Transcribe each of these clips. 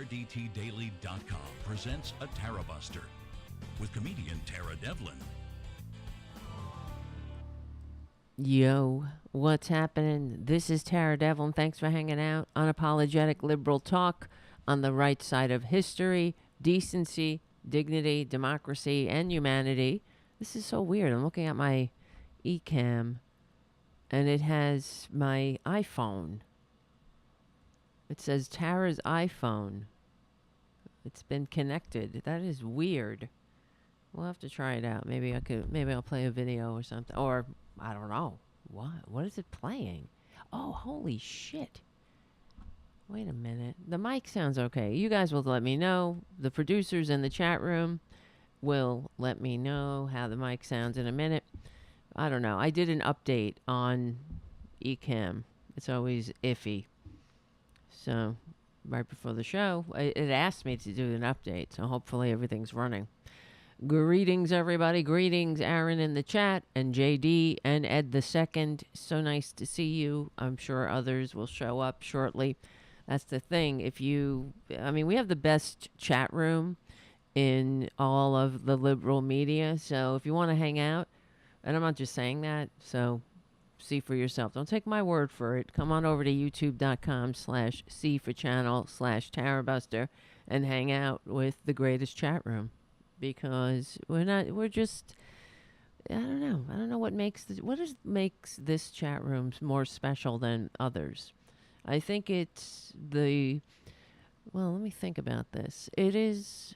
RDTDaily.com presents a Tarabuster with comedian Tara Devlin. Yo, what's happening? This is Tara Devlin. Thanks for hanging out. Unapologetic liberal talk on the right side of history, decency, dignity, democracy, and humanity. This is so weird. I'm looking at my eCam, and it has my iPhone. It says Tara's iPhone. It's been connected. That is weird. We'll have to try it out. Maybe I'll play a video or something. Or I don't know. What is it playing? Oh, holy shit. Wait a minute. The mic sounds okay. You guys will let me know. The producers in the chat room will let me know how the mic sounds in a minute. I don't know. I did an update on eCam. It's always iffy. So, right before the show, it asked me to do an update. So, hopefully everything's running. Greetings, everybody. Greetings, Aaron in the chat, and JD, and Ed the Second. So nice to see you. I'm sure others will show up shortly. That's the thing. We have the best chat room in all of the liberal media. So if you want to hang out, and I'm not just saying that, so see for yourself. Don't take my word for it. Come on over to youtube.com/C for channel/Tarabuster and hang out with the greatest chat room. Because I don't know what makes this chat room more special than others. I think it's let me think about this. It's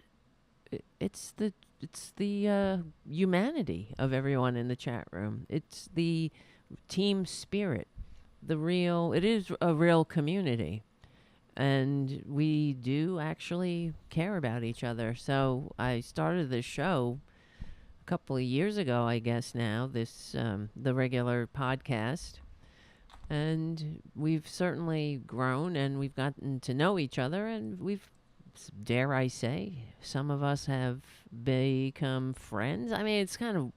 the humanity of everyone in the chat room. It's the team spirit. It is a real community. And we do actually care about each other. So I started this show a couple of years ago, I guess now, the regular podcast. And we've certainly grown and we've gotten to know each other. And dare I say, some of us have become friends. I mean, it's kind of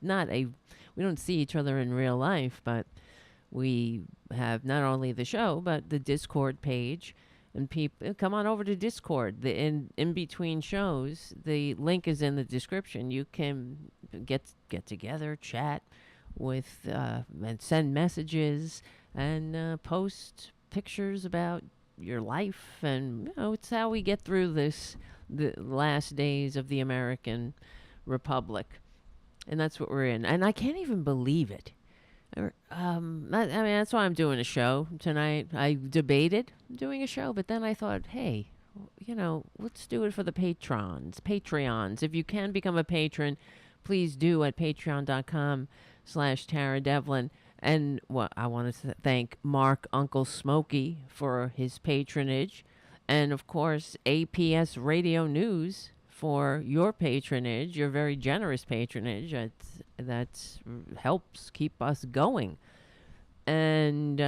we don't see each other in real life, but we have not only the show, but the Discord page. And people, come on over to Discord. In between shows, the link is in the description. You can get together, chat with, and send messages and post pictures about your life. And it's how we get through the last days of the American Republic, and that's what we're in. And I can't even believe it. That's why I'm doing a show tonight. I debated doing a show, but then I thought, hey, let's do it for the Patreons. If you can become a patron, please do at patreon.com/Tara Devlin. And I want to thank Mark Uncle Smokey for his patronage. And, of course, APS Radio News for your patronage, your very generous patronage. That helps keep us going. And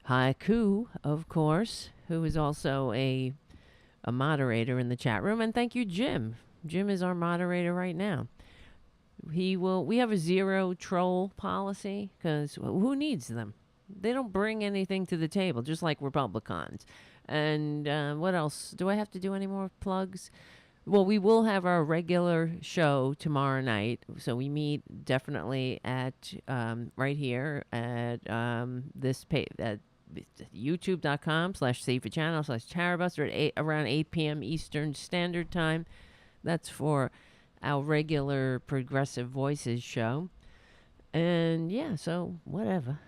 Haiku, of course, who is also a moderator in the chat room. And thank you, Jim. Jim is our moderator right now. We have a zero troll policy because who needs them? They don't bring anything to the table, just like Republicans. And what else? Do I have to do any more plugs? Well, we will have our regular show tomorrow night. So we meet definitely at right here at this page at youtube.com/saferchannel/Tarabuster at around 8 p.m. Eastern Standard Time. That's for our regular Progressive Voices show. And yeah, so whatever.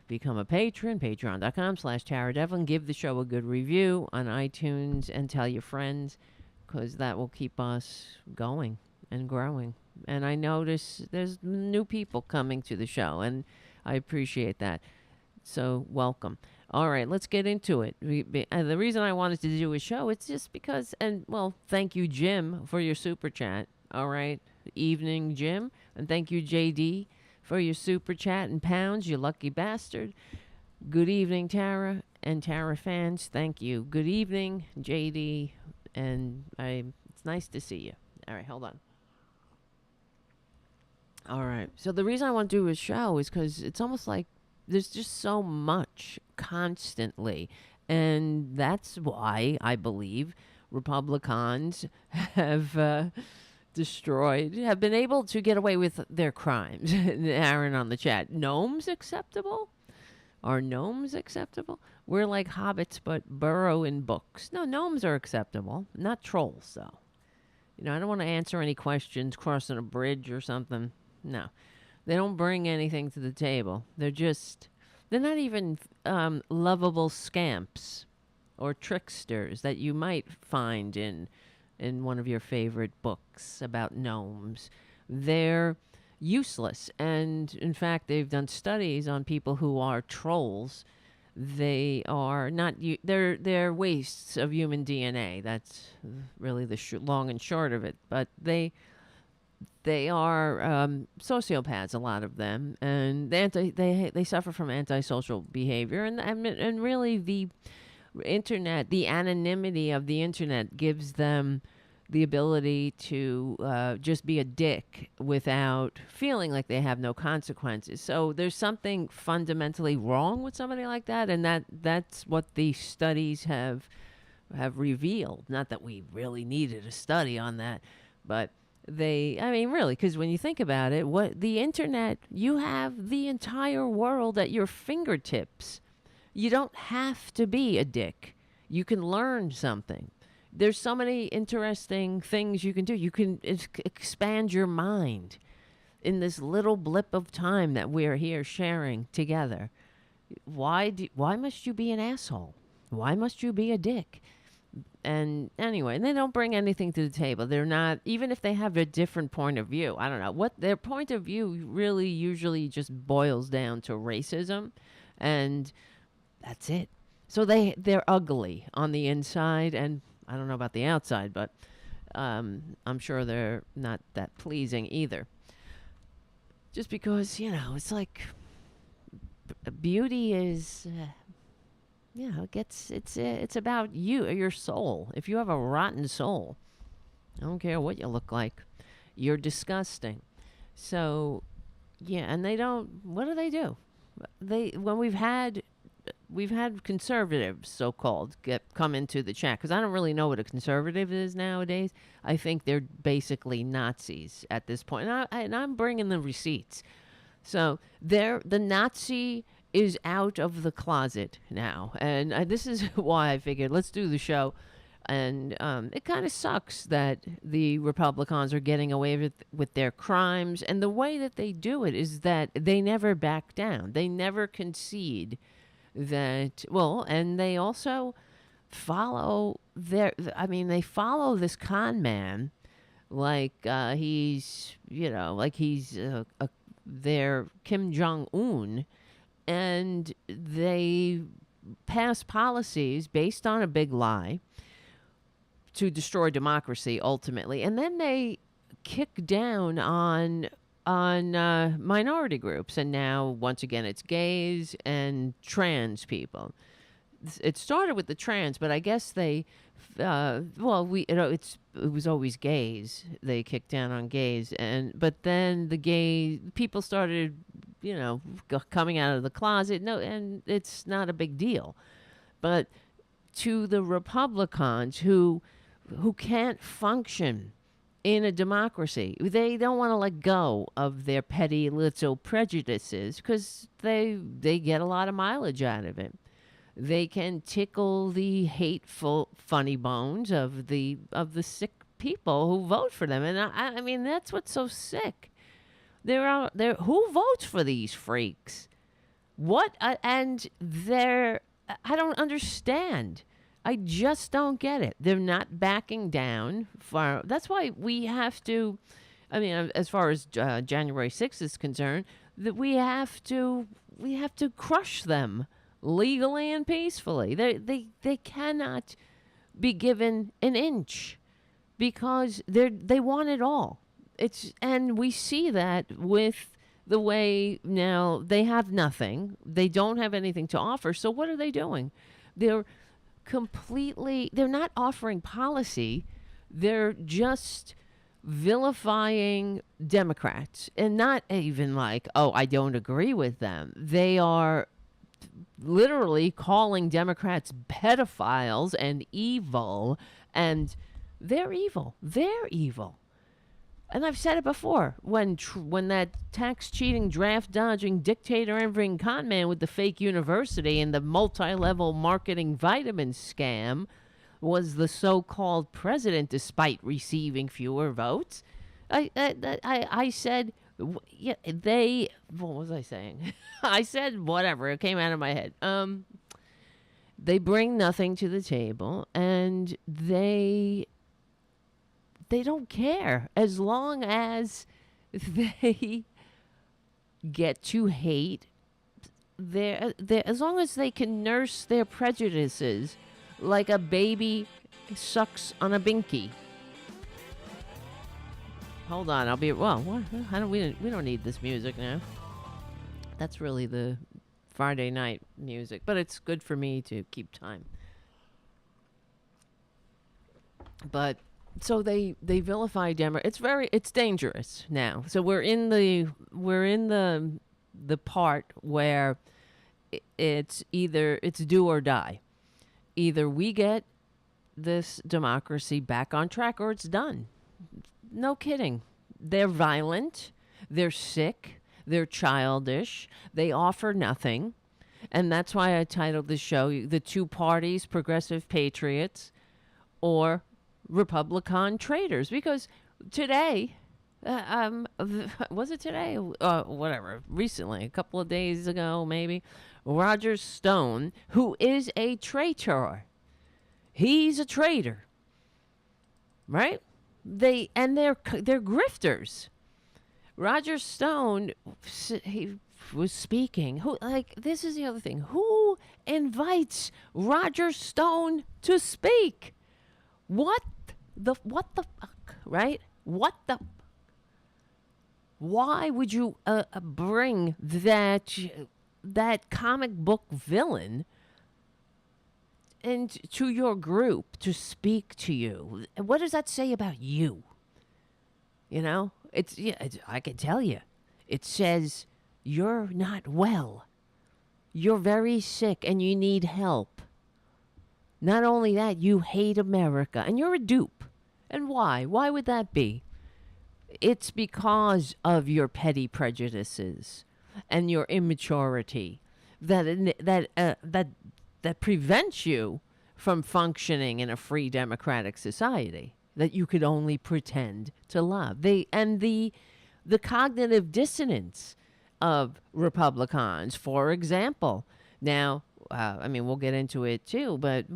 Become a patron, patreon.com/Tara Devlin. Give the show a good review on iTunes and tell your friends, because that will keep us going and growing. And I notice there's new people coming to the show, and I appreciate that. So welcome. All right, let's get into it. The reason I wanted to do a show, it's just because, thank you, Jim, for your super chat. All right, evening, Jim. And thank you, JD, for your super chat and pounds, you lucky bastard. Good evening, Tara and Tara fans. Thank you. Good evening, JD. And it's nice to see you. All right, hold on. All right. So the reason I want to do a show is because it's almost like there's just so much constantly. And that's why I believe Republicans have have been able to get away with their crimes. Aaron on the chat. Gnomes acceptable? Are gnomes acceptable? We're like hobbits, but burrow in books. No, gnomes are acceptable. Not trolls, though. I don't want to answer any questions crossing a bridge or something. No. They don't bring anything to the table. They're not even lovable scamps or tricksters that you might find in one of your favorite books about gnomes. They're useless. And in fact, they've done studies on people who are trolls. They are not, they're wastes of human DNA. That's really the long and short of it. But they are sociopaths, a lot of them, and they suffer from antisocial behavior, and really the internet, the anonymity of the internet gives them the ability to just be a dick without feeling like they have no consequences. So there's something fundamentally wrong with somebody like that, and that's what the studies have revealed. Not that we really needed a study on that, but really, because when you think about it, what the internet, you have the entire world at your fingertips. You don't have to be a dick. You can learn something. There's so many interesting things you can do. You can expand your mind in this little blip of time that we're here sharing together. Why must you be an asshole? Why must you be a dick? And anyway, they don't bring anything to the table. They're not, even if they have a different point of view, I don't know. What their point of view really usually just boils down to racism, and that's it. So they're ugly on the inside, and I don't know about the outside, but I'm sure they're not that pleasing either. Just because, it's like beauty is... it's about you, your soul. If you have a rotten soul, I don't care what you look like, you're disgusting. So, and they don't. What do? When we've had conservatives, so-called, come into the chat, because I don't really know what a conservative is nowadays. I think they're basically Nazis at this point, and I'm bringing the receipts. So the Nazi is out of the closet now. And this is why I figured let's do the show. And it kind of sucks that the Republicans are getting away with their crimes. And the way that they do it is that they never back down. They never concede that, and they also follow they follow this con man like he's their Kim Jong-un. And they pass policies based on a big lie to destroy democracy ultimately, and then they kick down on minority groups. And now once again it's gays and trans people. It started with the trans, but I guess it was always gays. They kicked down on gays, but then the gay people started coming out of the closet. No, and it's not a big deal. But to the Republicans who can't function in a democracy, they don't want to let go of their petty little prejudices because they get a lot of mileage out of it. They can tickle the hateful, funny bones of the sick people who vote for them, and I mean that's what's so sick. Who votes for these freaks? What? And I don't understand. I just don't get it. They're not backing down. That's why we have to, as far as January 6th is concerned, that we have to crush them legally and peacefully. They cannot be given an inch because they want it all. And we see that with the way now they have nothing. They don't have anything to offer. So what are they doing? They're not offering policy. They're just vilifying Democrats, and not even like, oh, I don't agree with them. They are literally calling Democrats pedophiles and evil And they're evil. They're evil. And I've said it before. When that tax cheating, draft dodging, dictator envying con man with the fake university and the multi-level marketing vitamin scam was the so-called president, despite receiving fewer votes, I said, yeah, what was I saying? I said whatever. It came out of my head. They bring nothing to the table, and they don't care as long as they get to hate as long as they can nurse their prejudices like a baby sucks on a binky. Hold on, I'll be well. What? We don't need this music now. That's really the Friday night music, but it's good for me to keep time. But so they vilify it's dangerous now. So we're in the part where it's do or die. Either we get this democracy back on track or it's done. No kidding. They're violent, they're sick, they're childish, they offer nothing. And that's why I titled the show The Two Parties, Progressive Patriots or Republican Traitors, because today, was it today? Whatever, recently, a couple of days ago, maybe, Roger Stone, who is a traitor. He's a traitor, right? They're grifters. Roger Stone, he was speaking. This is the other thing. Who invites Roger Stone to speak? What the fuck, right? Why would you bring that comic book villain into your group to speak to you? What does that say about you? You know, I can tell you. It says you're not well. You're very sick and you need help. Not only that, you hate America and you're a dupe. And why? Why would that be? It's because of your petty prejudices and your immaturity that prevents you from functioning in a free democratic society that you could only pretend to love. The cognitive dissonance of Republicans, for example. Now, we'll get into it too, but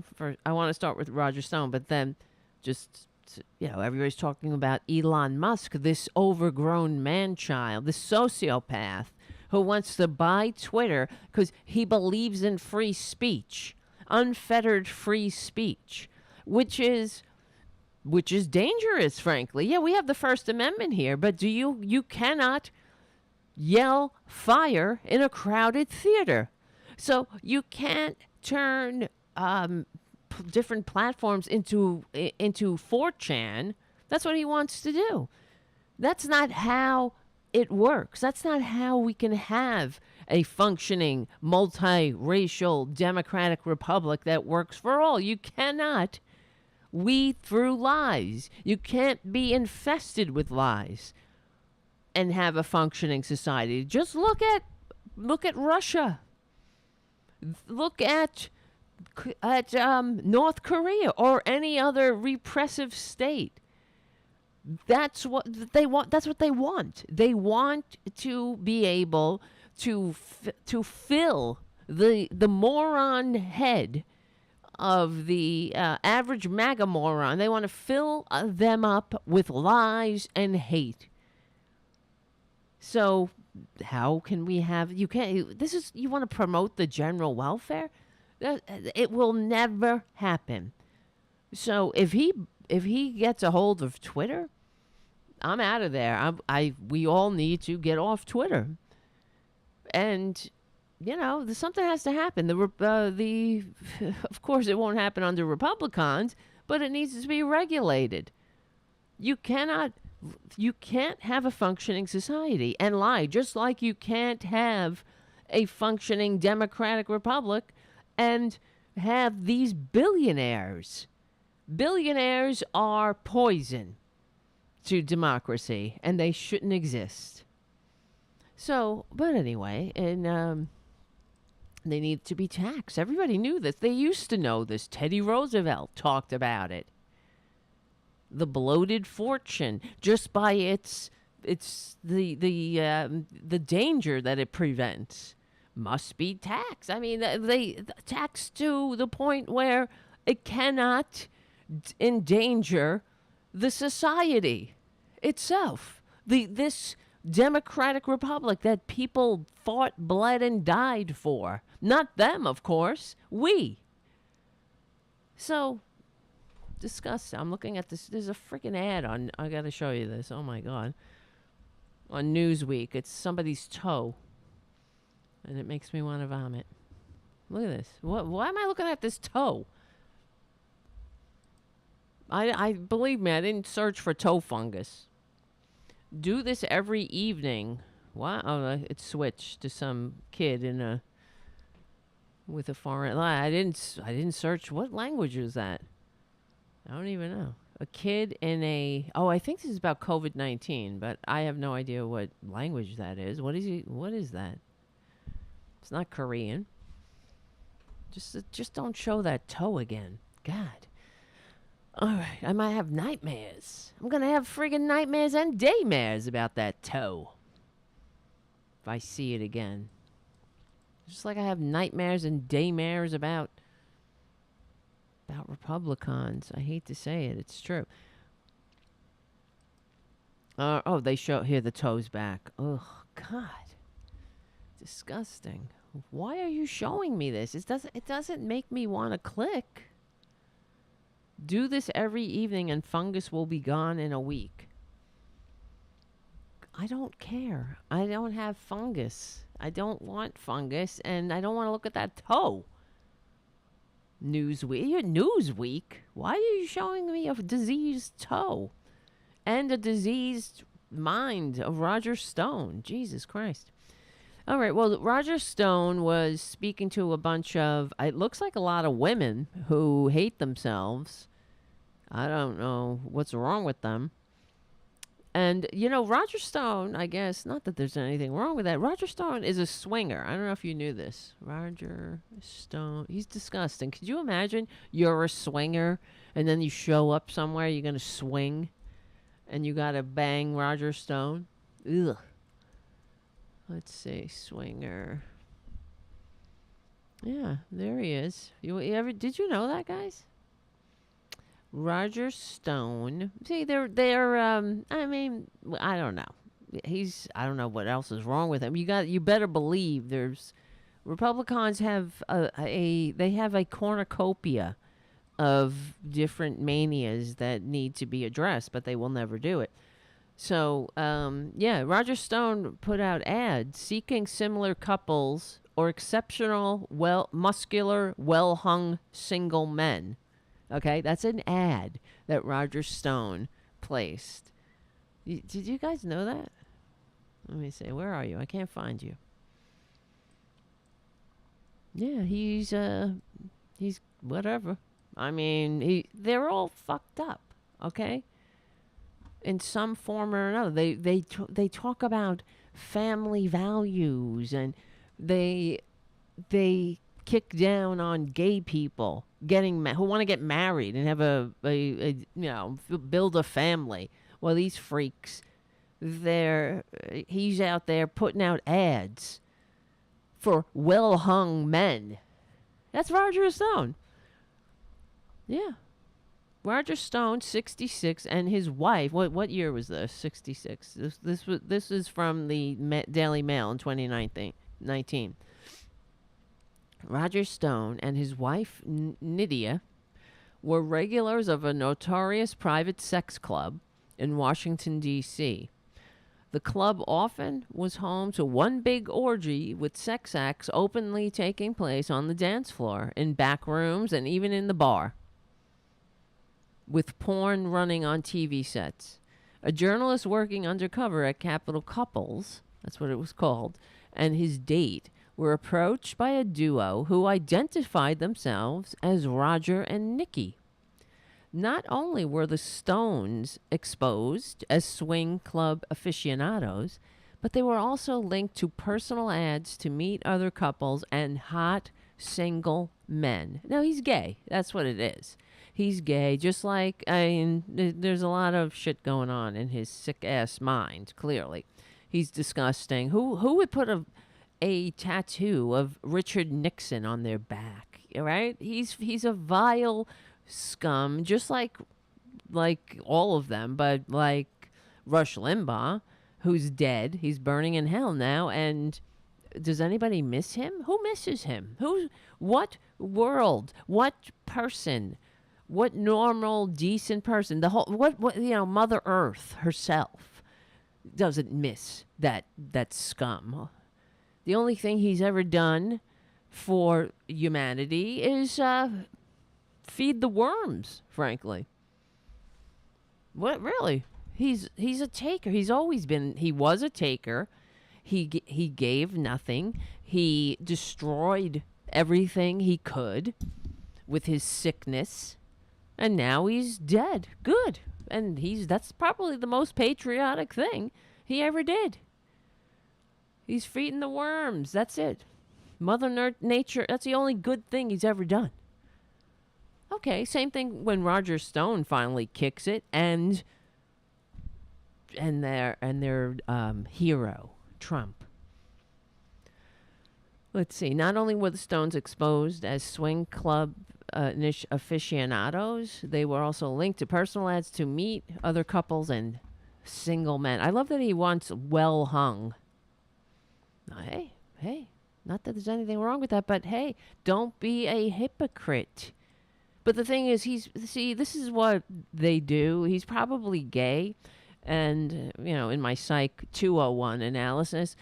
I want to start with Roger Stone, but then everybody's talking about Elon Musk, this overgrown man-child, this sociopath who wants to buy Twitter because he believes in free speech, unfettered free speech, which is dangerous, frankly. Yeah, we have the First Amendment here, but you cannot yell fire in a crowded theater. So you can't turn different platforms into 4chan. That's what he wants to do. That's not how it works. That's not how we can have a functioning, multiracial, democratic republic that works for all. You cannot weed through lies. You can't be infested with lies and have a functioning society. Just look at Russia. Look at North Korea or any other repressive state. That's what they want. That's what they want. They want to be able to fill the moron head of the average MAGA moron. They want to fill them up with lies and hate. So how can we have, you want to promote the general welfare? It will never happen. So if he gets a hold of Twitter, I'm out of there. We all need to get off Twitter. And something has to happen. Of course it won't happen under Republicans, but it needs to be regulated. You can't have a functioning society and lie, just like you can't have a functioning democratic republic and have these billionaires Billionaires are poison to democracy, and they shouldn't exist. So, but anyway, and they need to be taxed. Everybody knew this. They used to know this. Teddy Roosevelt talked about it. The bloated fortune, just by its the danger that it prevents, must be taxed. I mean, they taxed to the point where it cannot endanger the society itself. This democratic republic that people fought, bled, and died for. Not them, of course. We. So, disgusting. I'm looking at this. There's a freaking ad on. I got to show you this. Oh my God. On Newsweek. It's somebody's toe. And it makes me want to vomit. Look at this. Why am I looking at this toe? I believe me, I didn't search for toe fungus. Do this every evening. Wow, it switched to some kid with a foreign. I didn't search. What language is that? I don't even know. A kid in a. Oh, I think this is about COVID-19, but I have no idea what language that is. What is that? It's not Korean. Just don't show that toe again. God. All right, I might have nightmares. I'm going to have friggin' nightmares and daymares about that toe. If I see it again. Just like I have nightmares and daymares about Republicans. I hate to say it. It's true. They show here the toes back. Oh, God. Disgusting. Why are you showing me this? It doesn't make me want to click. Do this every evening and fungus will be gone in a week. I don't care. I don't have fungus. I don't want fungus, and I don't want to look at that toe. Newsweek? Why are you showing me a diseased toe? And a diseased mind of Roger Stone. Jesus Christ. All right, well, Roger Stone was speaking to a bunch of, it looks like a lot of women who hate themselves. I don't know what's wrong with them. And, Roger Stone, I guess, not that there's anything wrong with that. Roger Stone is a swinger. I don't know if you knew this. Roger Stone. He's disgusting. Could you imagine you're a swinger and then you show up somewhere, you're going to swing, and you got to bang Roger Stone? Ugh. Let's see. Swinger. Yeah, there he is. Did you know that, guys? Roger Stone. See, they're I mean, I don't know. I don't know what else is wrong with him. You better believe there's Republicans have they have a cornucopia of different manias that need to be addressed, but they will never do it. So, Roger Stone put out ads seeking similar couples or exceptional, muscular, well-hung single men. Okay, that's an ad that Roger Stone placed. Did you guys know that? Let me see. Where are you? I can't find you. Yeah, he's whatever. I mean, they're all fucked up. Okay, in some form or another. They talk about family values, and they kick down on gay people who want to get married and have a build a family. Well, these freaks, he's out there putting out ads for well-hung men. That's Roger Stone. Yeah. Roger Stone, 66, and his wife. What year was this? 66. This is from the Daily Mail in 2019. Roger Stone and his wife, Nydia, were regulars of a notorious private sex club in Washington, D.C. The club often was home to one big orgy with sex acts openly taking place on the dance floor, in back rooms, and even in the bar, with porn running on TV sets. A journalist working undercover at Capital Couples, that's what it was called, and his date were approached by a duo who identified themselves as Roger and Nikki. Not only were the Stones exposed as swing club aficionados, but they were also linked to personal ads to meet other couples and hot single men. Now, he's gay. That's what it is. He's gay, just like, I mean, there's a lot of shit going on in his sick ass mind, clearly. He's disgusting. Who would put a tattoo of Richard Nixon on their back, right? He's a vile scum, just like all of them, but like Rush Limbaugh, who's dead. He's burning in hell now. And does anybody miss him? Who misses him? What world? What person? What normal, decent person? What Mother Earth herself doesn't miss that scum. The only thing he's ever done for humanity is feed the worms, frankly. What, really? He's a taker. He was a taker. He gave nothing. He destroyed everything he could with his sickness. And now he's dead. Good. And that's probably the most patriotic thing he ever did. He's feeding the worms. That's it. Mother Nature, that's the only good thing he's ever done. Okay, same thing when Roger Stone finally kicks it and their hero, Trump. Let's see. Not only were the Stones exposed as swing club aficionados, they were also linked to personal ads to meet other couples and single men. I love that he wants well hung. Hey, not that there's anything wrong with that, but hey, don't be a hypocrite. But the thing is, this is what they do. He's probably gay, and in my Psych 201 analysis,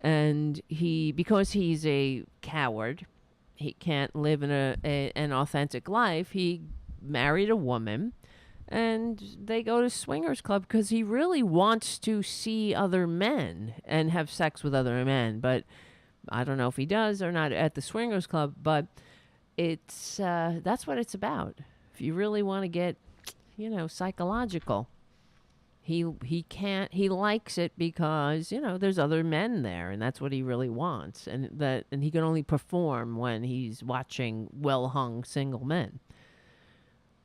and because he's a coward, he can't live in an authentic life. He married a woman, and they go to swingers club because he really wants to see other men and have sex with other men. But I don't know if he does or not at the swingers club. But it's that's what it's about. If you really want to get, psychological, he can't. He likes it because there's other men there, and that's what he really wants. And he can only perform when he's watching well-hung single men.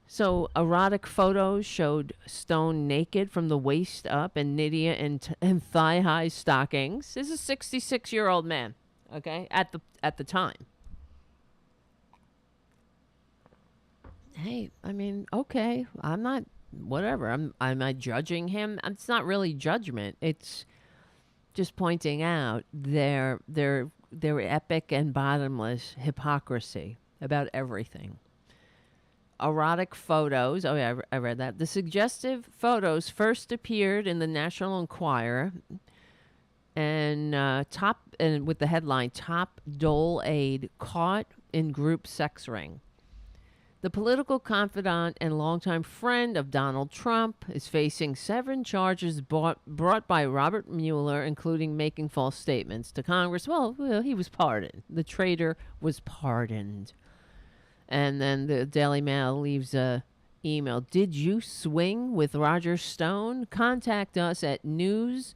So erotic photos showed Stone naked from the waist up and Nydia in thigh-high stockings. This is a 66-year-old man, okay, at the time. Hey, I mean, okay, I'm not, whatever. Am I judging him? It's not really judgment. It's just pointing out their epic and bottomless hypocrisy about everything. Erotic photos. Oh, yeah, I read that. The suggestive photos first appeared in the National Enquirer and with the headline, Top Dole Aide Caught in Group Sex Ring. The political confidant and longtime friend of Donald Trump is facing 7 charges brought by Robert Mueller, including making false statements to Congress. Well, he was pardoned. The traitor was pardoned. And then the Daily Mail leaves a email. Did you swing with Roger Stone? Contact us at news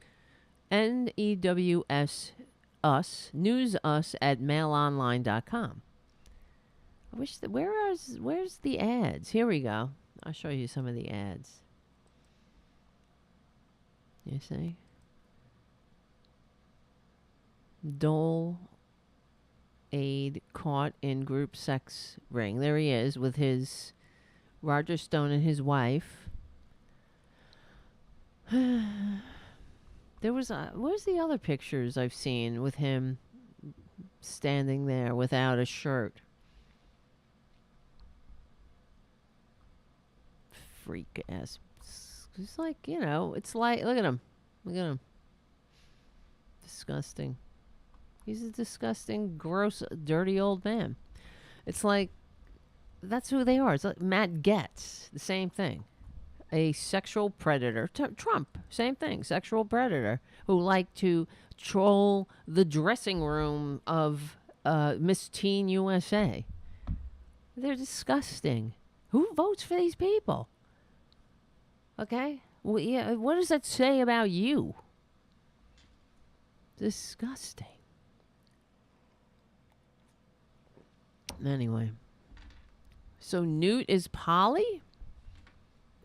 at mailonline.com. I wish where's the ads? Here we go. I'll show you some of the ads. You see? Dole aide caught in group sex ring. There he is with his Roger Stone and his wife. Where's the other pictures I've seen with him standing there without a shirt? Freak ass. It's like, it's like, look at him. Disgusting. He's a disgusting, gross, dirty old man. It's like, that's who they are. It's like Matt Gaetz, the same thing. A sexual predator. Trump, same thing. Sexual predator who liked to troll the dressing room of Miss Teen USA. They're disgusting. Who votes for these people? Okay? Well, yeah, what does that say about you? Disgusting. Anyway. So Newt is poly?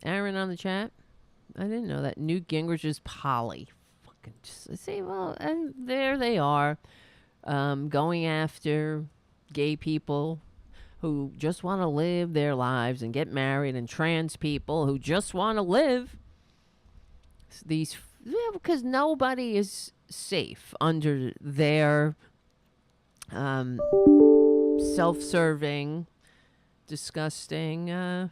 Aaron on the chat? I didn't know that. Newt Gingrich is poly. Fucking just say, well, and there they are, going after gay people who just want to live their lives and get married, and trans people who just want to live. These, because nobody is safe under their self-serving, disgusting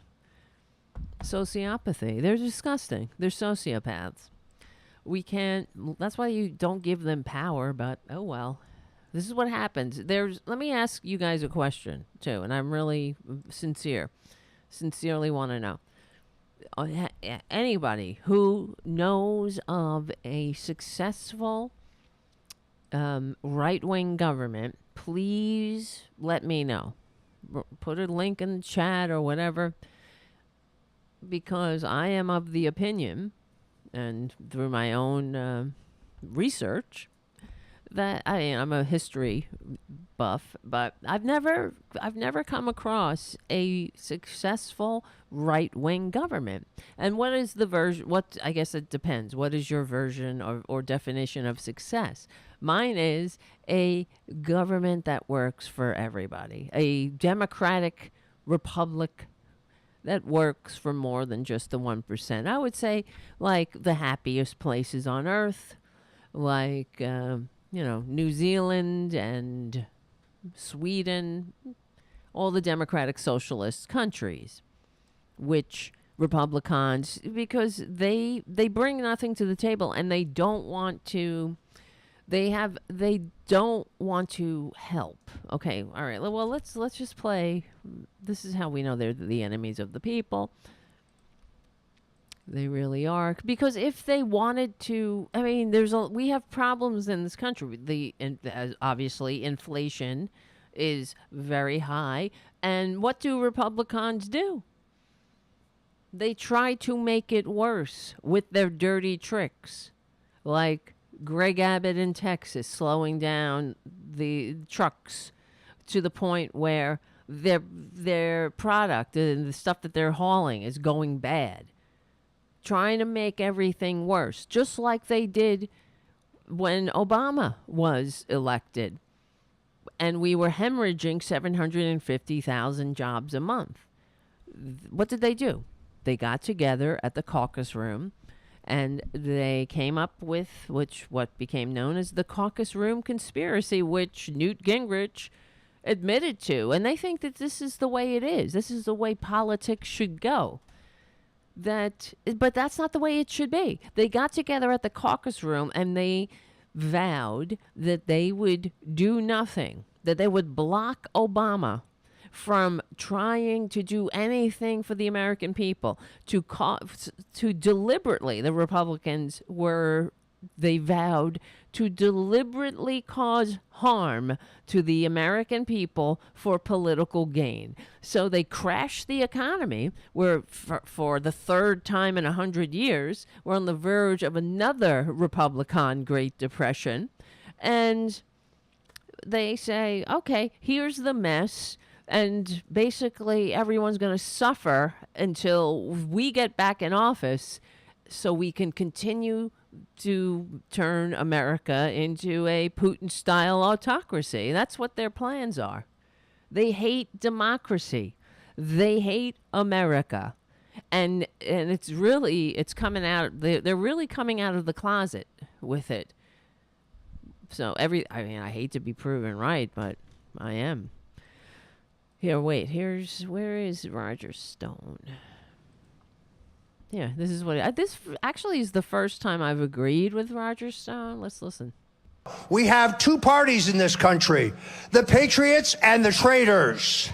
sociopathy. They're disgusting. They're sociopaths. We can't, that's why you don't give them power, but oh well. This is what happens. Let me ask you guys a question too, and I'm really sincerely want to know. Anybody who knows of a successful right-wing government, please let me know. Put a link in the chat or whatever, because I am of the opinion, and through my own research, that I'm a history buff, but I've never come across a successful right-wing government. And what is the version? What, I guess it depends. What is your version or definition of success? Mine is a government that works for everybody, a democratic republic that works for more than just the 1%. I would say like the happiest places on earth, like New Zealand and Sweden, all the democratic socialist countries, which Republicans, because they bring nothing to the table, and they don't want to help. Okay, all right. Well, let's just play. This is how we know they're the enemies of the people. They really are. Because if they wanted to, I mean, we have problems in this country. Obviously, inflation is very high. And what do Republicans do? They try to make it worse with their dirty tricks. Like Greg Abbott in Texas slowing down the trucks to the point where their product and the stuff that they're hauling is going bad. Trying to make everything worse, just like they did when Obama was elected. And we were hemorrhaging 750,000 jobs a month. What did they do? They got together at the caucus room, and they came up with what became known as the caucus room conspiracy, which Newt Gingrich admitted to. And they think that this is the way it is. This is the way politics should go. But that's not the way it should be. They got together at the caucus room and they vowed that they would do nothing, that they would block Obama from trying to do anything for the American people, to deliberately, the Republicans they vowed to deliberately cause harm to the American people for political gain. So they crashed the economy, where for the third time in 100 years, we're on the verge of another Republican Great Depression. And they say, okay, here's the mess. And basically everyone's going to suffer until we get back in office so we can continue to turn America into a Putin-style autocracy. That's what their plans are. They hate democracy. They hate America. And it's coming out, they're really coming out of the closet with it. So I hate to be proven right, but I am. Where is Roger Stone? Yeah, this is what this actually is the first time I've agreed with Roger Stone. Let's listen. We have two parties in this country, the Patriots and the Traitors.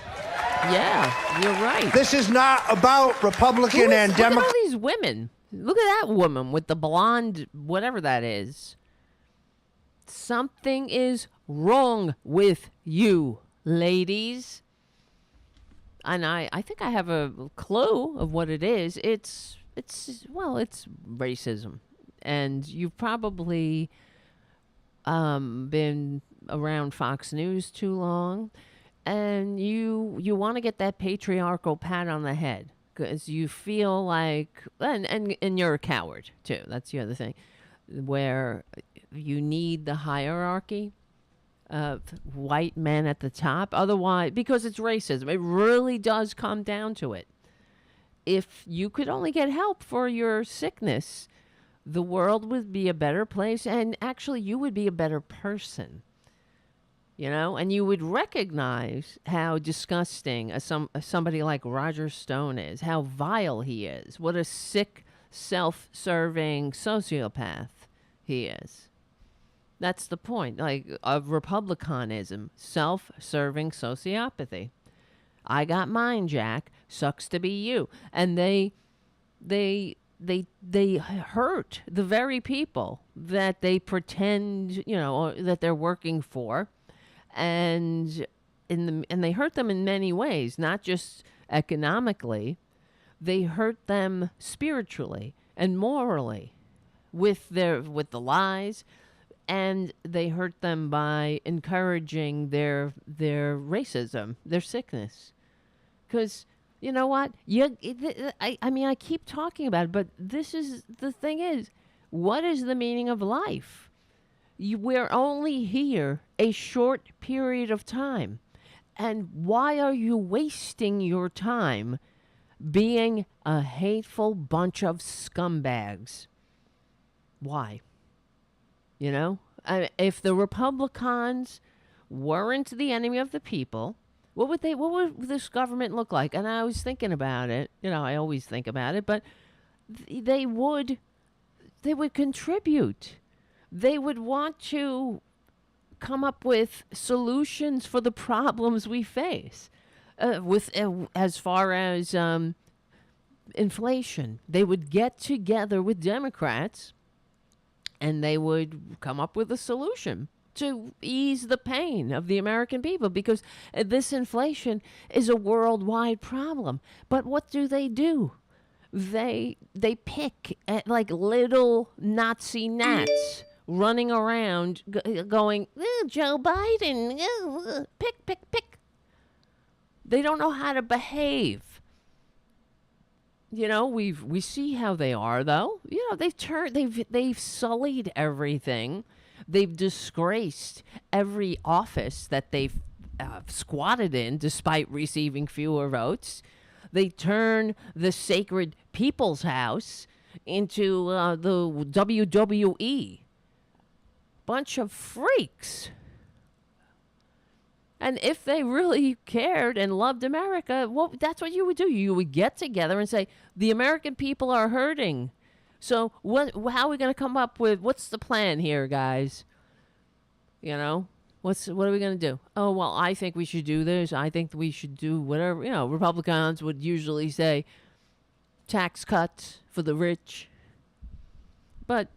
Yeah, you're right. This is not about Republican and Democrat. Look at all these women. Look at that woman with the blonde, whatever that is. Something is wrong with you, ladies. and I think I have a clue of what it is. It's racism, and you've probably been around Fox News too long, and you want to get that patriarchal pat on the head because you feel like, and you're a coward too. That's the other thing, where you need the hierarchy of white men at the top. Otherwise, because it's racism, it really does come down to it. If you could only get help for your sickness, the world would be a better place, and actually you would be a better person. You know, and you would recognize how disgusting somebody like Roger Stone is, how vile he is, what a sick, self-serving sociopath he is. That's the point, like, of republicanism, self-serving sociopathy. I got mine, Jack. Sucks to be you. And they hurt the very people that they pretend, that they're working for. And they hurt them in many ways, not just economically. They hurt them spiritually and morally with the lies, and they hurt them by encouraging their racism, their sickness. Because you know what? I keep talking about it, but this is the thing: is what is the meaning of life? We're only here a short period of time. And why are you wasting your time being a hateful bunch of scumbags? Why? If the Republicans weren't the enemy of the people, what would this government look like? And I was thinking about it. I always think about it, but they would contribute. They would want to come up with solutions for the problems we face. As far as inflation, they would get together with Democrats, and they would come up with a solution to ease the pain of the American people, because this inflation is a worldwide problem. But what do? They pick at like little Nazi gnats running around going, Joe Biden, pick. They don't know how to behave. We see how they are, though. They've sullied everything. They've disgraced every office that they've squatted in, despite receiving fewer votes. They turn the sacred People's House into the WWE. Bunch of freaks. And if they really cared and loved America, that's what you would do. You would get together and say, the American people are hurting. So how are we going to come up with, what's the plan here, guys? What are we going to do? Oh, well, I think we should do this. I think we should do whatever. Republicans would usually say tax cuts for the rich. But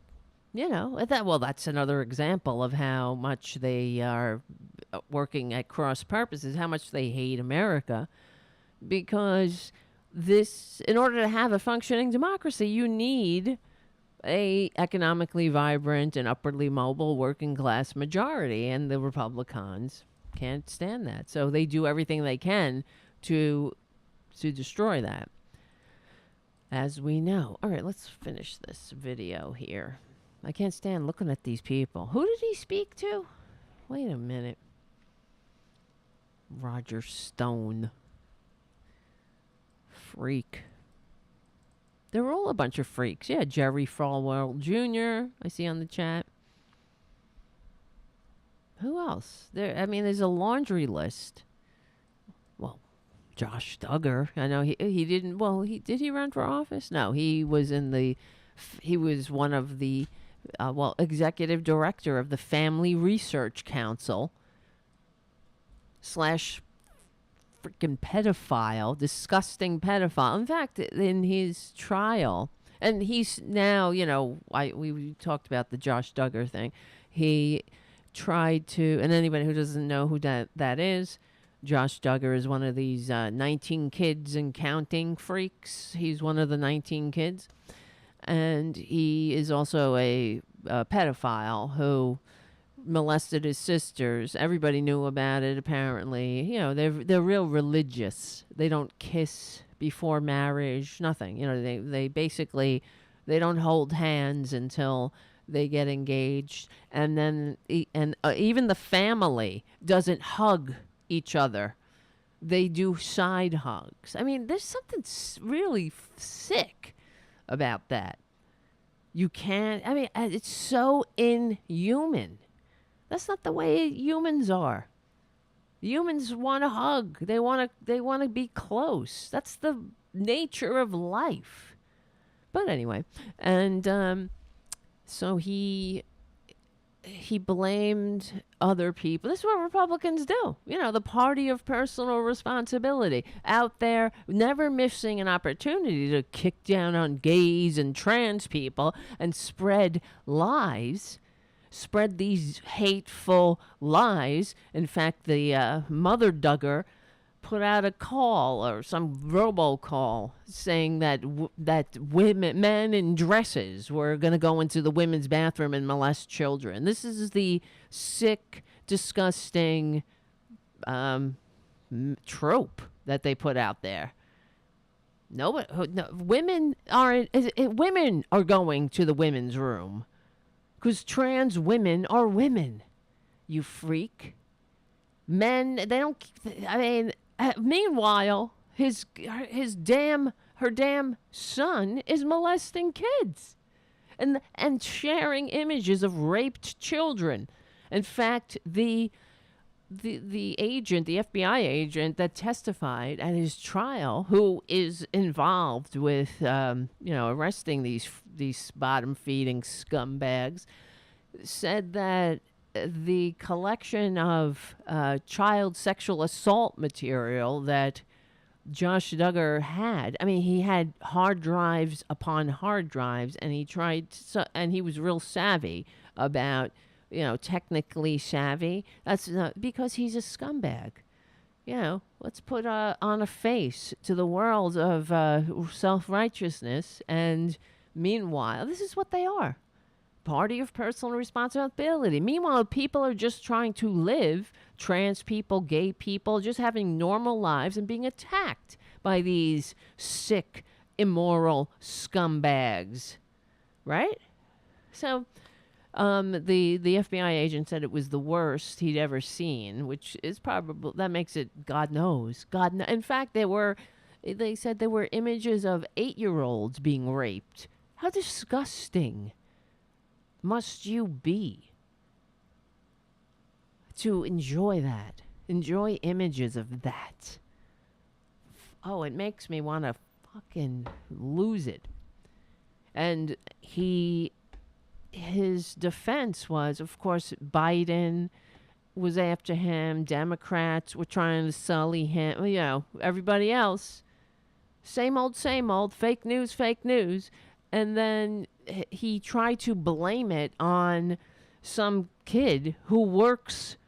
that's another example of how much they are working at cross purposes, how much they hate America. Because in order to have a functioning democracy, you need a economically vibrant and upwardly mobile working class majority, and the Republicans can't stand that. So they do everything they can to destroy that, as we know. All right, let's finish this video here. I can't stand looking at these people. Who did he speak to? Wait a minute. Roger Stone. Freak. They're all a bunch of freaks. Yeah, Jerry Falwell Jr. I see on the chat. Who else? There's a laundry list. Well, Josh Duggar. I know he didn't. Well, did he run for office? No, he was one of the executive director of the Family Research Council / freaking pedophile, disgusting pedophile. In fact, in his trial, and he's now, we talked about the Josh Duggar thing. He tried to, and anybody who doesn't know who that is, Josh Duggar is one of these 19 kids and counting freaks. He's one of the 19 kids. And he is also a pedophile who molested his sisters. Everybody knew about it, apparently. You know, they're real religious. They don't kiss before marriage, nothing. You know, they basically, they don't hold hands until they get engaged. And then, even the family doesn't hug each other. They do side hugs. I mean, there's something really sick about that. You can't, I mean, it's so inhuman. That's not the way humans are. Humans want to hug. They want to be close. That's the nature of life. But anyway, and so he blamed other people. This is what Republicans do. You know, the party of personal responsibility. Out there, never missing an opportunity to kick down on gays and trans people and spread lies. Spread these hateful lies. In fact, the Mother Duggar put out a call or some robocall saying that women, men in dresses were going to go into the women's bathroom and molest children. This is the sick, disgusting trope that they put out there. No, women are going to the women's room because trans women are women. You freak. Men, they don't. I mean. Meanwhile, her damn son is molesting kids and sharing images of raped children. In fact, the agent, the FBI agent that testified at his trial, who is involved with arresting these bottom feeding scumbags, said that the collection of child sexual assault material that Josh Duggar had. I mean, he had hard drives upon hard drives, and and he was real savvy about, technically savvy. That's because he's a scumbag. Let's put on a face to the world of self-righteousness, and meanwhile, this is what they are. Party of personal responsibility. Meanwhile, people are just trying to live, trans people, gay people, just having normal lives and being attacked by these sick, immoral scumbags. Right? So, the FBI agent said it was the worst he'd ever seen, which is probably, that makes it God knows. In fact, they said there were images of 8-year-olds being raped. How disgusting must you be to enjoy that? Enjoy images of that. Oh, it makes me want to fucking lose it. And his defense was, of course, Biden was after him. Democrats were trying to sully him. Everybody else. Same old, fake news. And then he tried to blame it on some kid who works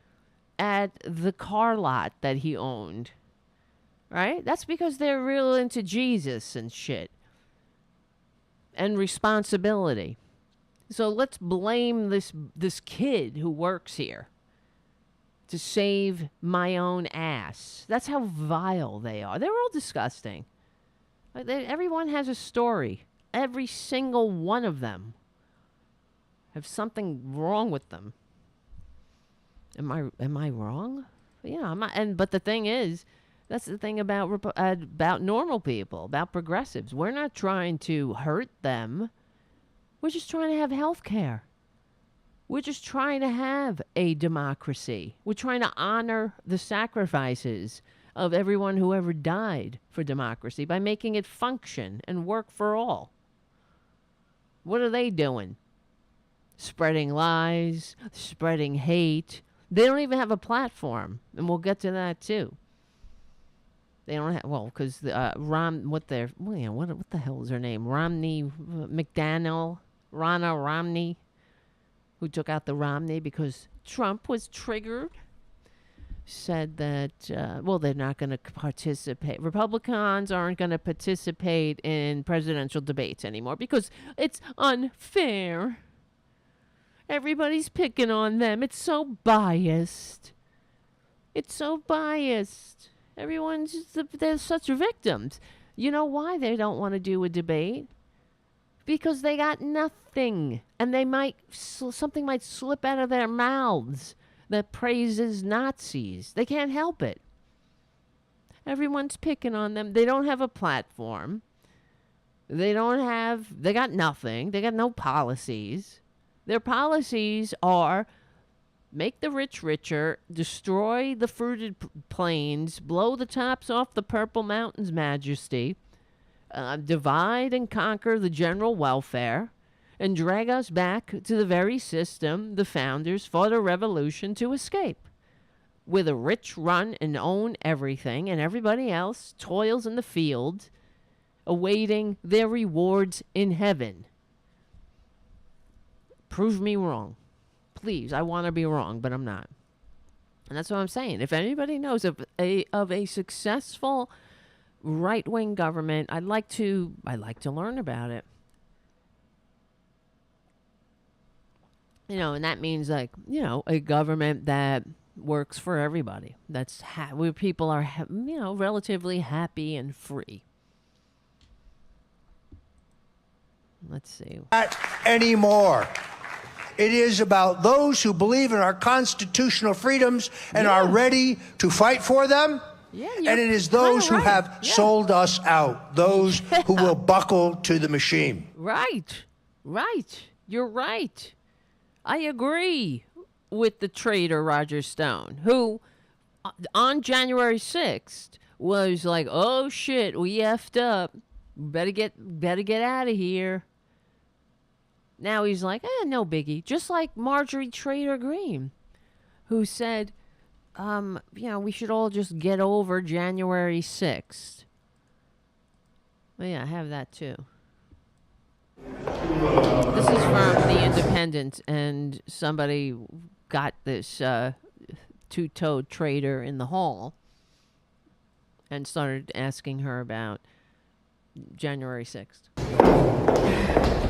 at the car lot that he owned. Right? That's because they're real into Jesus and shit. And responsibility. So let's blame this kid who works here to save my own ass. That's how vile they are. They're all disgusting. Everyone has a story. Every single one of them have something wrong with them. Am I wrong? I'm not. But the thing is, that's the thing about normal people, about progressives. We're not trying to hurt them. We're just trying to have health care. We're just trying to have a democracy. We're trying to honor the sacrifices of everyone who ever died for democracy by making it function and work for all. What are they doing? Spreading lies, spreading hate. They don't even have a platform, and we'll get to that too. They don't have, because what the hell is her name? Ronna Romney, who took out the Romney because Trump was triggered said that, they're not going to participate. Republicans aren't going to participate in presidential debates anymore because it's unfair. Everybody's picking on them. It's so biased. It's so biased. They're such victims. You know why they don't want to do a debate? Because they got nothing. And something might slip out of their mouths that praises Nazis. They can't help it. Everyone's picking on them. They don't have a platform. They got nothing. They got no policies. Their policies are make the rich richer, destroy the fruited plains, blow the tops off the Purple Mountain's majesty, divide and conquer the general welfare, and drag us back to the very system the founders fought a revolution to escape, where the rich run and own everything and everybody else toils in the field, awaiting their rewards in heaven. Prove me wrong. Please, I want to be wrong, but I'm not. And that's what I'm saying. If anybody knows of a successful right-wing government, I'd like to learn about it. And that means a government that works for everybody. That's where people are, relatively happy and free. Let's see. Not anymore. It is about those who believe in our constitutional freedoms and are ready to fight for them. Yeah, and it is those who have sold us out, those who will buckle to the machine. Right. You're right. I agree with the traitor Roger Stone, who on January 6th was like, oh shit, we effed up. Better get out of here. Now he's like, no biggie. Just like Marjorie Taylor Greene, who said, we should all just get over January 6th. Well, yeah, I have that too. This is from The Independent, and somebody got this two-toed traitor in the hall and started asking her about January 6th.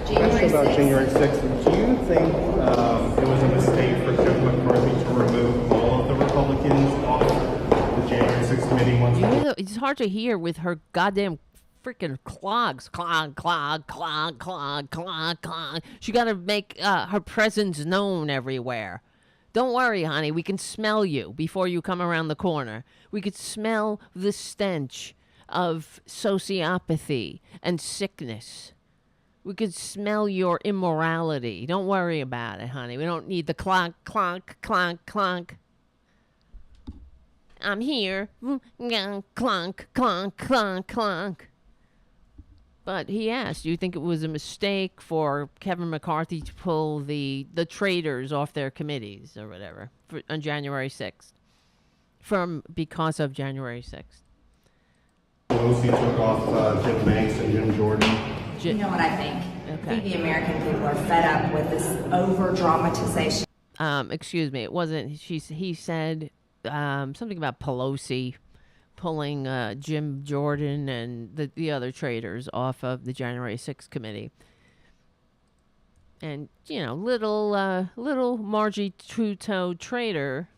Question about January 6th. Do you think it was a mistake for Kevin McCarthy to remove all of the Republicans off the January 6th committee? It's hard to hear with her goddamn freaking clogs. Clog. She got to make her presence known everywhere. Don't worry, honey. We can smell you before you come around the corner. We could smell the stench of sociopathy and sickness. We could smell your immorality. Don't worry about it, honey. We don't need the clonk, clonk, clonk, clonk. I'm here. Clonk, clonk, clonk, clonk. But he asked, do you think it was a mistake for Kevin McCarthy to pull the traitors off their committees or whatever on January 6th? Because of January 6th. Pelosi took off Jim Banks and Jim Jordan. You know what I think? Okay. I think the American people are fed up with this over-dramatization. Excuse me. It wasn't. He said something about Pelosi pulling Jim Jordan and the other traitors off of the January 6th committee. And, little Margie Two-Toe traitor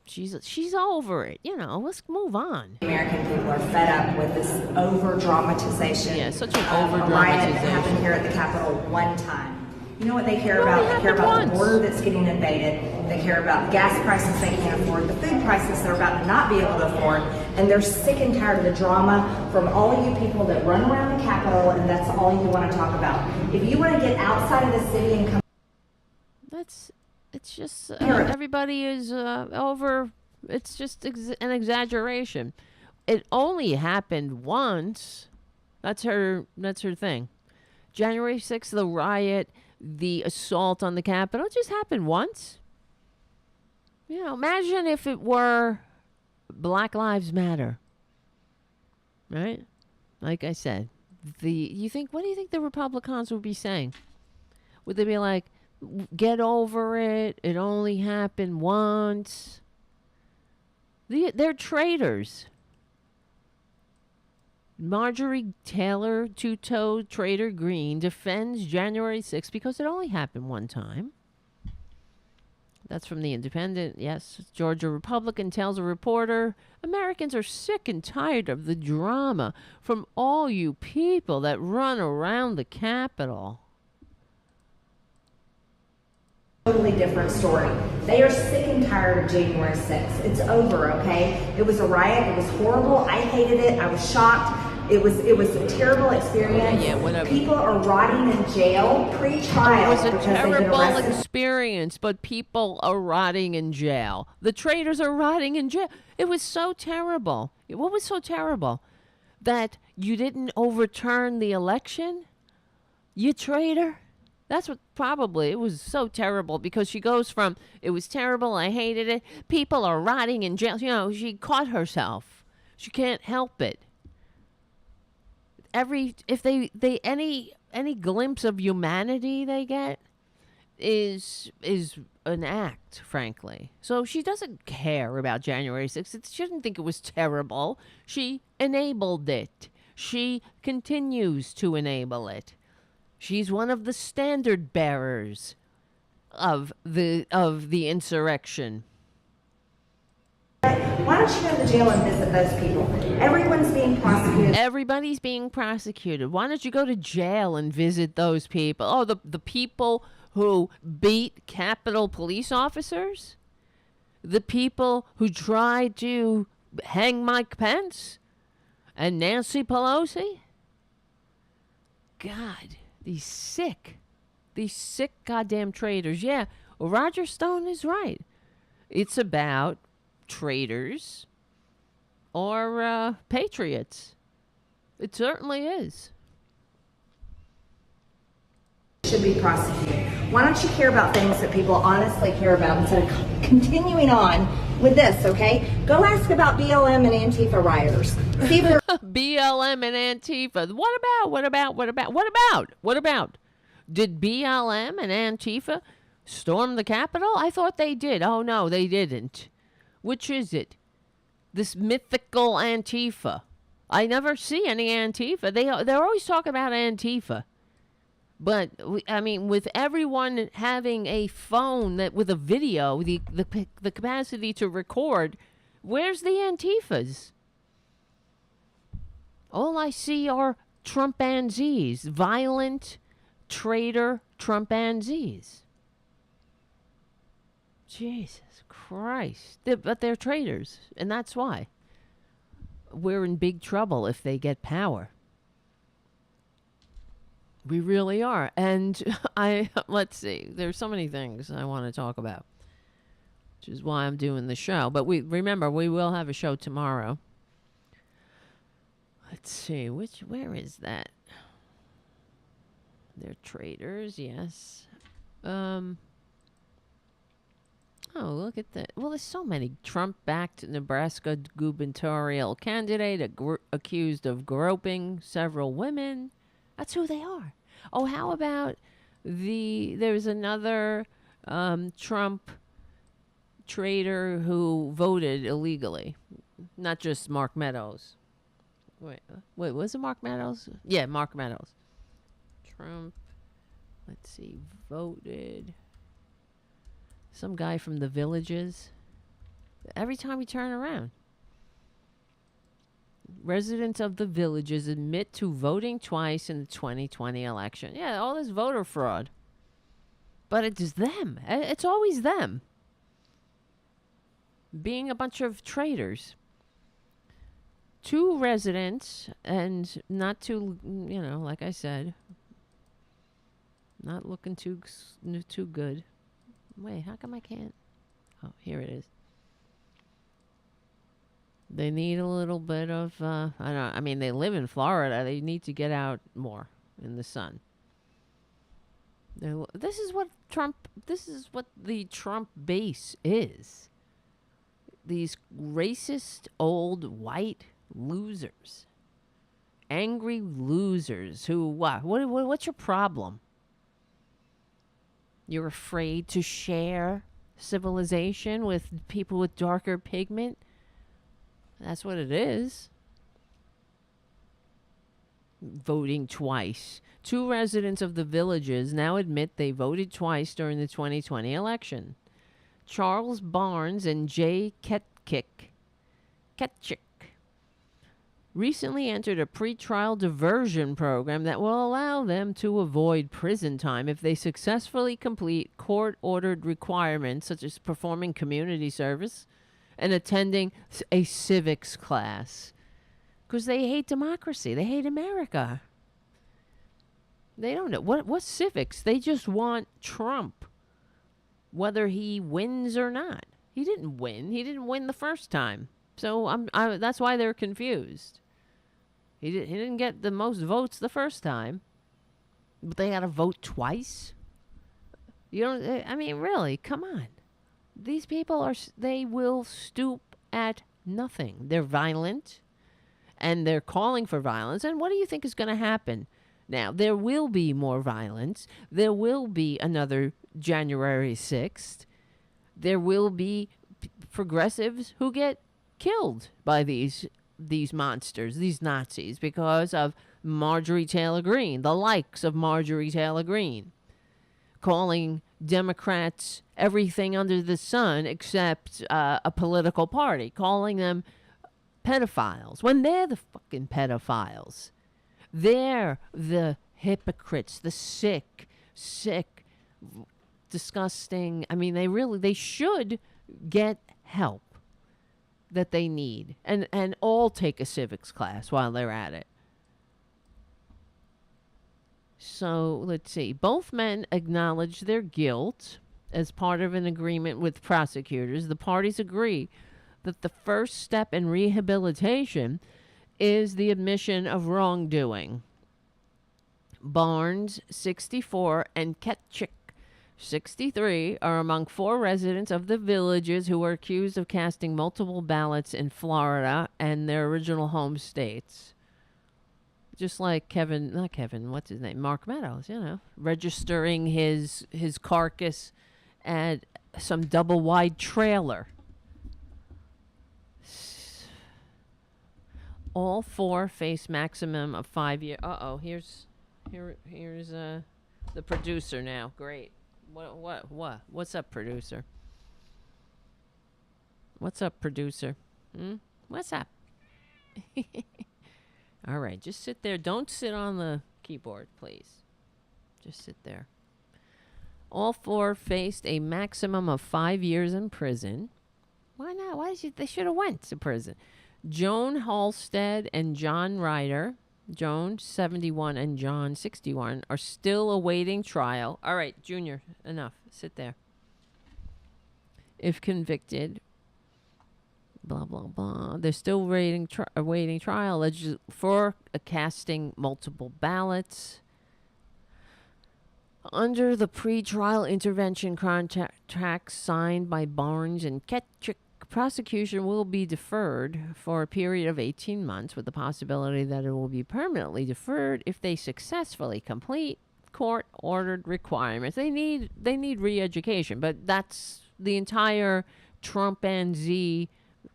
she's over it. Let's move on. The American people are fed up with this over-dramatization. Yeah, such an over-dramatization. Riot that happened here at the Capitol one time. You know what they care about? They care about the border that's getting invaded. They care about the gas prices they can't afford, the food prices they're about to not be able to afford, and they're sick and tired of the drama from all you people that run around the Capitol, and that's all you want to talk about. If you want to get outside of the city and come... It's just everybody is over. It's just an exaggeration. It only happened once. That's her thing. January 6th, the riot, the assault on the Capitol, it just happened once. Imagine if it were Black Lives Matter. Right? Like I said, what do you think the Republicans would be saying? Would they be like, Get over it. It only happened once. They're traitors. Marjorie Taylor Traitor Greene defends January 6th because it only happened one time. That's from The Independent. Yes, Georgia Republican tells a reporter, Americans are sick and tired of the drama from all you people that run around the Capitol. Totally different story. They are sick and tired of January 6th. It's over, okay? It was a riot. It was horrible. I hated it. I was shocked. It was a terrible experience. Yeah, whatever. People are rotting in jail pre-trial. It was a because they've been terrible arrested. experience, but people are rotting in jail. The traitors are rotting in jail. It was so terrible. What was so terrible? That you didn't overturn the election? You traitor? That's what probably, it was so terrible because she goes from, it was terrible, I hated it, people are rotting in jail. You know, she caught herself. She can't help it. If any glimpse of humanity they get is an act, frankly. So she doesn't care about January 6th. She didn't think it was terrible. She enabled it. She continues to enable it. She's one of the standard bearers of the insurrection. Why don't you go to the jail and visit those people? Everyone's being prosecuted. Everybody's being prosecuted. Why don't you go to jail and visit those people? Oh, the people who beat Capitol police officers? The people who tried to hang Mike Pence and Nancy Pelosi? God, these sick goddamn traitors. Yeah, well, Roger Stone is right. It's about traitors or patriots. It certainly is. Should be prosecuted. Why don't you care about things that people honestly care about instead of continuing on with this, okay? Go ask about BLM and Antifa rioters. See if they're BLM and Antifa. What about? Did BLM and Antifa storm the Capitol? I thought they did. Oh, no, they didn't. Which is it? This mythical Antifa. I never see any Antifa. They're always talking about Antifa. But, I mean, with everyone having a phone that with a video, the capacity to record, where's the Antifas? All I see are Trumpanzees, violent traitor Trumpanzees. Jesus Christ. But they're traitors, and that's why. We're in big trouble if they get power. We really are. And let's see, there's so many things I want to talk about, which is why I'm doing the show. But remember, we will have a show tomorrow. Let's see, where is that? They're traitors, yes. Oh, look at that. Well, there's so many. Trump-backed Nebraska gubernatorial candidate accused of groping several women. That's who they are. Oh, how about there's another Trump traitor who voted illegally. Not just Mark Meadows. Wait, was it Mark Meadows? Yeah, Mark Meadows. Trump, let's see, voted. Some guy from the Villages. Every time we turn around. Residents of the Villages admit to voting twice in the 2020 election. Yeah, all this voter fraud. But it's them. It's always them. Being a bunch of traitors. 2 residents, and not too, like I said, not looking too good. Wait, how come I can't? Oh, here it is. They need a little bit of, they live in Florida. They need to get out more in the sun. This is what the Trump base is. These racist old white losers. Angry losers who, what's your problem? You're afraid to share civilization with people with darker pigment. That's what it is. Voting twice. 2 residents of the villages now admit they voted twice during the 2020 election. Charles Barnes and Jay Ketchick recently entered a pretrial diversion program that will allow them to avoid prison time if they successfully complete court-ordered requirements such as performing community service and attending a civics class. Because they hate democracy. They hate America. They don't know. What's civics? They just want Trump, whether he wins or not. He didn't win. He didn't win the first time. So that's why they're confused. He didn't get the most votes the first time, but they had to vote twice. You don't. I mean, really, come on. These people they will stoop at nothing. They're violent, and they're calling for violence. And what do you think is going to happen? Now, there will be more violence. There will be another January 6th. There will be progressives who get killed by these monsters, these Nazis, because of Marjorie Taylor Greene, the likes of Marjorie Taylor Greene, calling Democrats everything under the sun except a political party, calling them pedophiles when they're the fucking pedophiles. They're the hypocrites, the sick, disgusting. I mean, they should get help that they need, and all take a civics class while they're at it. So let's see. Both men acknowledge their guilt as part of an agreement with prosecutors. The parties agree that the first step in rehabilitation is the admission of wrongdoing. Barnes, 64, and Ketchick, 63, are among 4 residents of the villages who are accused of casting multiple ballots in Florida and their original home states. Just like what's his name? Mark Meadows, registering his carcass at some double-wide trailer. All 4 face maximum of 5 years. Here's the producer now. Great. What's up, producer? What's up, producer? What's up? All right, just sit there. Don't sit on the keyboard, please. Just sit there. All 4 faced a maximum of 5 years in prison. Why not? They should have went to prison. Joan Halstead and John Ryder, Joan 71 and John 61, are still awaiting trial. All right, Junior, enough. Sit there. If convicted, blah, blah, blah. They're still awaiting trial for casting multiple ballots. Under the pre-trial intervention contract signed by Barnes and Ketchick, prosecution will be deferred for a period of 18 months with the possibility that it will be permanently deferred if they successfully complete court-ordered requirements. They need re-education, but that's the entire Trump and Z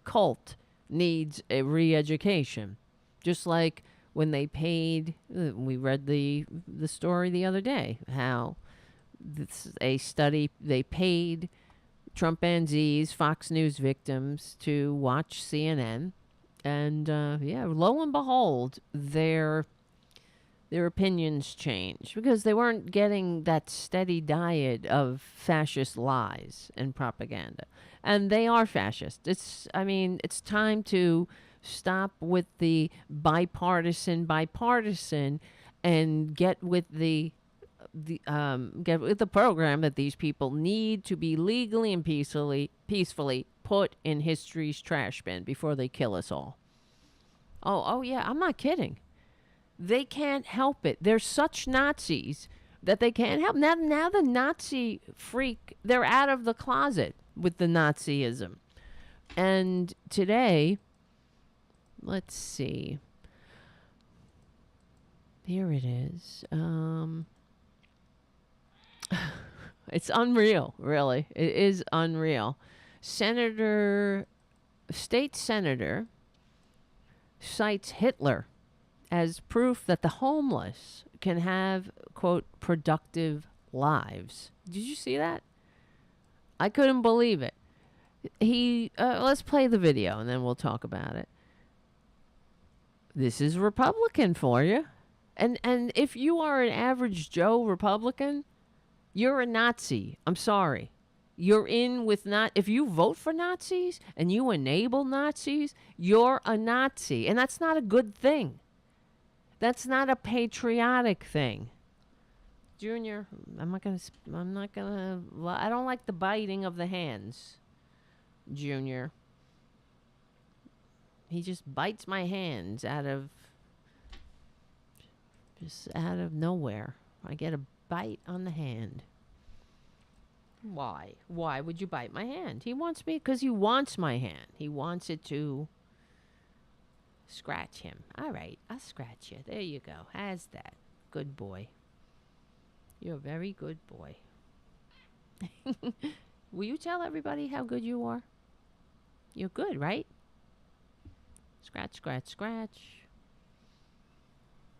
cult needs a re-education. Just like when they paid, we read the story the other day, how they paid Trumpanzees, Fox News victims, to watch CNN, and lo and behold, their opinions changed because they weren't getting that steady diet of fascist lies and propaganda, and they are fascist. It's time to stop with the bipartisan, and get with the program that these people need to be legally and peacefully put in history's trash bin before they kill us all. Oh yeah, I'm not kidding. They can't help it. They're such Nazis that they can't help. Now the Nazi freak, they're out of the closet with the Nazism. And today, let's see. Here it is. It's unreal, really. It is unreal. State senator cites Hitler as proof that the homeless can have, quote, productive lives. Did you see that? I couldn't believe it. Let's play the video and then we'll talk about it. This is Republican for you. And if you are an average Joe Republican, you're a Nazi. I'm sorry. You're in with if you vote for Nazis and you enable Nazis, you're a Nazi. And that's not a good thing. That's not a patriotic thing. Junior, I don't like the biting of the hands. Junior. He just bites my hands out of nowhere. I get a bite on the hand. Why? Why would you bite my hand? He wants me because he wants my hand. He wants it to scratch him. All right, I'll scratch you. There you go. How's that? Good boy. You're a very good boy. Will you tell everybody how good you are? You're good, right? Scratch, scratch, scratch.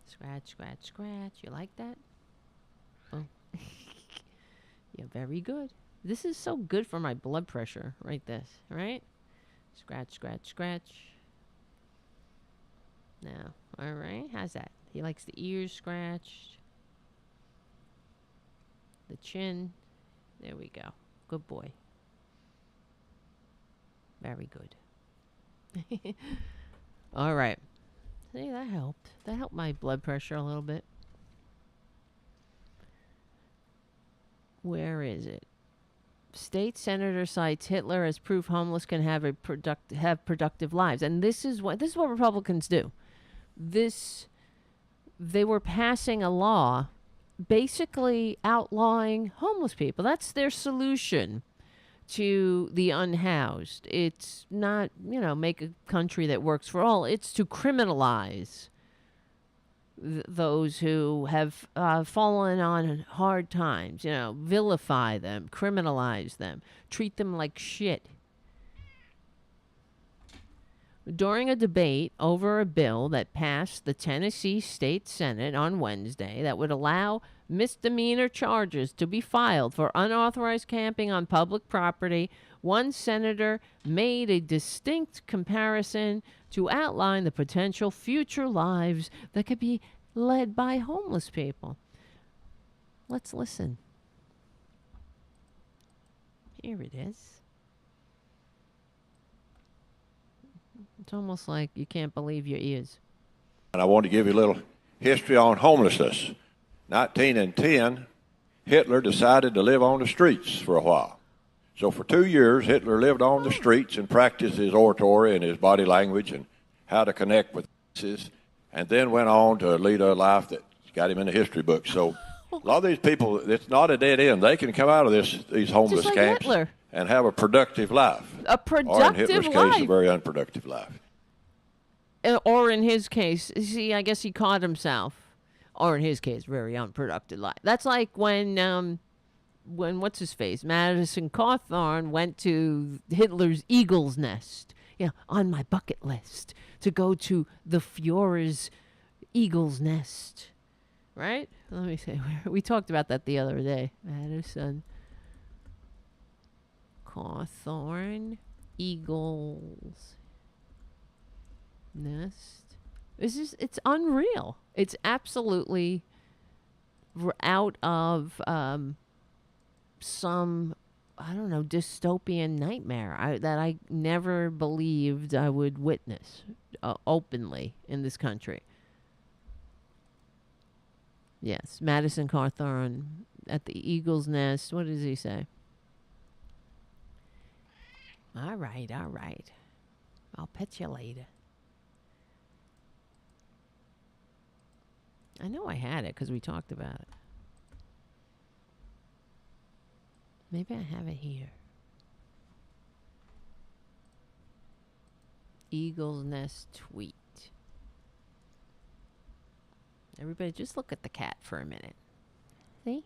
Scratch, scratch, scratch. You like that? Oh. You're very good. This is so good for my blood pressure, right this, right? Scratch, scratch, scratch. Now, all right. How's that? He likes the ears scratched. The chin. There we go. Good boy. Very good. All right. See, that helped. That helped my blood pressure a little bit. Where is it? State senator cites Hitler as proof homeless can have productive lives, and this is what Republicans do. They were passing a law basically outlawing homeless people. That's their solution to the unhoused. It's not, make a country that works for all. It's to criminalize those who have fallen on hard times, vilify them, criminalize them, treat them like shit. During a debate over a bill that passed the Tennessee State Senate on Wednesday that would allow misdemeanor charges to be filed for unauthorized camping on public property, one senator made a distinct comparison to outline the potential future lives that could be led by homeless people. Let's listen. Here it is. It's almost like you can't believe your ears. And I want to give you a little history on homelessness. 1910, Hitler decided to live on the streets for a while. So for 2 years, Hitler lived on the streets and practiced his oratory and his body language and how to connect with masses, and then went on to lead a life that got him in the history books. So a lot of these people, it's not a dead end. They can come out of these homeless just like camps Hitler. And have a productive life. A productive life. Or in Hitler's life. case, a very unproductive life. Or in his case, see, I guess he caught himself. Or in his case, very unproductive life. That's like when what's his face, Madison Cawthorn went to Hitler's eagle's nest. On my bucket list to go to the Führer's eagle's nest. Right? Let me say, we talked about that the other day. Madison Cawthorn eagle's nest. It's unreal. It's absolutely out of some, I don't know, dystopian nightmare that I never believed I would witness openly in this country. Yes, Madison Cawthorn at the eagle's nest. What does he say? All right. I'll pet you later. I know I had it because we talked about it. Maybe I have it here. Eagle's Nest tweet. Everybody just look at the cat for a minute. See?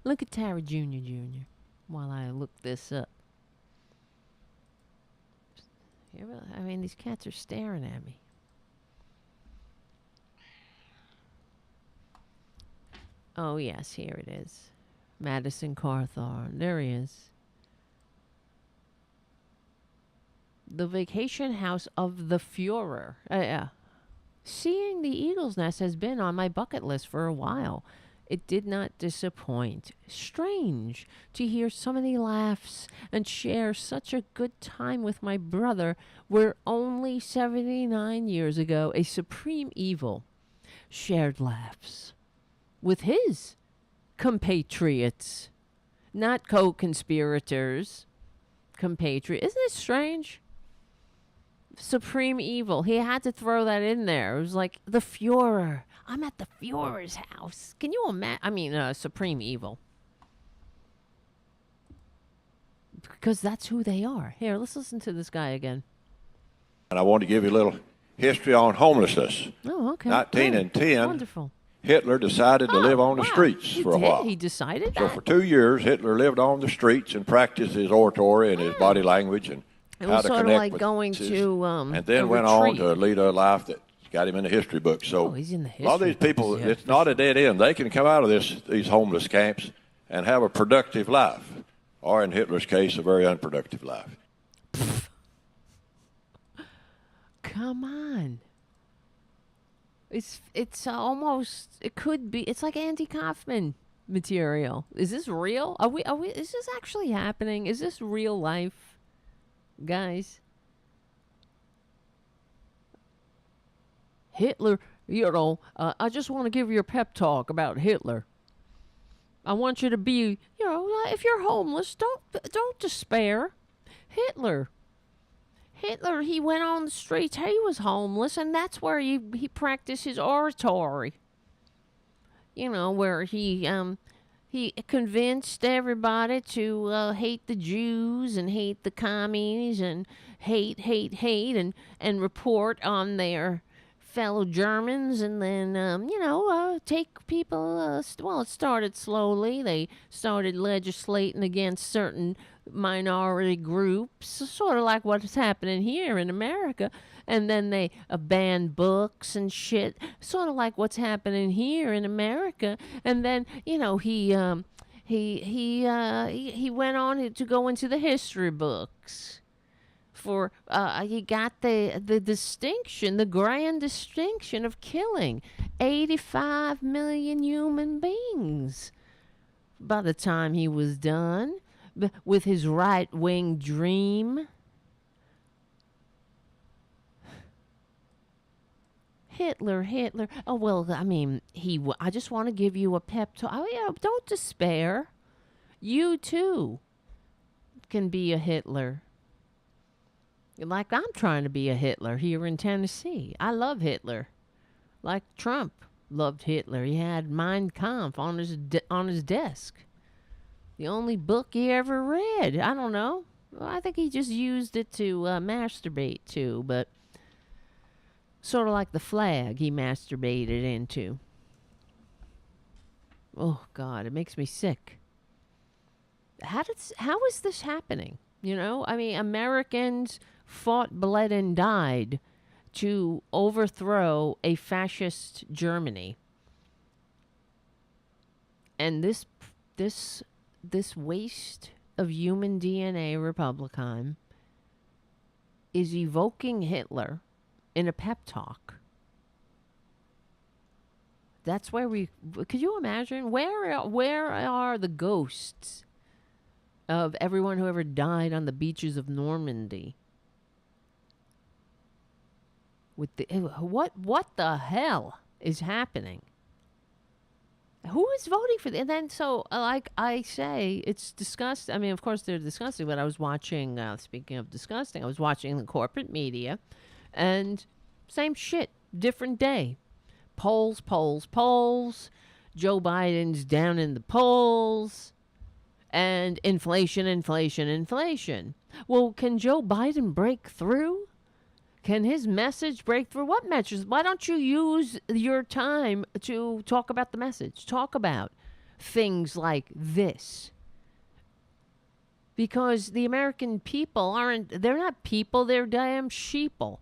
Look at Tara Jr. while I look this up. I mean, these cats are staring at me. Oh, yes, here it is. Madison Cawthorn. There he is. The vacation house of the Führer. Yeah. Seeing the eagle's nest has been on my bucket list for a while. It did not disappoint. Strange to hear so many laughs and share such a good time with my brother, where only 79 years ago a supreme evil shared laughs with his compatriots, not co-conspirators, compatriots. Isn't it strange? Supreme evil. He had to throw that in there. It was like the Führer. I'm at the Führer's house. Can you imagine? I mean, supreme evil. Because that's who they are. Here, let's listen to this guy again. And I want to give you a little history on homelessness. Oh, okay. 1910, Wonderful. Hitler decided to live on the streets for a while. He decided So that? for 2 years, Hitler lived on the streets and practiced his oratory and his body language and It how was to sort of connect like with going his- to and then a went on retreat. to lead a life that got him in the history books. So He's in the a lot of history these people, books, yeah, it's for not a dead end. They can come out of these homeless camps and have a productive life, or in Hitler's case, a very unproductive life. Come on. It's almost, it could be, it's like Andy Kaufman material. Is this real? Is this actually happening? Is this real life, guys? Hitler, I just want to give you a pep talk about Hitler. I want you to be, if you're homeless, don't despair. Hitler, he went on the streets. He was homeless, and that's where he practiced his oratory. Where he convinced everybody to hate the Jews and hate the commies and hate and report on their fellow Germans, and then take people. It started slowly. They started legislating against certain minority groups, sort of like what's happening here in America, and then they banned books and shit, sort of like what's happening here in America, and then he went on to go into the history books. For he got the distinction, the grand distinction of killing 85 million human beings by the time he was done with his right-wing dream. Hitler. Oh, well, I mean, I just want to give you a pep talk. Oh, yeah, don't despair. You, too, can be a Hitler. Like I'm trying to be a Hitler here in Tennessee. I love Hitler. Like Trump loved Hitler. He had Mein Kampf on his desk. The only book he ever read. I don't know. Well, I think he just used it to masturbate to, but sort of like the flag he masturbated into. Oh, God, it makes me sick. How is this happening? I mean, Americans fought, bled, and died to overthrow a fascist Germany. And this waste of human DNA Republican is evoking Hitler in a pep talk. That's where could you imagine? Where are the ghosts of everyone who ever died on the beaches of Normandy? What the hell is happening? Who is voting for this? And then, so, like I say, it's disgusting. I mean, of course, they're disgusting, but I was watching, speaking of disgusting, I was watching the corporate media, and same shit, different day. Polls. Joe Biden's down in the polls. And inflation. Well, can Joe Biden break through? Can his message break through? What message? Why don't you use your time to talk about the message? Talk about things like this. Because the American people they're not people, they're damn sheeple.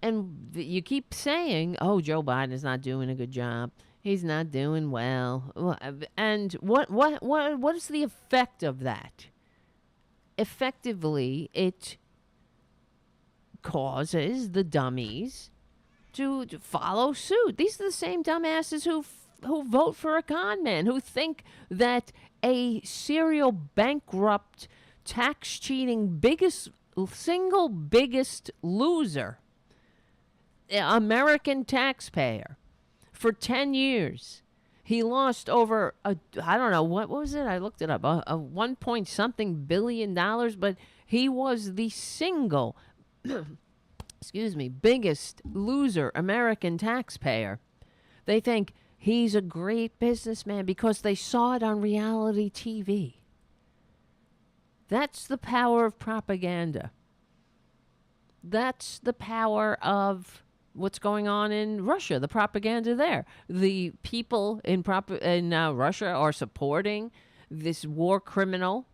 And you keep saying, oh, Joe Biden is not doing a good job. He's not doing well. And what is the effect of that? Effectively, it causes the dummies to follow suit. These are the same dumbasses who vote for a con man, who think that a serial bankrupt, tax cheating, single biggest loser, American taxpayer, for 10 years. He lost over I don't know, what was it? I looked it up. A 1 point something billion dollars, but he was the single biggest loser American taxpayer. They think he's a great businessman because they saw it on reality TV. That's the power of propaganda. That's the power of what's going on in Russia, the propaganda there. The people in Russia are supporting this war criminal,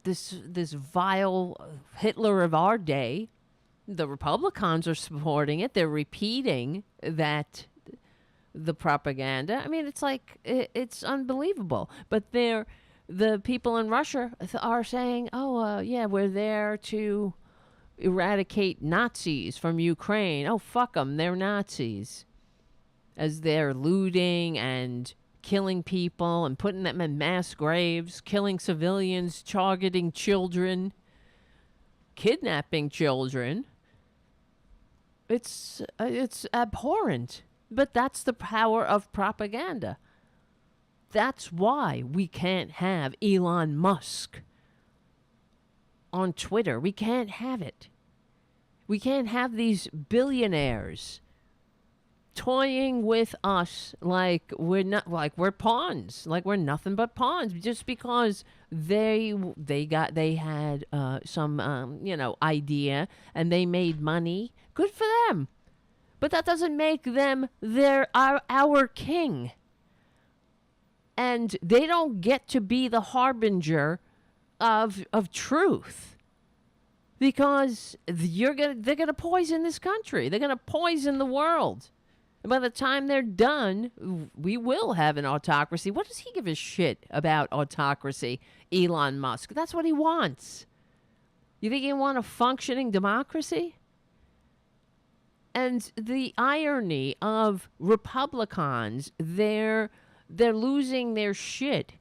this vile Hitler of our day. The Republicans are supporting it. They're repeating the propaganda. I mean, it's like, it's unbelievable. But the people in Russia are saying, yeah, we're there to eradicate Nazis from Ukraine. Oh, fuck them. They're Nazis. As they're looting and killing people and putting them in mass graves, killing civilians, targeting children, kidnapping children. It's abhorrent. But that's the power of propaganda. That's why we can't have Elon Musk on Twitter. We can't have it. We can't have these billionaires toying with us like we're pawns, like we're nothing but pawns, just because they had some idea and they made money. Good for them. But that doesn't make them our king. And they don't get to be the harbinger of truth. Because they're gonna poison this country. They're gonna poison the world. And by the time they're done, we will have an autocracy. What does he give a shit about autocracy, Elon Musk? That's what he wants. You think he want a functioning democracy? And the irony of Republicans, they're losing their shit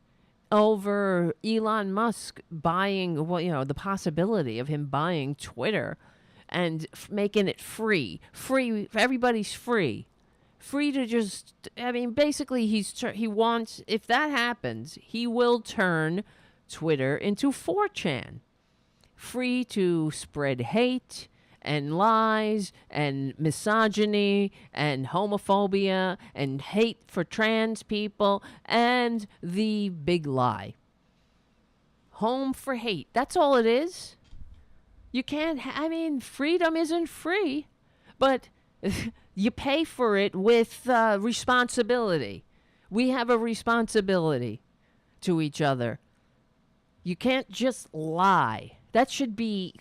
over Elon Musk buying, the possibility of him buying Twitter and making it free. Everybody's free to just, basically he wants, if that happens, he will turn Twitter into 4chan. Free to spread hate and lies and misogyny and homophobia and hate for trans people and the big lie. Home for hate. That's all it is. You can't, freedom isn't free, but you pay for it with responsibility. We have a responsibility to each other. You can't just lie. That should be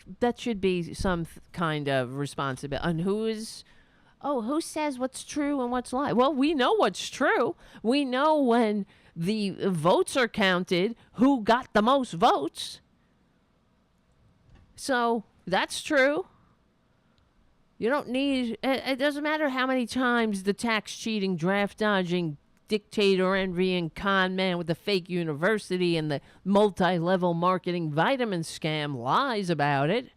some kind of responsibility. And who says what's true and what's lie? Well, we know what's true. We know when the votes are counted, who got the most votes. So that's true. You don't need, it doesn't matter how many times the tax cheating, draft dodging, dictator envying con man with the fake university and the multi-level marketing vitamin scam lies about it.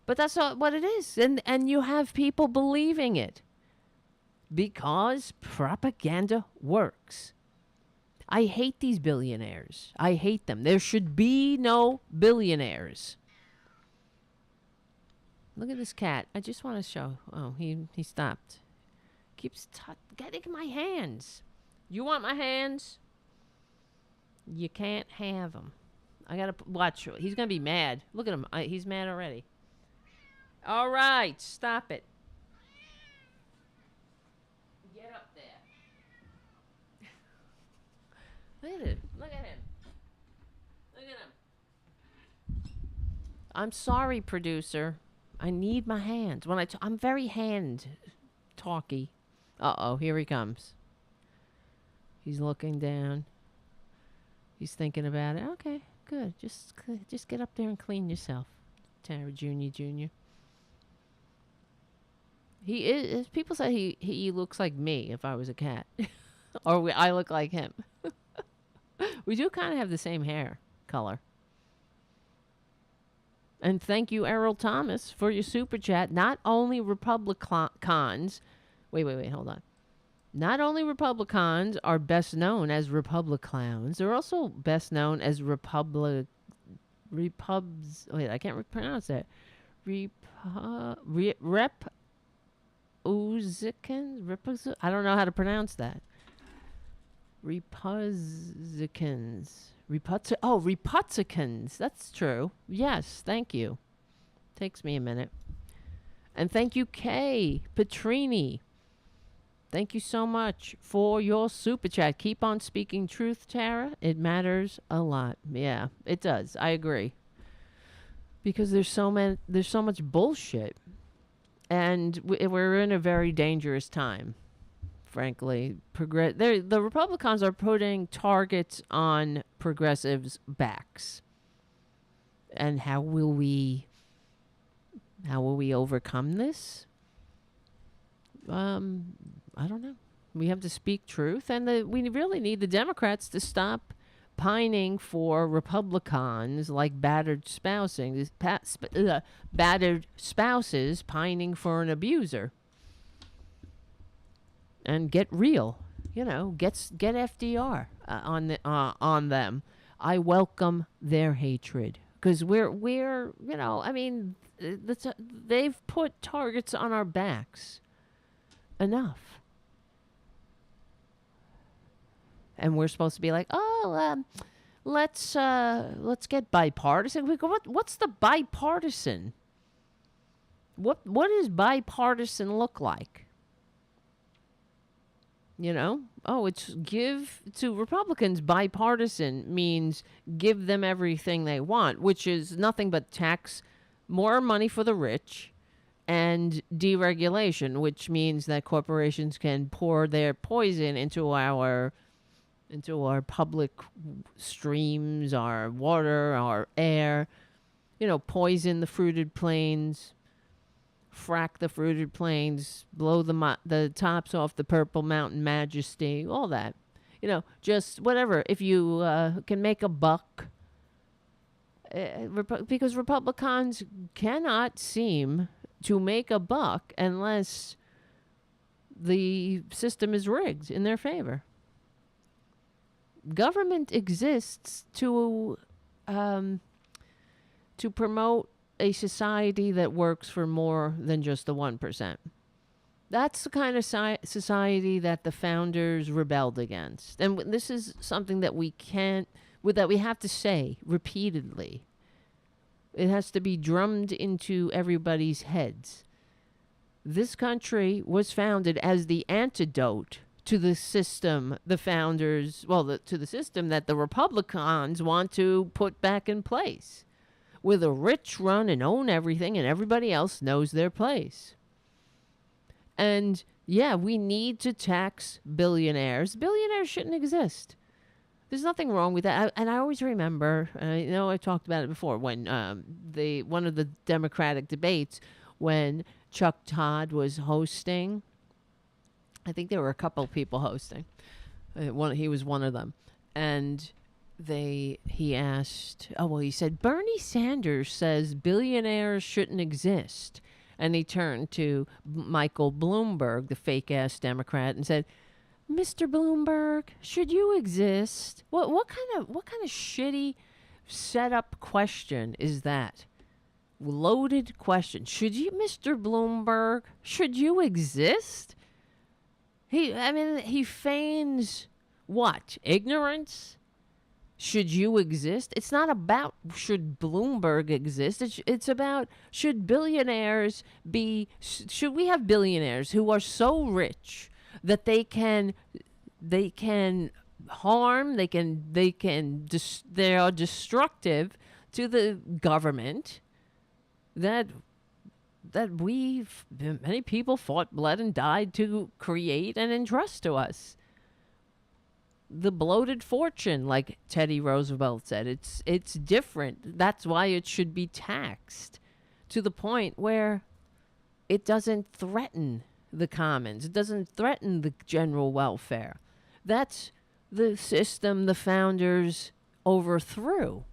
But that's not what it is. And you have people believing it because propaganda works. I hate these billionaires. I hate them. There should be no billionaires. Look at this cat. I just want to show. Oh, he stopped. Keeps getting my hands. You want my hands? You can't have them. I gotta watch. He's gonna be mad. Look at him. He's mad already. All right, stop it. Get up there. Look at it. Look at him. Look at him. I'm sorry, producer. I need my hands. I'm very hand talky. Uh-oh, here he comes. He's looking down. He's thinking about it. Okay, good. Just get up there and clean yourself, Tara Jr. He is. People say he looks like me if I was a cat, or I look like him. We do kind of have the same hair color. And thank you, Errol Thomas, for your super chat. Not only Republicons, wait, hold on. Not only Republicans are best known as Republiclowns, they're also best known as Repubs. Wait, I can't pronounce that. Repuzicans? I don't know how to pronounce that. Republicans. That's true. Yes, thank you. Takes me a minute. And thank you, Kay Petrini. Thank you so much for your super chat. Keep on speaking truth, Tara. It matters a lot. Yeah, it does. I agree. Because there's so much bullshit. And we're in a very dangerous time. Frankly, the Republicans are putting targets on progressives' backs. And how will we overcome this? I don't know. We have to speak truth, and we really need the Democrats to stop pining for Republicans like battered spouses pining for an abuser. And get real, get FDR on them. I welcome their hatred because we're they've put targets on our backs. Enough. And we're supposed to be like, let's get bipartisan. We go, what's the bipartisan? What does bipartisan look like? It's give to Republicans. Bipartisan means give them everything they want, which is nothing but tax more money for the rich and deregulation, which means that corporations can pour their poison into our public streams, our water, our air, poison the fruited plains, frack the fruited plains, blow the tops off the Purple Mountain Majesty, all that. Just whatever. If you can make a buck, because Republicans cannot seem to make a buck unless the system is rigged in their favor. Government exists to promote a society that works for more than just the 1%. That's the kind of society that the founders rebelled against. And this is something that we have to say repeatedly. It has to be drummed into everybody's heads. This country was founded as the antidote to the system the founders, to the system that the Republicans want to put back in place, where the rich run and own everything and everybody else knows their place. And yeah, we need to tax billionaires. Billionaires shouldn't exist. There's nothing wrong with that. And I always remember, I talked about it before, when one of the Democratic debates, when Chuck Todd was hosting. I think there were a couple people hosting. He was one of them. And he asked, he said, Bernie Sanders says billionaires shouldn't exist. And he turned to Michael Bloomberg, the fake-ass Democrat, and said, Mr. Bloomberg, should you exist? What kind of shitty setup question is that? Loaded question. Mr. Bloomberg, should you exist? He feigns what? Ignorance? Should you exist? It's not about should Bloomberg exist. It's about should we have billionaires who are so rich that they can harm. They are destructive to the government that many people fought, bled, and died to create and entrust to us. The bloated fortune, like Teddy Roosevelt said, it's different. That's why it should be taxed to the point where it doesn't threaten the commons. It doesn't threaten the general welfare. That's the system the founders overthrew.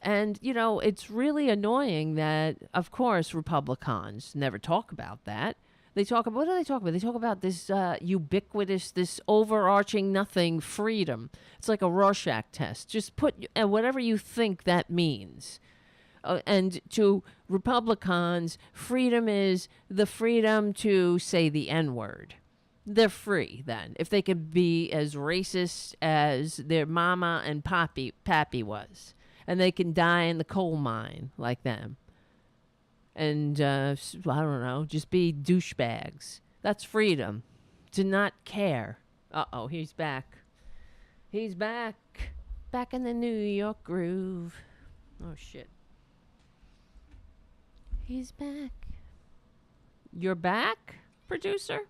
And, it's really annoying that, of course, Republicans never talk about that. They talk about, what do they talk about? They talk about this ubiquitous, this overarching nothing freedom. It's like a Rorschach test. Just put whatever you think that means. And to Republicans, freedom is the freedom to say the N-word. They're free then. If they could be as racist as their mama and pappy was. And they can die in the coal mine like them. And, I don't know, just be douchebags. That's freedom. To not care. Uh-oh, he's back. He's back. Back in the New York groove. Oh, shit. He's back. You're back, producer?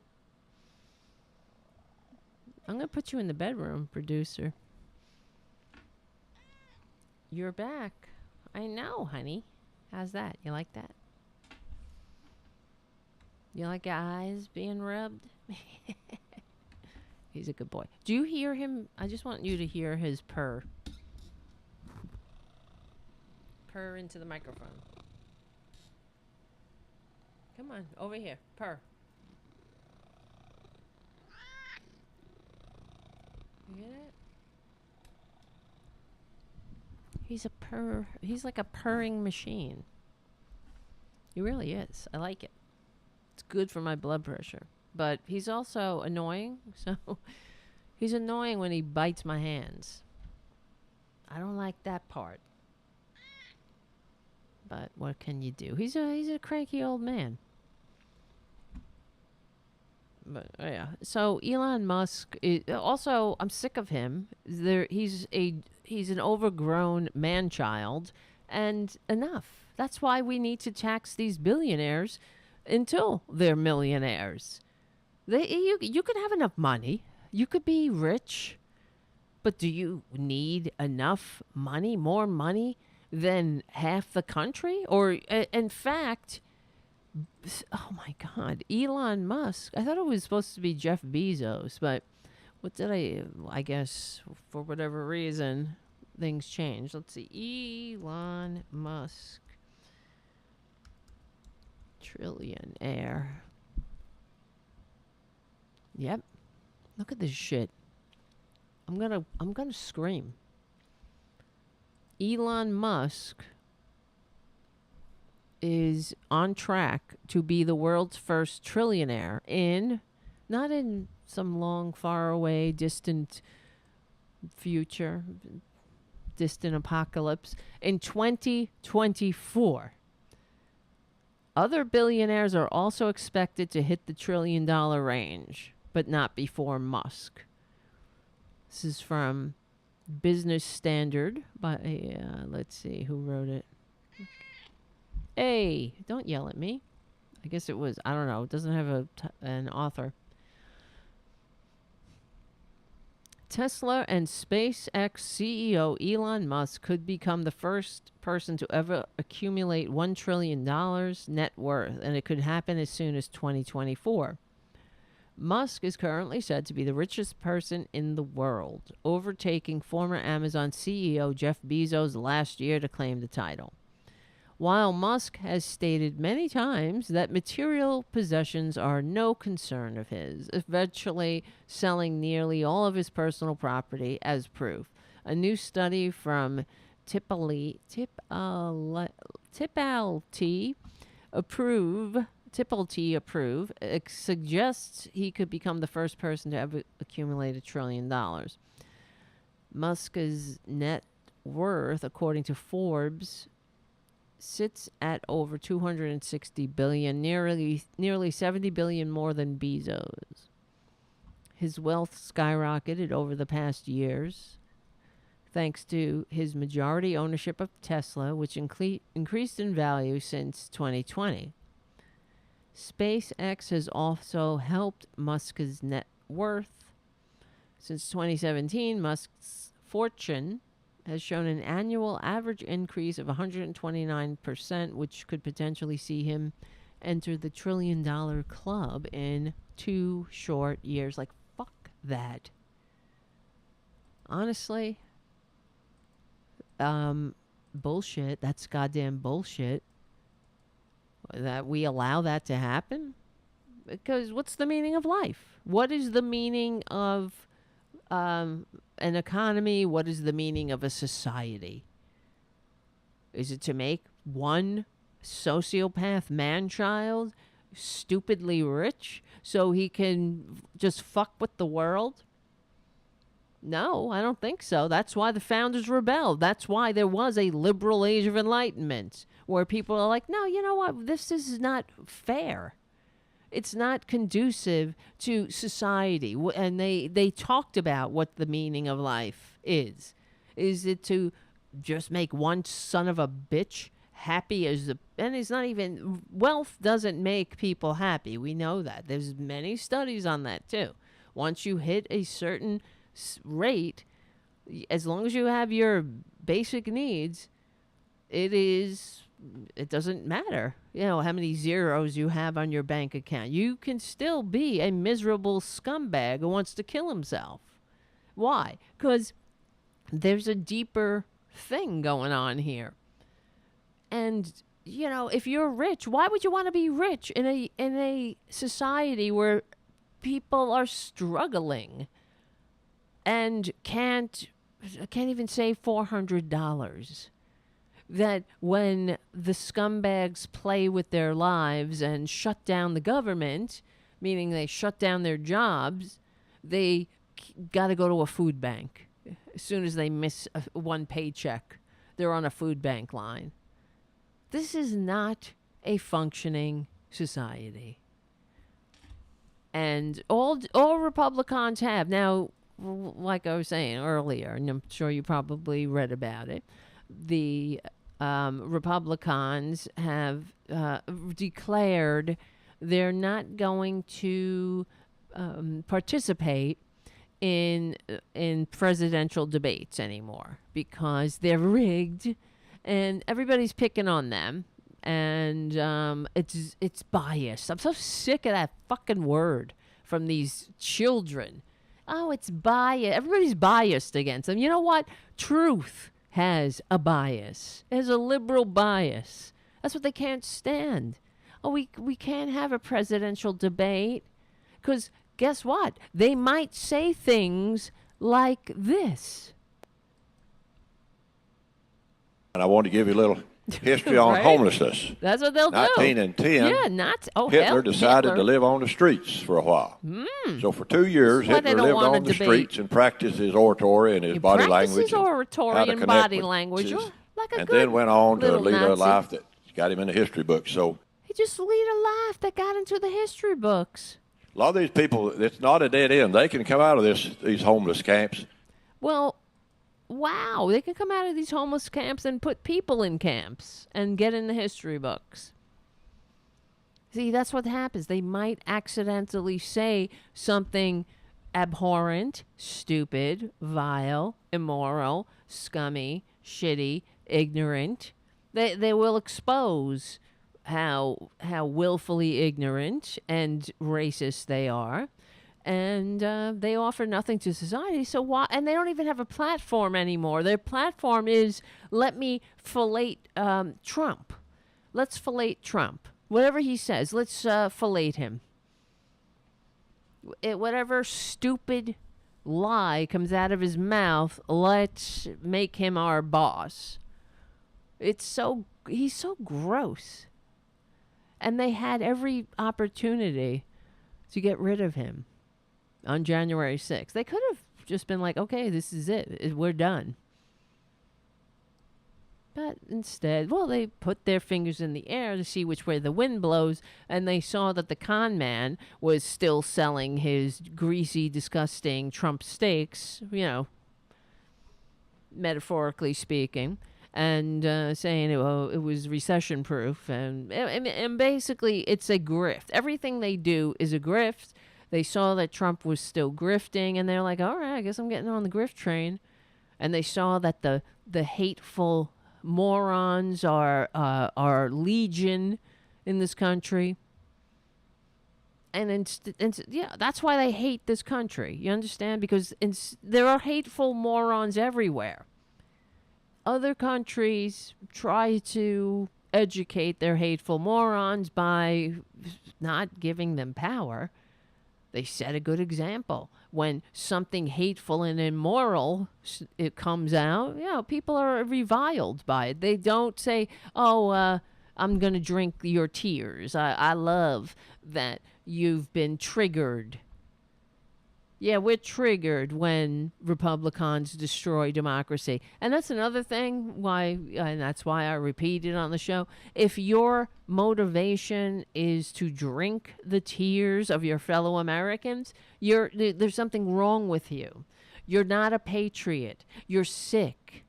I'm going to put you in the bedroom, producer. You're back. I know, honey. How's that? You like that? You like your eyes being rubbed? He's a good boy. Do you hear him? I just want you to hear his purr. Purr into the microphone. Come on, over here. Purr. You get it? He's like a purring machine. He really is. I like it. It's good for my blood pressure. But he's also annoying. So he's annoying when he bites my hands. I don't like that part. But what can you do? He's a cranky old man. But yeah. So Elon Musk also, I'm sick of him. He's an overgrown man-child, and enough. That's why we need to tax these billionaires until they're millionaires. You could have enough money. You could be rich. But do you need enough money, more money than half the country? Or, in fact, oh my God, Elon Musk. I thought it was supposed to be Jeff Bezos, but I guess for whatever reason, things changed. Let's see. Elon Musk. Trillionaire. Yep. Look at this shit. I'm gonna scream. Elon Musk is on track to be the world's first trillionaire not in some long, far away, distant future, distant apocalypse, in 2024. Other billionaires are also expected to hit the $1 trillion range, but not before Musk. This is from Business Standard by, let's see, who wrote it? Hey, don't yell at me. I guess it was, I don't know, it doesn't have an author. Tesla and SpaceX CEO Elon Musk could become the first person to ever accumulate $1 trillion net worth, and it could happen as soon as 2024. Musk is currently said to be the richest person in the world, overtaking former Amazon CEO Jeff Bezos last year to claim the title. While Musk has stated many times that material possessions are no concern of his, eventually selling nearly all of his personal property as proof. A new study from Tipalti approve suggests he could become the first person to ever accumulate $1 trillion. Musk's net worth, according to Forbes, sits at over $260 billion, nearly $70 billion more than Bezos. His wealth skyrocketed over the past years thanks to his majority ownership of Tesla, which increased in value since 2020. SpaceX has also helped Musk's net worth. Since 2017, Musk's fortune has shown an annual average increase of 129%, which could potentially see him enter the $1 trillion club in 2 short years. Like, fuck that. Honestly, bullshit. That's goddamn bullshit. That we allow that to happen? Because what's the meaning of life? What is the meaning of an economy? What is the meaning of a society? Is it to make one sociopath man-child stupidly rich so he can just fuck with the world? No, I don't think so. That's why the founders rebelled. That's why there was a liberal age of enlightenment where people are like, no, you know what? This is not fair. It's not conducive to society. And they talked about what the meaning of life is. Is it to just make one son of a bitch happy and it's not even, wealth doesn't make people happy. We know that. There's many studies on that too. Once you hit a certain rate, as long as you have your basic needs, it doesn't matter, you know, how many zeros you have on your bank account. You can still be a miserable scumbag who wants to kill himself. Why? Because there's a deeper thing going on here. And, you know, if you're rich, why would you want to be rich in a society where people are struggling and can't even save $400? That when the scumbags play with their lives and shut down the government, meaning they shut down their jobs, they got to go to a food bank. As soon as they miss one paycheck, they're on a food bank line. This is not a functioning society. And all Republicans have. Now, like I was saying earlier, and I'm sure you probably read about it, the Republicans have declared they're not going to participate in presidential debates anymore because they're rigged, and everybody's picking on them, and it's biased. I'm so sick of that fucking word from these children. Oh, it's bias. Everybody's biased against them. You know what? Truth has a bias. It has a liberal bias. That's what they can't stand. Oh, we can't have a presidential debate because guess what? They might say things like this. And I want to give you a little history on Right? homelessness. That's what they'll do. 1910, Yeah, Hitler decided to live on the streets for a while. So for 2 years, This is why they Hitler don't lived wanna on the debate. streets and practiced his oratory and his He body practices language. and oratory how to and connect body with language. his- Oh, like a and good then went on to little lead a Nazi. life that got him in the history books. So He just lead a life that got into the history books. a lot of these people, it's not a dead end. They can come out of these homeless camps. Well, wow, they can come out of these homeless camps and put people in camps and get in the history books. See, that's what happens. They might accidentally say something abhorrent, stupid, vile, immoral, scummy, shitty, ignorant. They will expose how willfully ignorant and racist they are. And they offer nothing to society. So why? And they don't even have a platform anymore. Their platform is, let me fillet Trump. Let's fillet Trump. Whatever he says, let's fillet him. Whatever stupid lie comes out of his mouth, let's make him our boss. He's so gross. And they had every opportunity to get rid of him. On January 6th. They could have just been like, okay, this is it. We're done. But instead, well, they put their fingers in the air to see which way the wind blows, and they saw that the con man was still selling his greasy, disgusting Trump steaks, metaphorically speaking, and saying it was recession proof. And basically, it's a grift. Everything they do is a grift. They saw that Trump was still grifting, and they're like, all right, I guess I'm getting on the grift train. And they saw that the hateful morons are legion in this country. And that's why they hate this country. You understand? Because there are hateful morons everywhere. Other countries try to educate their hateful morons by not giving them power. They set a good example. When something hateful and immoral it comes out, people are reviled by it. They don't say, "Oh, I'm going to drink your tears. I love that you've been triggered." Yeah, we're triggered when Republicans destroy democracy. And that's another thing and that's why I repeat it on the show. If your motivation is to drink the tears of your fellow Americans, there's something wrong with you. You're not a patriot. You're sick.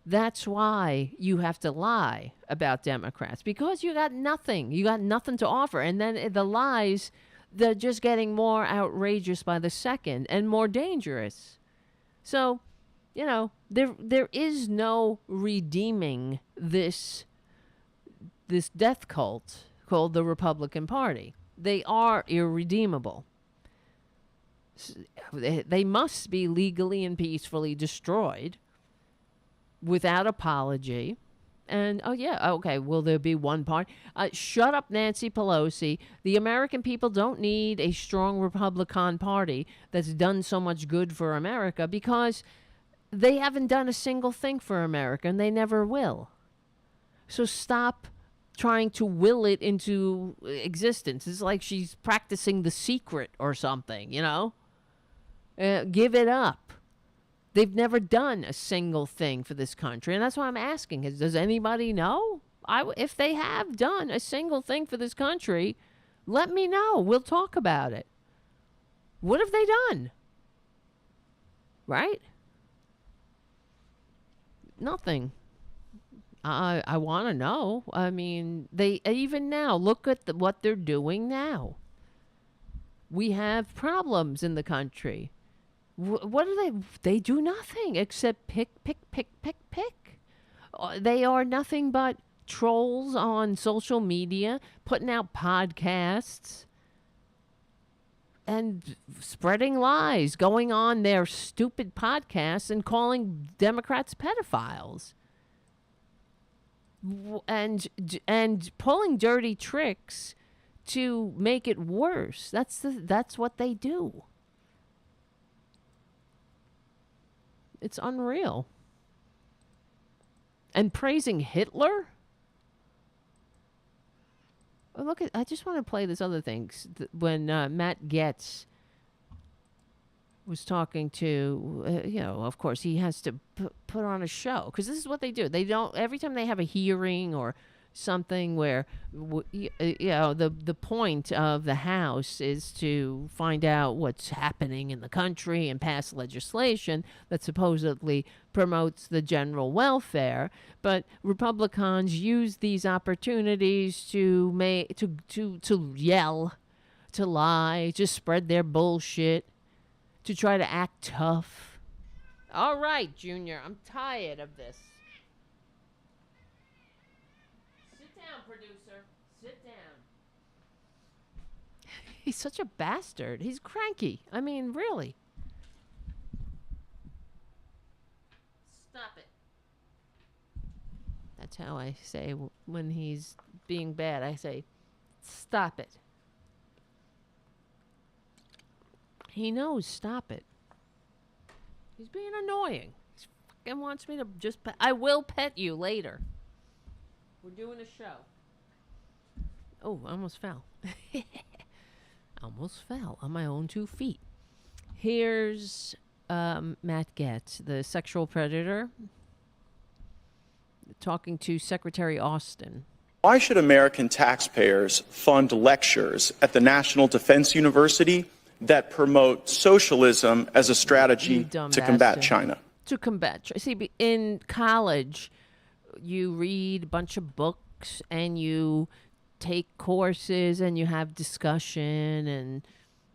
That's why you have to lie about Democrats, because you got nothing. You got nothing to offer. And then the lies, they're just getting more outrageous by the second and more dangerous. So, there is no redeeming this death cult called the Republican Party. They are irredeemable. They must be legally and peacefully destroyed without apology. And, will there be one party? Shut up, Nancy Pelosi. The American people don't need a strong Republican Party that's done so much good for America, because they haven't done a single thing for America, and they never will. So stop trying to will it into existence. It's like she's practicing The Secret or something, give it up. They've never done a single thing for this country. And that's why I'm asking, does anybody know? If they have done a single thing for this country, let me know. We'll talk about it. What have they done? Right? Nothing. I want to know. I mean, they even now, look at what they're doing now. We have problems in the country. What do they? They do nothing except pick. They are nothing but trolls on social media, putting out podcasts and spreading lies, going on their stupid podcasts and calling Democrats pedophiles. And pulling dirty tricks to make it worse. That's what they do. It's unreal. And praising Hitler? Oh, I just want to play this other thing. When Matt Gaetz was talking to, of course, he has to put on a show, because this is what they do. They don't, every time they have a hearing or something where, the point of the House is to find out what's happening in the country and pass legislation that supposedly promotes the general welfare. But Republicans use these opportunities to yell, to lie, to spread their bullshit, to try to act tough. All right, Junior, I'm tired of this. Producer, sit down. He's such a bastard. He's cranky. I mean, really. Stop it. That's how I say when he's being bad. I say, stop it. He knows, stop it. He's being annoying. He fucking wants me to just I will pet you later. We're doing a show. Oh, I almost fell. Almost fell on my own 2 feet. Here's Matt Gaetz, the sexual predator. talking to Secretary Austin. Why should American taxpayers fund lectures at the National Defense University that promote socialism as a strategy to combat China? To combat. See, in college, you read a bunch of books and you take courses and you have discussion, and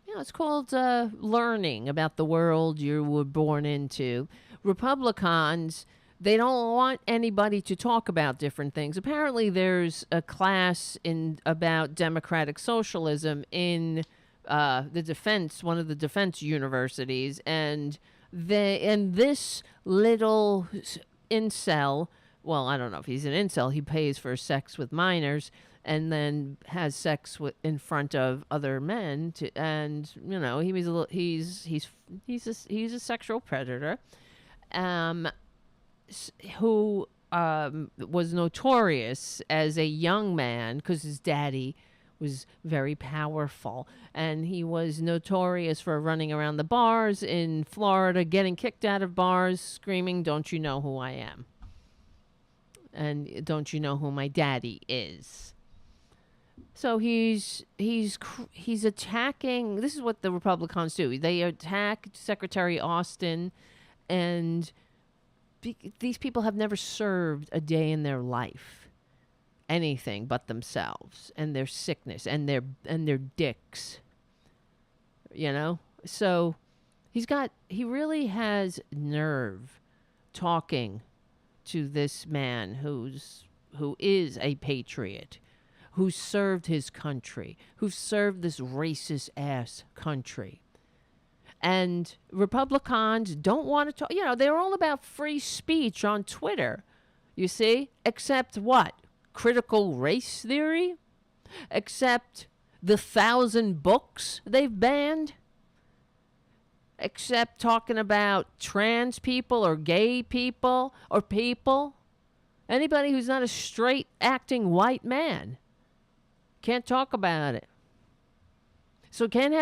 it's called learning about the world you were born into. Republicans, they don't want anybody to talk about different things. Apparently, there's a class about democratic socialism in the defense, one of the defense universities, and this little incel. Well, I don't know if he's an incel. He pays for sex with minors and then has sex in front of other men. He's a sexual predator. Who was notorious as a young man because his daddy was very powerful, and he was notorious for running around the bars in Florida, getting kicked out of bars, screaming, "Don't you know who I am? And don't you know who my daddy is?" So he's attacking. This is what the Republicans do. They attack Secretary Austin, and these people have never served a day in their life, anything but themselves and their sickness and their dicks. So he really has nerve talking to this man who is a patriot, who served his country, who served this racist ass country. And Republicans don't want to talk. They're all about free speech on Twitter, you see, except what? Critical race theory? Except the 1,000 books they've banned? Except talking about trans people or gay people or people? Anybody who's not a straight acting white man can't talk about it. So it can't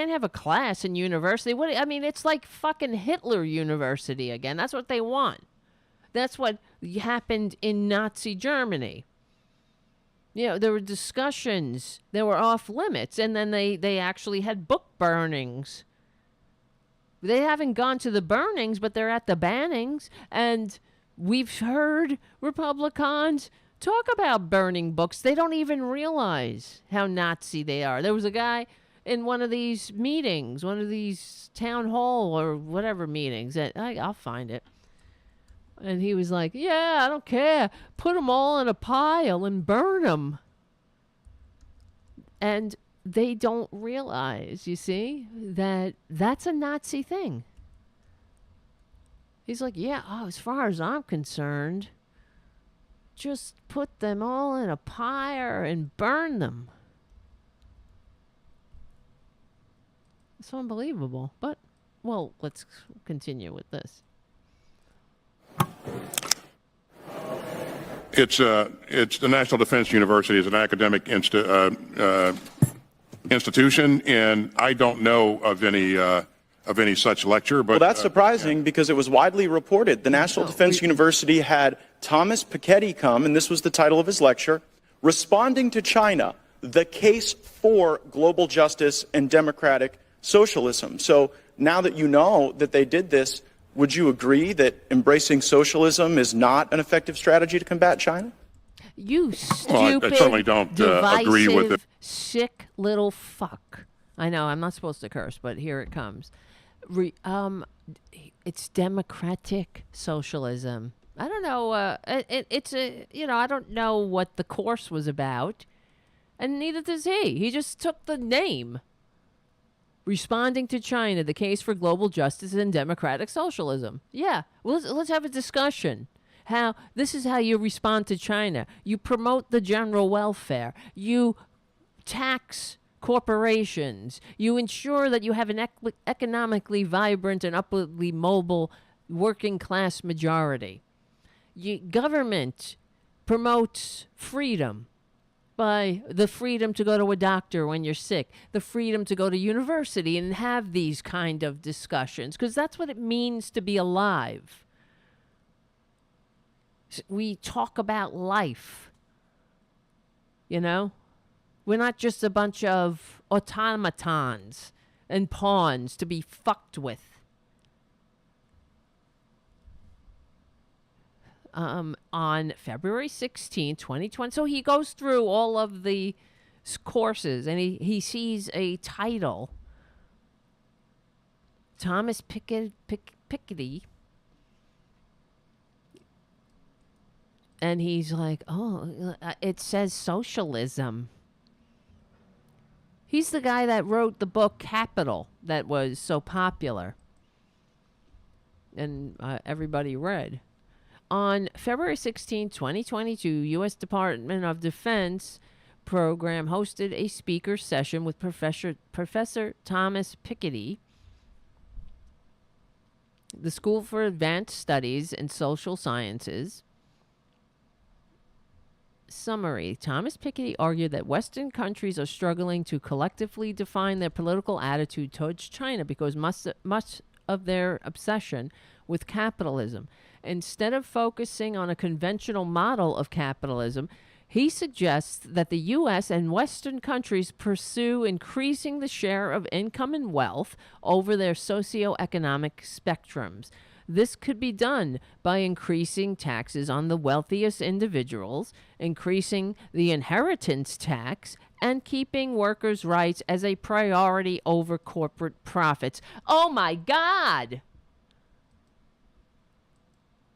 have a class in university. It's like fucking Hitler University again. That's what they want. That's what happened in Nazi Germany. There were discussions that were off limits, and then they actually had book burnings. They haven't gone to the burnings, but they're at the bannings, and we've heard Republicans talk about burning books. They don't even realize how Nazi they are. There was a guy in one of these meetings, one of these town hall or whatever meetings, I'll find it. And he was like, "Yeah, I don't care. Put them all in a pile and burn them." And they don't realize, you see, that that's a Nazi thing. He's like, "Yeah, as far as I'm concerned, just put them all in a pyre and burn them." It's unbelievable. But, let's continue with this. It's the National Defense University is an academic institution, and I don't know of any such lecture. But that's surprising because it was widely reported. The National Defense University had Thomas Piketty come, and this was the title of his lecture, "Responding to China: The Case for Global Justice and Democratic Socialism." So now that you know that they did this, would you agree that embracing socialism is not an effective strategy to combat China? You stupid, I certainly don't agree with it. Sick little fuck. I know, I'm not supposed to curse, but here it comes. It's democratic socialism. I don't know. I don't know what the course was about, and neither does he. He just took the name. Responding to China, the case for global justice and democratic socialism. Yeah, well, let's have a discussion. This is how you respond to China. You promote the general welfare. You tax corporations. You ensure that you have an economically vibrant and upwardly mobile working class majority. Government promotes freedom by the freedom to go to a doctor when you're sick, the freedom to go to university and have these kind of discussions, because that's what it means to be alive. We talk about life. You know? We're not just a bunch of automatons and pawns to be fucked with. On February 16, 2020. So he goes through all of the courses and he sees a title. Thomas Piketty. And he's like, oh, it says socialism. He's the guy that wrote the book Capital that was so popular. And everybody read. On February 16, 2022, U.S. Department of Defense program hosted a speaker session with Professor Thomas Piketty, the School for Advanced Studies in Social Sciences. Summary. Thomas Piketty argued that Western countries are struggling to collectively define their political attitude towards China because much of their obsession with capitalism. Instead of focusing on a conventional model of capitalism, he suggests that the U.S. and Western countries pursue increasing the share of income and wealth over their socioeconomic spectrums. This could be done by increasing taxes on the wealthiest individuals, increasing the inheritance tax, and keeping workers' rights as a priority over corporate profits. Oh my God!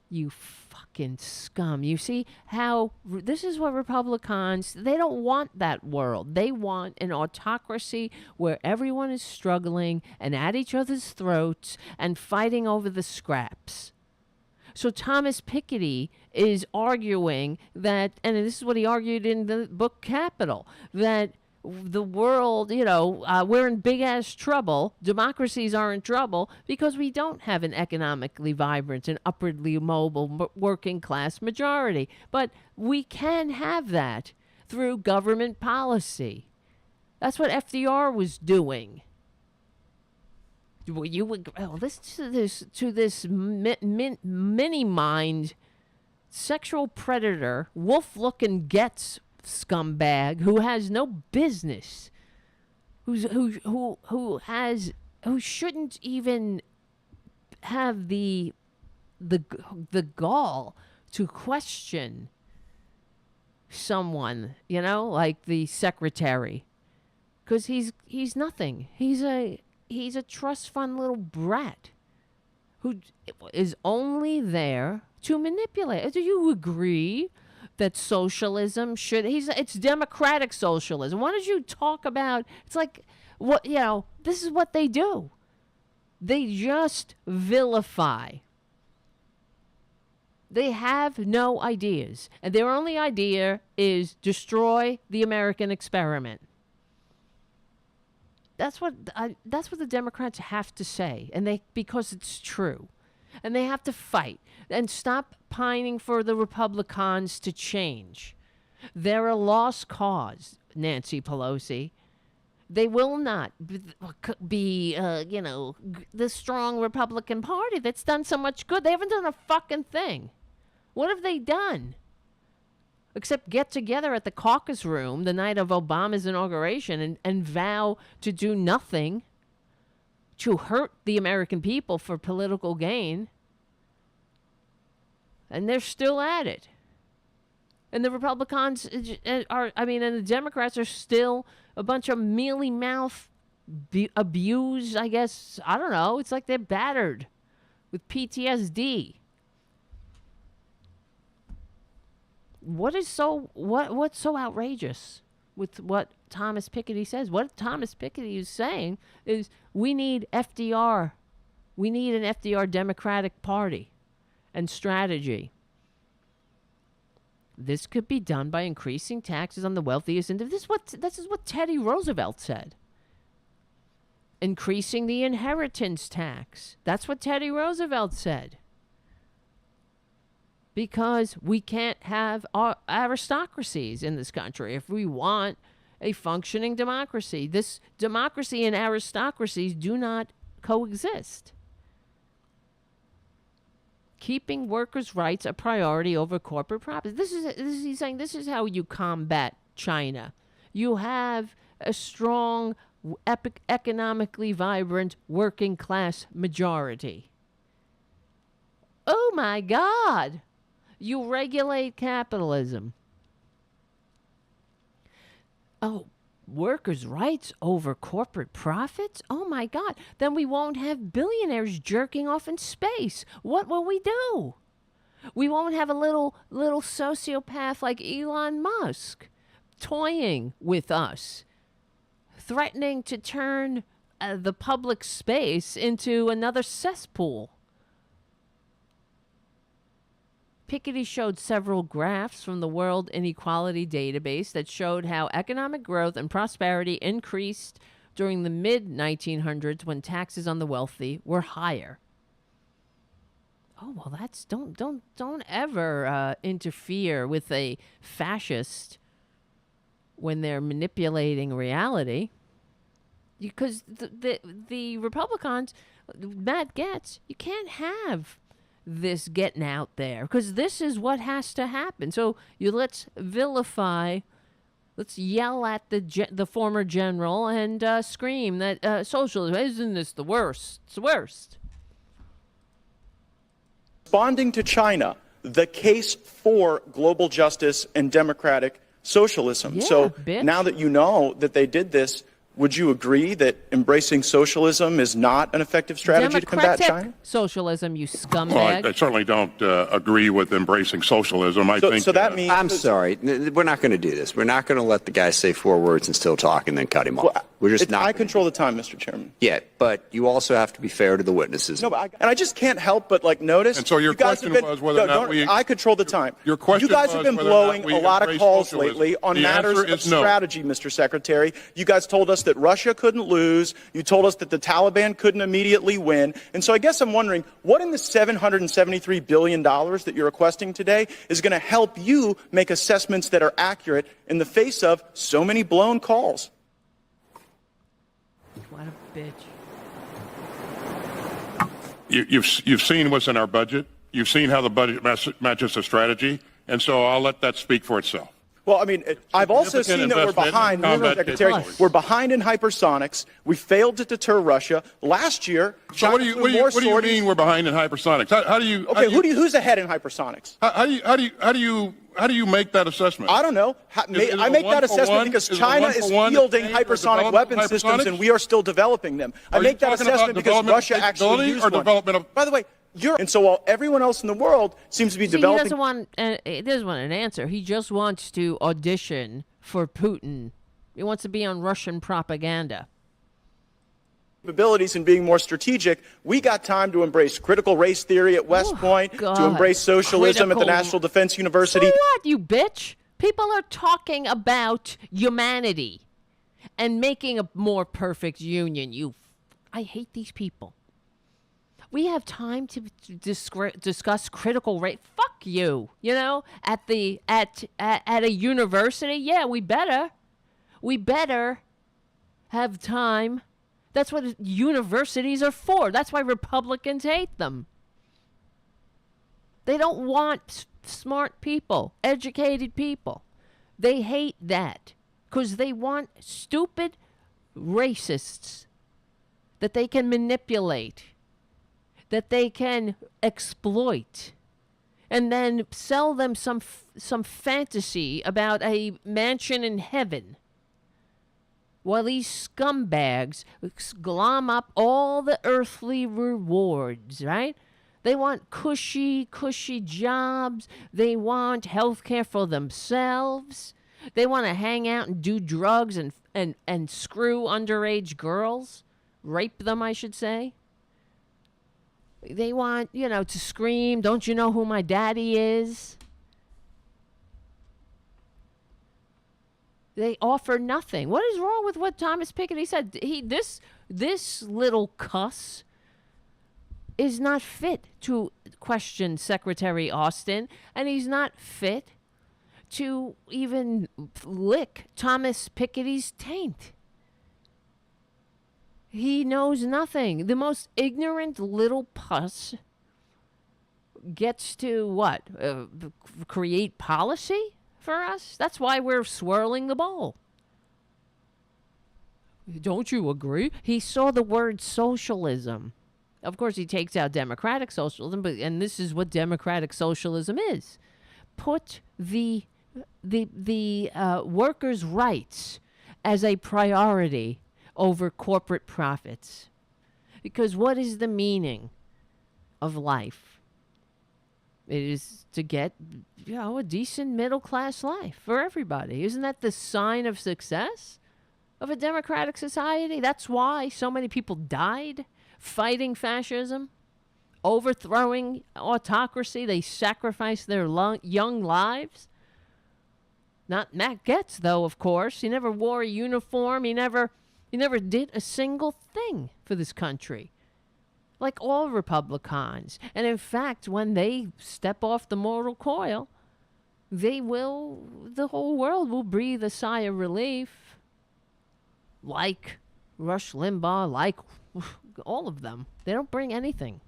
You fucking scum. You see how this is what Republicans, they don't want that world. They want an autocracy where everyone is struggling and at each other's throats and fighting over the scraps. So Thomas Piketty is arguing that, and this is what he argued in the book Capital, that the world, we're in big-ass trouble. Democracies are in trouble because we don't have an economically vibrant and upwardly mobile working-class majority. But we can have that through government policy. That's what FDR was doing. You would listen to this mini-mind sexual predator, wolf-looking gets scumbag who has no business, who shouldn't even have the gall to question someone, like the secretary, because he's nothing. He's a trust fund little brat who is only there to manipulate. Do you agree that socialism it's democratic socialism? Why don't you talk about, it's like, this is what they do. They just vilify. They have no ideas. And their only idea is destroy the American experiment. That's what the Democrats have to say, and because it's true. And they have to fight and stop pining for the Republicans to change. They're a lost cause, Nancy Pelosi. They will not be the strong Republican Party that's done so much good. They haven't done a fucking thing. What have they done? Except get together at the caucus room the night of Obama's inauguration and vow to do nothing to hurt the American people for political gain. And they're still at it. And the Republicans and the Democrats are still a bunch of mealy-mouthed, abused, I guess. I don't know. It's like they're battered with PTSD. What's so outrageous with what Thomas Piketty says? What Thomas Piketty is saying is we need FDR. We need an FDR Democratic Party and strategy. This could be done by increasing taxes on the wealthiest individuals. This is what Teddy Roosevelt said. Increasing the inheritance tax. That's what Teddy Roosevelt said. Because we can't have aristocracies in this country if we want a functioning democracy. This democracy and aristocracies do not coexist. keeping workers' rights a priority over corporate profits. He's saying this is how you combat China. You have a strong, economically vibrant working class majority. Oh my God! You regulate capitalism. Oh, workers' rights over corporate profits? Oh my God. Then we won't have billionaires jerking off in space. What will we do? We won't have a little sociopath like Elon Musk toying with us, threatening to turn the public space into another cesspool. Piketty showed several graphs from the World Inequality Database that showed how economic growth and prosperity increased during the mid-1900s when taxes on the wealthy were higher. Oh, well, that's don't ever interfere with a fascist when they're manipulating reality. Because the Republicans, Matt Gaetz, you can't have this getting out there, because this is what has to happen. So let's vilify, let's yell at the former general and scream that socialism, isn't this the worst? It's the worst. Responding to China, the case for global justice and democratic socialism. Yeah, so bitch. Now that you know that they did this, would you agree that embracing socialism is not an effective strategy to combat China? Socialism, you scumbag. Well, I certainly don't agree with embracing socialism. I think so that means... I'm sorry. We're not going to do this. We're not going to let the guy say 4 words and still talk and then cut him off. We're just not. I control the time, Mr. Chairman. Yeah, but you also have to be fair to the witnesses. No, but I just can't help but notice. And so your question was whether or not we... I control the time. Your question You guys have been blowing a lot of calls lately on matters of strategy, Mr. Secretary. You guys told us that Russia couldn't lose. You told us that the Taliban couldn't immediately win. And so I guess I'm wondering, what in the $773 billion that you're requesting today is going to help you make assessments that are accurate in the face of so many blown calls? What a bitch. You've seen what's in our budget. You've seen how the budget matches the strategy. And so I'll let that speak for itself. Well, I mean, I've also seen that we're behind, Mr. Secretary. We're behind in hypersonics. We failed to deter Russia. Last year, so what do you mean we're behind in hypersonics? How do you? Okay, who's ahead in hypersonics? How do you make that assessment? I don't know. I make that assessment because China is fielding hypersonic weapon systems and we are still developing them. I make that assessment because Russia actually used one. By the way, and so while everyone else in the world seems to be developing... He doesn't want an answer. He just wants to audition for Putin. He wants to be on Russian propaganda. Capabilities and being more strategic, we got time to embrace critical race theory at West Point, to embrace socialism at the National Defense University. So what, you bitch? People are talking about humanity and making a more perfect union. I hate these people. We have time to discuss critical race. Fuck you. You know, at a university. Yeah, we better have time. That's what universities are for. That's why Republicans hate them. They don't want smart people, educated people. They hate that because they want stupid racists that they can manipulate, that they can exploit, and then sell them some fantasy about a mansion in heaven. While these scumbags glom up all the earthly rewards, right? They want cushy jobs. They want health care for themselves. They want to hang out and do drugs and screw underage girls. Rape them, I should say. They want, to scream, don't you know who my daddy is? They offer nothing. What is wrong with what Thomas Piketty said? This little cuss is not fit to question Secretary Austin, and he's not fit to even lick Thomas Piketty's taint. He knows nothing. The most ignorant little puss gets to what? Create policy for us? That's why we're swirling the bowl. Don't you agree? He saw the word socialism. Of course, he takes out democratic socialism, and this is what democratic socialism is. Put the workers' rights as a priority over corporate profits. Because what is the meaning of life? It is to get, a decent middle-class life for everybody. Isn't that the sign of success of a democratic society? That's why so many people died fighting fascism, overthrowing autocracy. They sacrificed their young lives. Not Matt Gaetz, though, of course. He never wore a uniform. He never did a single thing for this country, like all Republicans. And in fact, when they step off the mortal coil, the whole world will breathe a sigh of relief. Like Rush Limbaugh, like all of them. They don't bring anything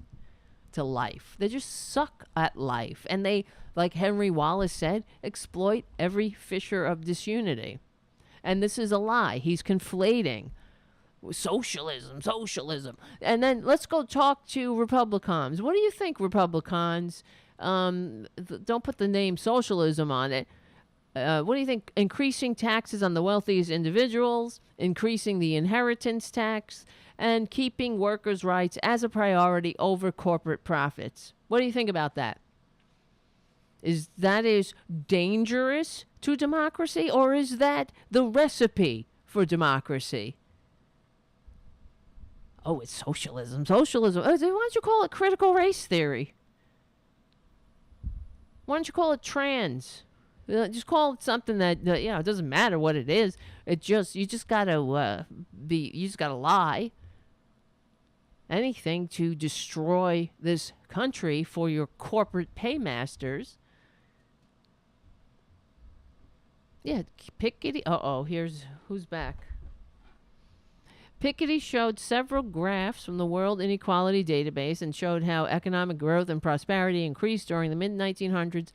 to life. They just suck at life. And they, like Henry Wallace said, exploit every fissure of disunity. And this is a lie. He's conflating socialism. And then let's go talk to Republicans. What do you think, Republicans? Don't put the name socialism on it. What do you think? Increasing taxes on the wealthiest individuals, increasing the inheritance tax, and keeping workers' rights as a priority over corporate profits. What do you think about that? Is that dangerous to democracy, or is that the recipe for democracy? Oh, it's socialism. Socialism. Why don't you call it critical race theory? Why don't you call it trans? Just call it something that it doesn't matter what it is. You just gotta lie. Anything to destroy this country for your corporate paymasters. Yeah, Piketty. Here's who's back. Piketty showed several graphs from the World Inequality Database and showed how economic growth and prosperity increased during the mid-1900s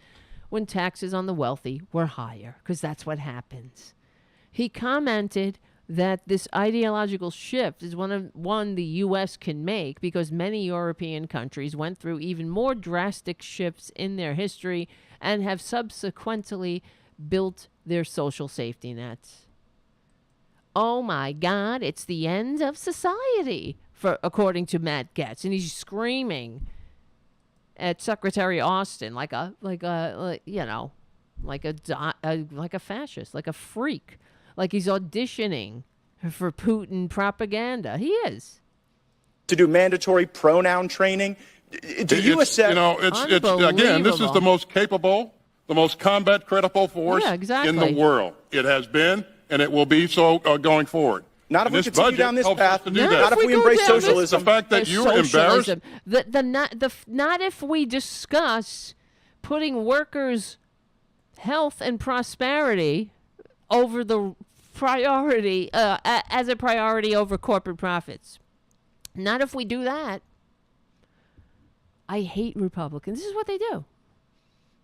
when taxes on the wealthy were higher, because that's what happens. He commented that this ideological shift is one the U.S. can make because many European countries went through even more drastic shifts in their history and have subsequently built their social safety nets. Oh my God, it's the end of society, according to Matt Gaetz, and he's screaming at Secretary Austin like a fascist, like a freak, like he's auditioning for Putin propaganda. He is. To do mandatory pronoun training. Do you accept? It's again, this is the most capable, the most combat critical force in the world. It has been, and it will be so going forward. Not if we continue down this path. Not if we embrace socialism. The fact that you're embarrassed. Not if we discuss putting workers' health and prosperity over the priority as a priority over corporate profits. Not if we do that. I hate Republicans. This is what they do.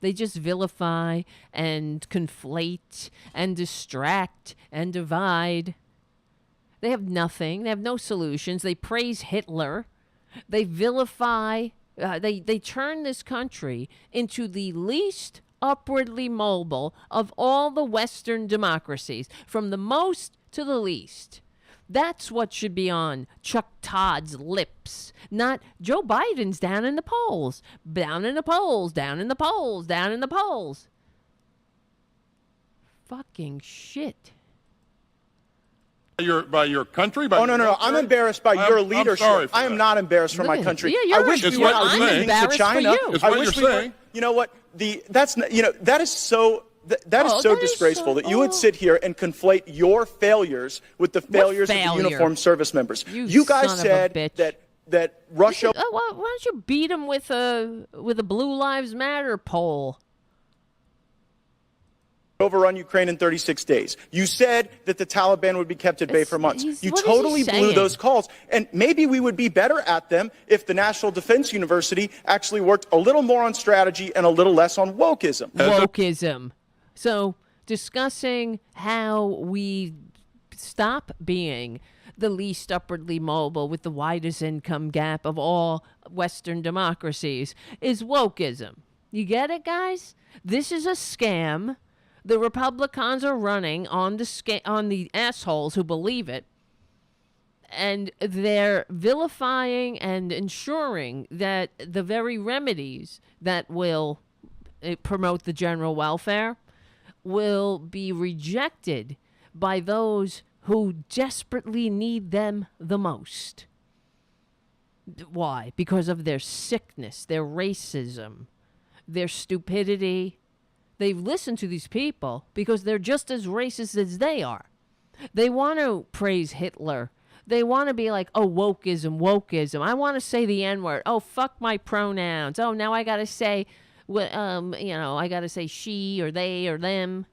They just vilify and conflate and distract and divide. They have nothing. They have no solutions. They praise Hitler. They vilify. They turn this country into the least upwardly mobile of all the Western democracies, from the most to the least. That's what should be on Chuck Todd's lips. Not Joe Biden's down in the polls. Down in the polls, down in the polls, down in the polls. Fucking shit. By your country? No. I'm embarrassed by your leadership. I am not embarrassed for my country. I wish we were listening to China. I wish we were. You know what? That is so. That is so disgraceful that you would sit here and conflate your failures with the failures of the uniformed service members. You guys said that Russia. Why don't you beat him with a Blue Lives Matter poll? overrun Ukraine in 36 days. You said that the Taliban would be kept at bay for months. You what is totally he blew saying? those calls. And maybe we would be better at them if the National Defense University actually worked a little more on strategy and a little less on wokeism. Wokeism. So discussing how we stop being the least upwardly mobile with the widest income gap of all Western democracies is wokeism. You get it, guys? This is a scam. The Republicans are running on the assholes who believe it. And they're vilifying and ensuring that the very remedies that will promote the general welfare will be rejected by those who desperately need them the most. Why? Because of their sickness, their racism, their stupidity. They've listened to these people because they're just as racist as they are. They want to praise Hitler. They want to be like, oh, wokeism, wokeism. I want to say the N-word. Oh, fuck my pronouns. Oh, now I got to say, I got to say she or they or them.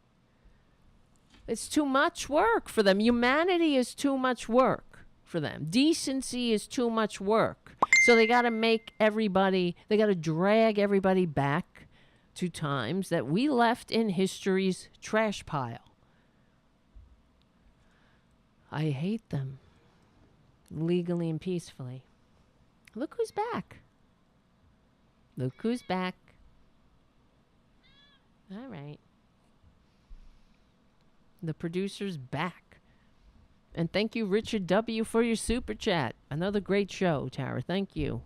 It's too much work for them. Humanity is too much work for them. Decency is too much work. So they got to they got to drag everybody back to times that we left in history's trash pile. I hate them. Legally and peacefully. Look who's back. Look who's back. All right. The producer's back. And thank you, Richard W., for your super chat. Another great show, Tara. Thank you.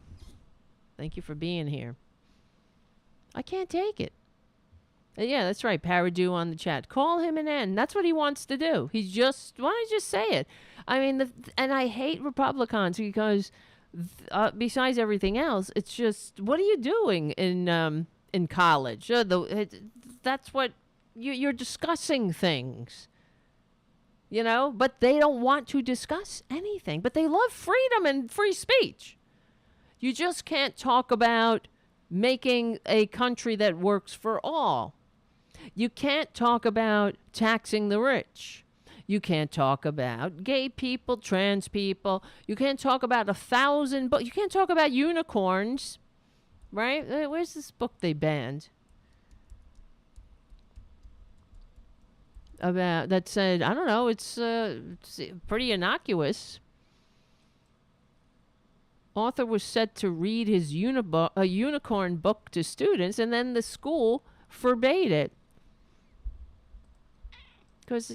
Thank you for being here. I can't take it. Yeah, that's right. Paradu on the chat. Call him an N. That's what he wants to do. Why don't you just say it? I mean, and I hate Republicans because besides everything else, it's just, what are you doing in college? That's what you're discussing things, but they don't want to discuss anything. But they love freedom and free speech. You just can't talk about making a country that works for all. You can't talk about taxing the rich. You can't talk about gay people, trans people. You can't talk about 1,000 books. You can't talk about unicorns, right? Where's this book they banned? About that said, I don't know, it's pretty innocuous. Author was set to read his unicorn book to students, and then the school forbade it. Because,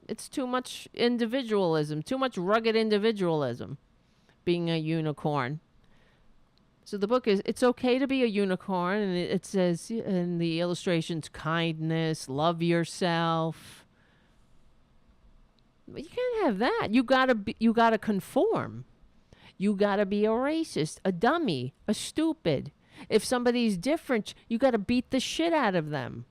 it's too much individualism, too much rugged individualism, being a unicorn. So the book is, it's okay to be a unicorn, and it says in the illustrations, kindness, love yourself. But you can't have that. You gotta conform. You gotta be a racist, a dummy, a stupid. If somebody's different, you gotta beat the shit out of them.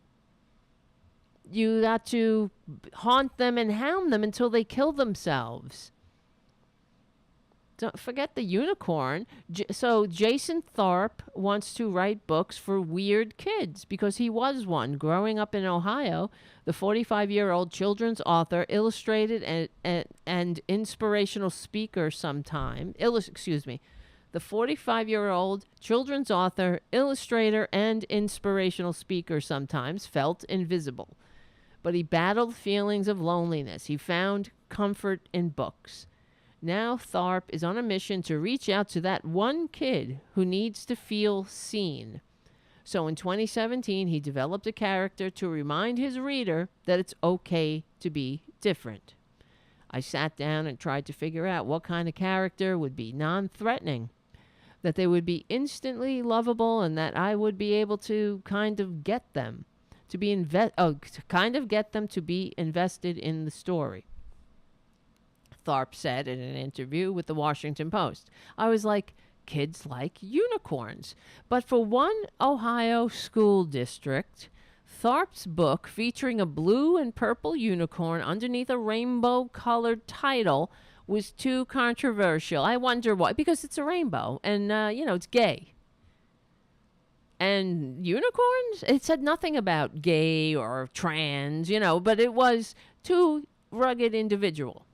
You got to haunt them and hound them until they kill themselves. Don't forget the unicorn. So Jason Tharp wants to write books for weird kids because he was one. Growing up in Ohio, the 45-year-old children's author, illustrated and inspirational speaker the 45-year-old children's author, illustrator, and inspirational speaker sometimes felt invisible. But he battled feelings of loneliness. He found comfort in books. Now Tharp is on a mission to reach out to that one kid who needs to feel seen. So in 2017, he developed a character to remind his reader that it's okay to be different. I sat down and tried to figure out what kind of character would be non-threatening, that they would be instantly lovable, and that I would be able to kind of get them to be invested in the story. Tharp said in an interview with the Washington Post. I was like, kids like unicorns. But for one Ohio school district, Tharp's book featuring a blue and purple unicorn underneath a rainbow-colored title was too controversial. I wonder why. Because it's a rainbow and, it's gay. And unicorns? It said nothing about gay or trans, you know, but it was too rugged individual.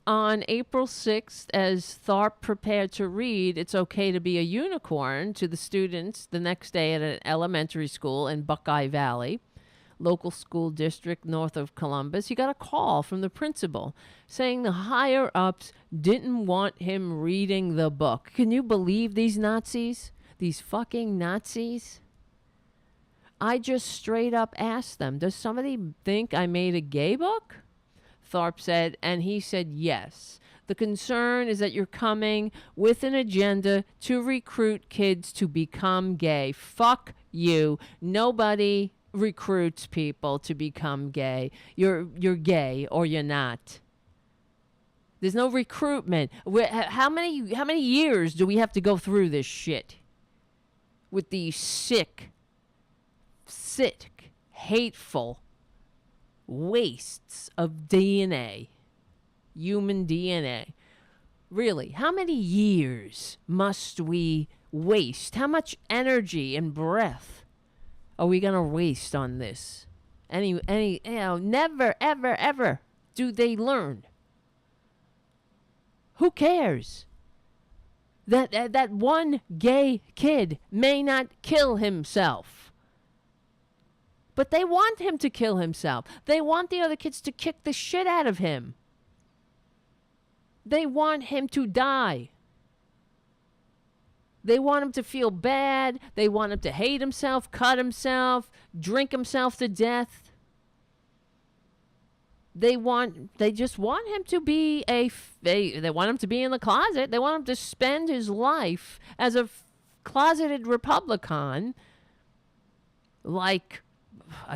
On April 6th, as Tharp prepared to read It's Okay to Be a Unicorn to the students the next day at an elementary school in Buckeye Valley, local school district north of Columbus, he got a call from the principal saying the higher-ups didn't want him reading the book. Can you believe these Nazis? These fucking Nazis? I just straight up asked them, does somebody think I made a gay book? Tharp said, and he said yes. The concern is that you're coming with an agenda to recruit kids to become gay. Fuck you. Nobody recruits people to become gay. You're gay or you're not. There's no recruitment. How many years do we have to go through this shit with these sick, hateful wastes of DNA, human DNA? Really, how many years must we waste? How much energy and breath are we going to waste on this? Never, ever, ever do they learn. Who cares? That one gay kid may not kill himself. But they want him to kill himself. They want the other kids to kick the shit out of him. They want him to die. They want him to feel bad. They want him to hate himself, cut himself, drink himself to death. They just want him to be they want him to be in the closet. They want him to spend his life as a closeted Republican, like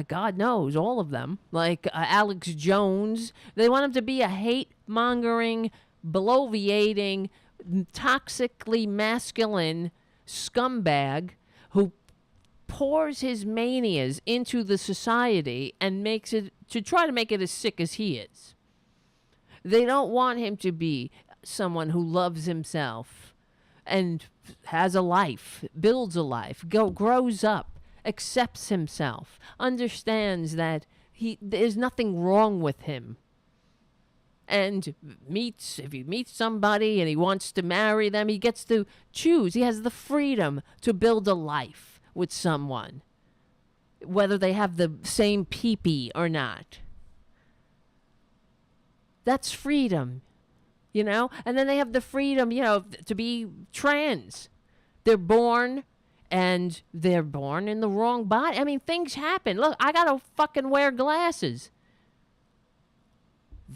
God knows all of them, like Alex Jones. They want him to be a hate-mongering, bloviating, toxically masculine scumbag who pours his manias into the society and makes it to try to make it as sick as he is. They don't want him to be someone who loves himself and has a life, builds a life, grows up, accepts himself, understands that there's nothing wrong with him. And if he meets somebody and he wants to marry them, he gets to choose. He has the freedom to build a life with someone, whether they have the same pee-pee or not. That's freedom, you know? And then they have the freedom, you know, to be trans. They're born in the wrong body. I mean, things happen. Look, I gotta fucking wear glasses.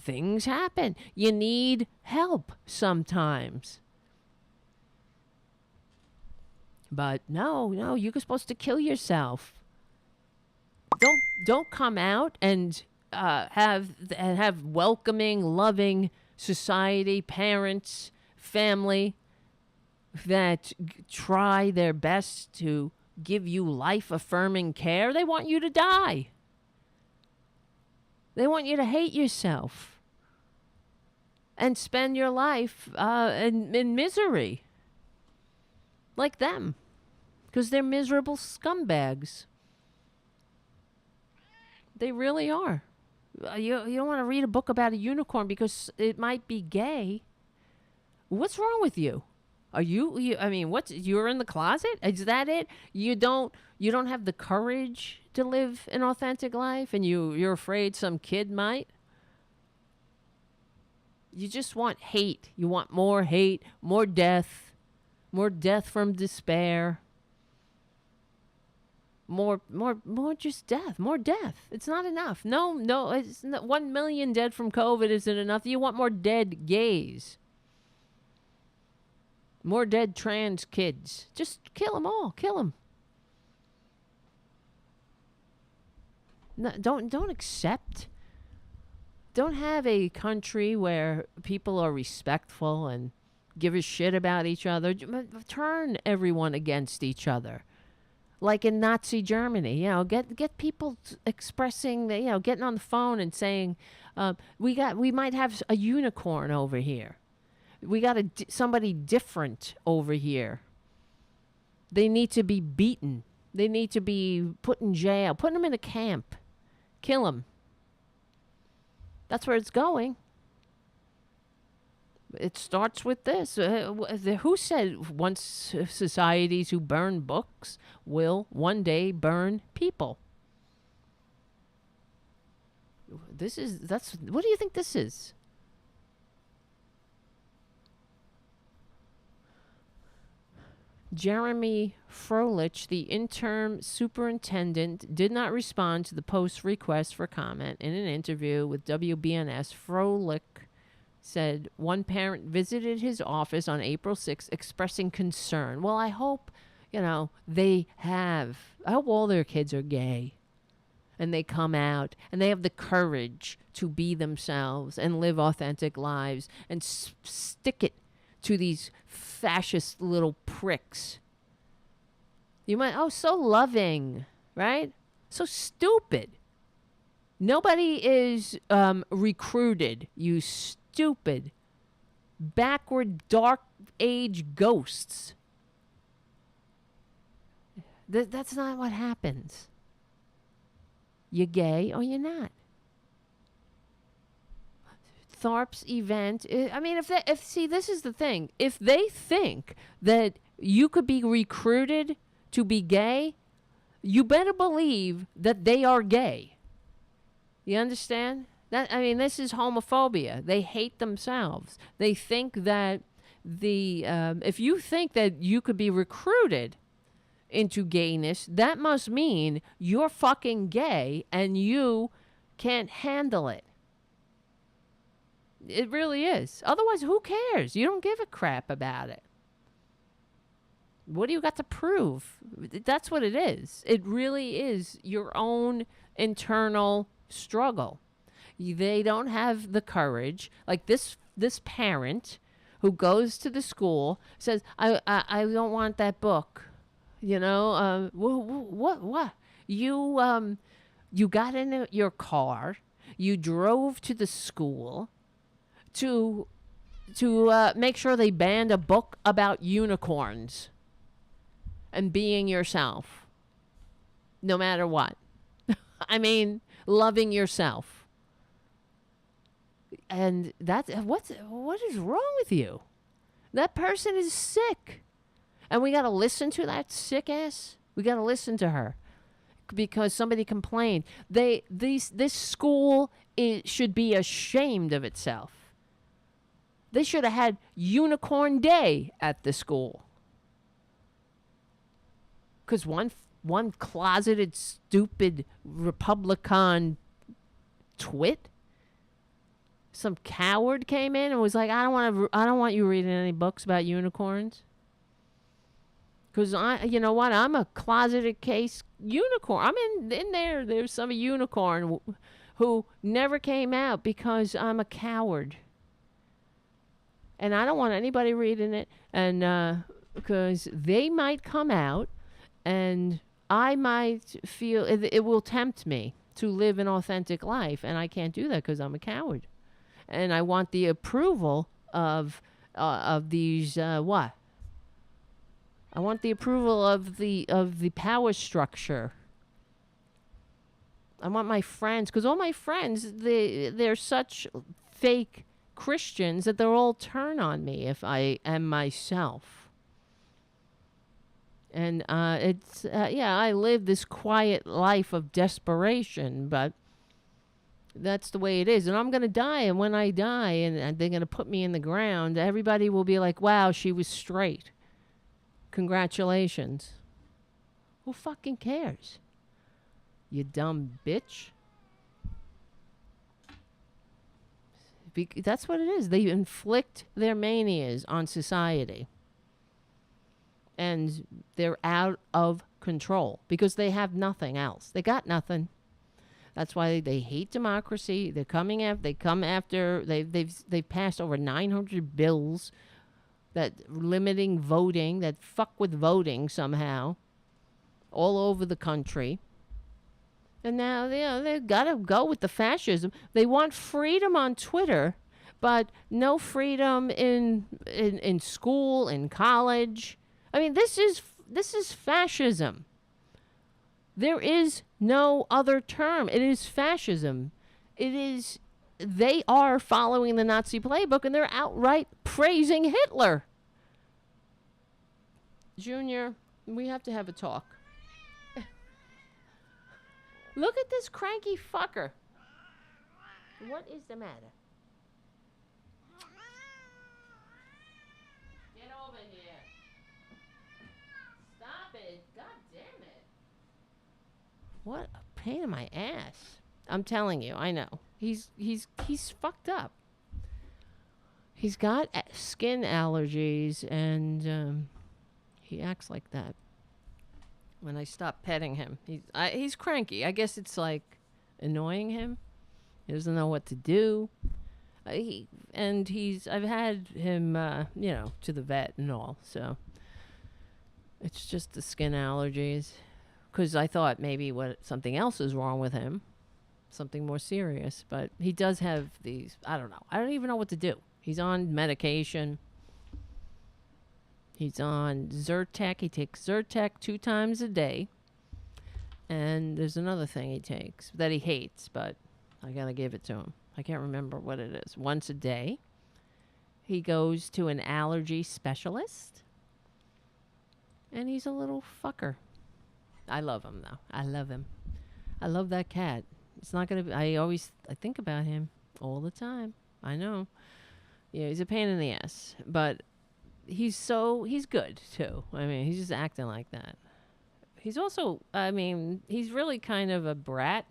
Things happen. You need help sometimes. But no, you're supposed to kill yourself. Don't come out and have welcoming, loving society, parents, family that try their best to give you life-affirming care. They want you to die. They want you to hate yourself and spend your life in misery like them, because they're miserable scumbags. They really are. You don't want to read a book about a unicorn because it might be gay. What's wrong with you? Are you I mean, you're in the closet? Is that it? You don't have the courage to live an authentic life, and you're afraid some kid might? You just want hate. You want more hate, more death from despair. More just death, more death. It's not enough. No, it's not, 1 million dead from COVID isn't enough. You want more dead gays. More dead trans kids. Just kill them all. Kill them. No, don't accept. Don't have a country where people are respectful and give a shit about each other. Turn everyone against each other. Like in Nazi Germany, get people expressing, getting on the phone and saying, we might have a unicorn over here. We got somebody different over here. They need to be beaten. They need to be put in jail. Put them in a camp. Kill them. That's where it's going. It starts with this. Who said once societies who burn books will one day burn people? What do you think this is? Jeremy Froelich, the interim superintendent, did not respond to the Post's request for comment. In an interview with WBNS, Froelich said one parent visited his office on April 6th expressing concern. Well, I hope, I hope all their kids are gay and they come out and they have the courage to be themselves and live authentic lives and stick it to these fascist little pricks. You might, so loving, right? So stupid. Nobody is recruited, you stupid, backward, dark age ghosts. That's not what happens. You're gay or you're not. Tharp's event. See, this is the thing. If they think that you could be recruited to be gay, you better believe that they are gay. You understand? This is homophobia. They hate themselves. They think that if you think that you could be recruited into gayness, that must mean you're fucking gay and you can't handle it. It really is. Otherwise, who cares? You don't give a crap about it. What do you got to prove? That's what it is. It really is your own internal struggle. They don't have the courage. Like this parent who goes to the school says, I don't want that book. What? You got in your car. You drove to the school to make sure they banned a book about unicorns and being yourself, no matter what. Loving yourself. And what is wrong with you? That person is sick. And we got to listen to that sick ass. We got to listen to her because somebody complained. This school should be ashamed of itself. They should have had Unicorn Day at the school. Because one closeted, stupid Republican twit, some coward came in and was like, I don't want you reading any books about unicorns. Because I'm a closeted case unicorn. I'm in there. There's some unicorn who never came out because I'm a coward. And I don't want anybody reading it, and because they might come out, and I might feel it will tempt me to live an authentic life, and I can't do that because I'm a coward. And I want the approval of these what? I want the approval of the power structure. I want my friends, because all my friends they're such fake Christians that they'll all turn on me if I am myself. And I live this quiet life of desperation, but that's the way it is. And I'm going to die, and when I die and they're going to put me in the ground, everybody will be like, wow, she was straight. Congratulations. Who fucking cares? You dumb bitch. That's what it is. They inflict their manias on society. And they're out of control because they have nothing else. They got nothing. That's why they hate democracy. They've passed over 900 bills that limiting voting, that fuck with voting somehow, all over the country. And now they've got to go with the fascism. They want freedom on Twitter, but no freedom in school, in college. This is This is fascism. There is no other term. It is fascism. They are following the Nazi playbook, and they're outright praising Hitler. Junior, we have to have a talk. Look at this cranky fucker. What is the matter? Get over here. Stop it. God damn it. What a pain in my ass. I'm telling you, I know. He's fucked up. He's got skin allergies, and he acts like that. When I stop petting him, he's cranky. I guess it's like annoying him. He doesn't know what to do. I've had him, to the vet and all. So it's just the skin allergies. Because I thought maybe something else is wrong with him, something more serious. But he does have these. I don't know. I don't even know what to do. He's on medication. He's on Zyrtec. He takes Zyrtec 2 times a day. And there's another thing he takes that he hates, but I got to give it to him. I can't remember what it is. Once a day. He goes to an allergy specialist. And he's a little fucker. I love him, though. I love him. I love that cat. It's not going to be... I think about him all the time. I know. Yeah, he's a pain in the ass. But... he's good too. I mean, he's just acting like that. He's also, he's really kind of a brat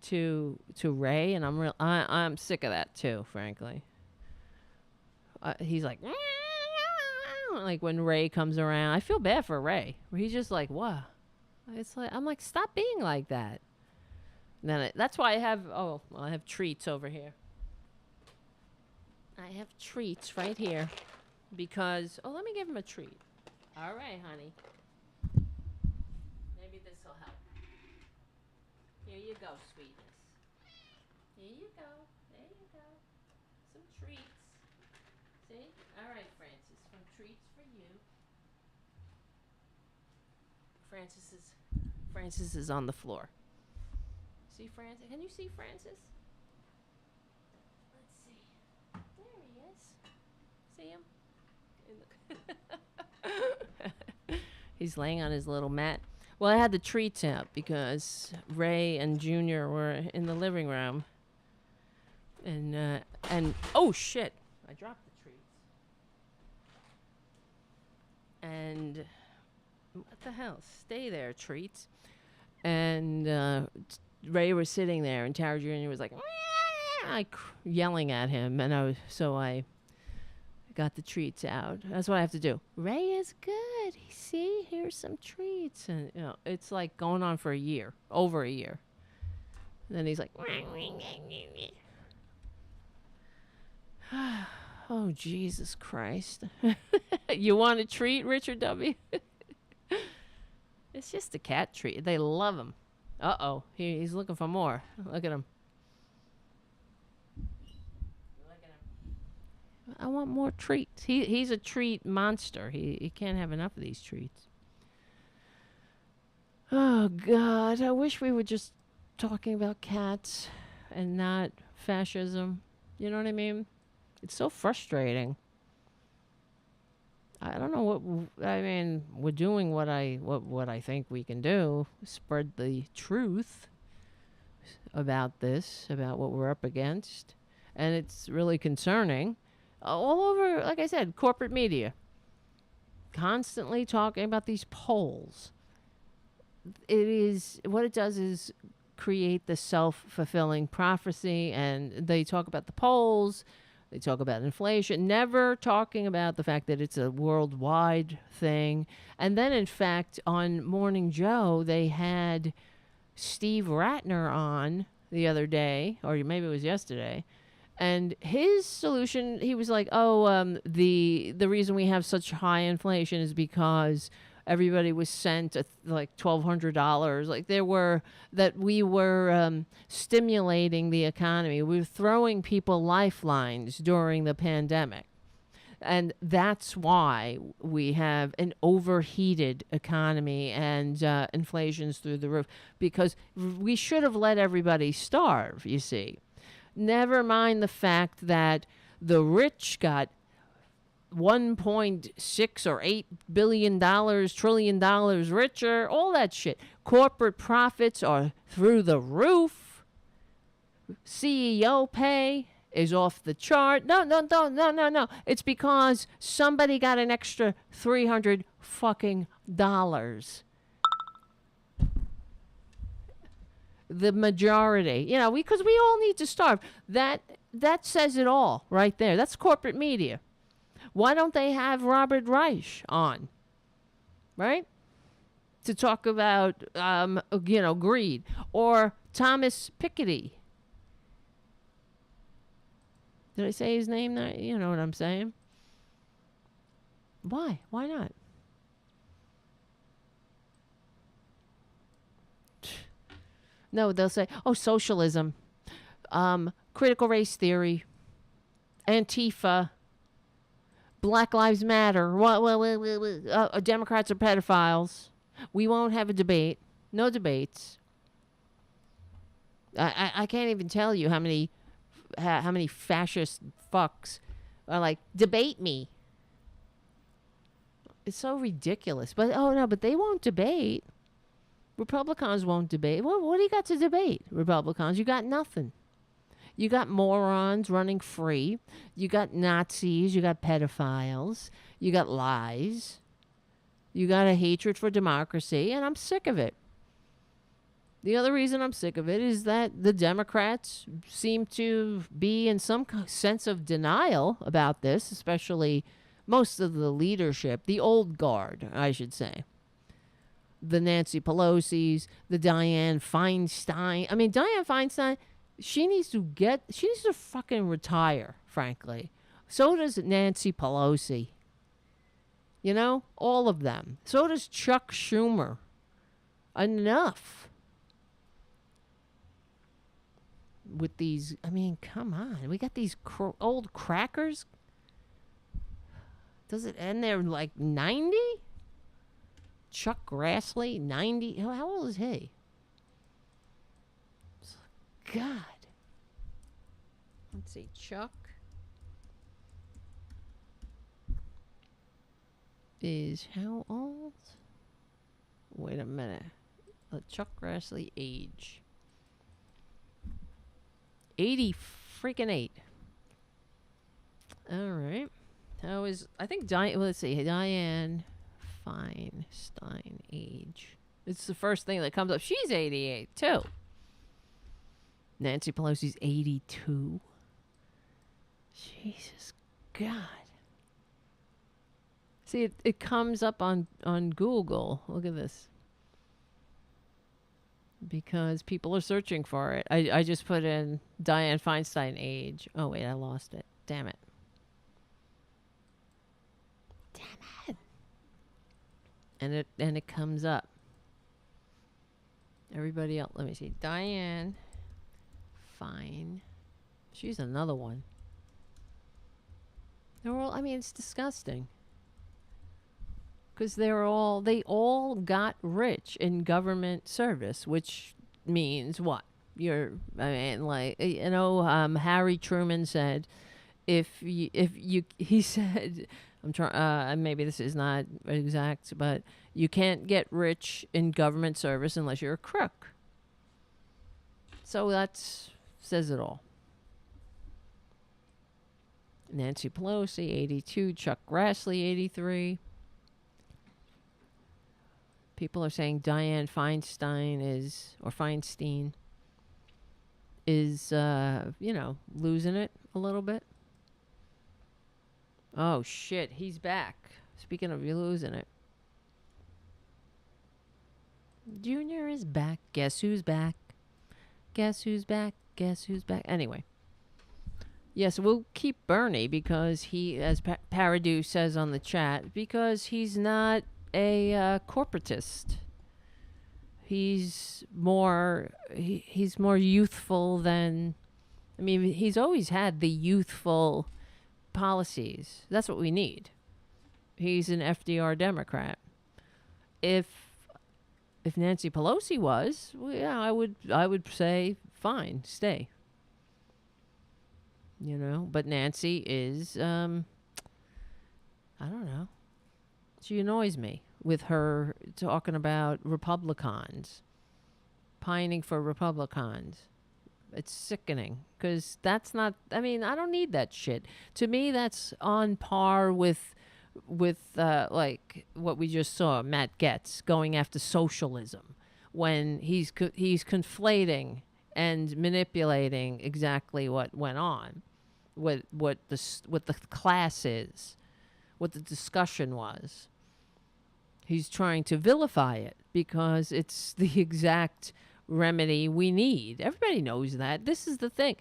to Ray, and I'm sick of that too, frankly. He's like when Ray comes around, I feel bad for Ray. He's just like, what? It's like, I'm like, stop being like that. And then that's why I have treats over here. I have treats right here. Because, let me give him a treat. All right, honey. Maybe this will help. Here you go, sweetness. Here you go. There you go. Some treats. See? All right, Francis. Some treats for you. Francis is on the floor. See Francis? Can you see Francis? Let's see. There he is. See him? He's laying on his little mat. Well, I had the treats out because Ray and Junior were in the living room. And oh shit, I dropped the treats. And what the hell? Stay there, treats. And Ray was sitting there, and Tara Jr. was like, yelling at him, and I got the treats out. That's what I have to do. Ray is good. See, here's some treats. And, it's like going on for over a year. And then he's like, oh, Jesus Christ. You want a treat, Richard W.? It's just a cat treat. They love him. Uh-oh. He's looking for more. Look at him. I want more treats. He's a treat monster. He can't have enough of these treats. Oh, God. I wish we were just talking about cats and not fascism. You know what I mean? It's so frustrating. I don't know we're doing what I think we can do. Spread the truth about this, about what we're up against. And it's really concerning. All over, like I said, corporate media. Constantly talking about these polls. What it does is create the self-fulfilling prophecy, and they talk about the polls, they talk about inflation, never talking about the fact that it's a worldwide thing. And then, in fact, on Morning Joe, they had Steve Ratner on the other day, or maybe it was yesterday. And his solution, he was like, the reason we have such high inflation is because everybody was sent like $1,200. Like we were stimulating the economy. We were throwing people lifelines during the pandemic. And that's why we have an overheated economy and inflation's through the roof, because we should have let everybody starve, you see. Never mind the fact that the rich got $1.6 or $8 trillion richer, all that shit. Corporate profits are through the roof. CEO pay is off the chart. No. It's because somebody got an extra $300 fucking dollars. The majority, because we all need to starve. That says it all right there. That's corporate media. Why don't they have Robert Reich on, right? To talk about, greed, or Thomas Piketty. Did I say his name there? You know what I'm saying? Why? Why not? No, they'll say, socialism, critical race theory, Antifa, Black Lives Matter, Democrats are pedophiles. We won't have a debate. No debates. I can't even tell you how many fascist fucks are like, debate me. It's so ridiculous. But they won't debate. Republicans won't debate. What do you got to debate, Republicans? You got nothing. You got morons running free. You got Nazis. You got pedophiles. You got lies. You got a hatred for democracy, and I'm sick of it. The other reason I'm sick of it is that the Democrats seem to be in some sense of denial about this, especially most of the leadership, the old guard, I should say. The Nancy Pelosi's, the Dianne Feinstein. I mean, Dianne Feinstein, she needs to fucking retire, frankly. So does Nancy Pelosi. All of them. So does Chuck Schumer. Enough. With these, come on. We got these old crackers. Does it end there like 90? Chuck Grassley, 90. How old is he? God. Let's see. Chuck is how old? Wait a minute. Chuck Grassley age. 80 freaking 8. All right. I think let's see. Dianne Feinstein age. It's the first thing that comes up. She's 88 too. Nancy Pelosi's 82. Jesus God. See, it comes up on Google. Look at this. Because people are searching for it. I just put in Dianne Feinstein age. Oh, wait, I lost it. Damn it. And it comes up. Everybody else, let me see. Dianne Fine. She's another one. They're all, it's disgusting. Because they all got rich in government service, which means what? Harry Truman said, he said, I'm trying, maybe this is not exact, but you can't get rich in government service unless you're a crook. So that says it all. Nancy Pelosi, 82. Chuck Grassley, 83. People are saying Dianne Feinstein is, losing it a little bit. Oh, shit. He's back. Speaking of you losing it. Junior is back. Guess who's back? Guess who's back? Guess who's back? Anyway. Yes, we'll keep Bernie because he, as Paradu says on the chat, because he's not a corporatist. He's more youthful than... he's always had the youthful policies. That's what we need. He's an FDR Democrat. If Nancy Pelosi was, well, yeah, I would say fine, stay. You know, but Nancy is I don't know. She annoys me with her talking about Republicans, pining for Republicans. It's sickening because that's not, I mean, I don't need that shit. To me, that's on par with like what we just saw, Matt Gaetz going after socialism when he's conflating and manipulating exactly what went on, what the class is, what the discussion was. He's trying to vilify it because it's the exact remedy we need. Everybody knows that. This is the thing.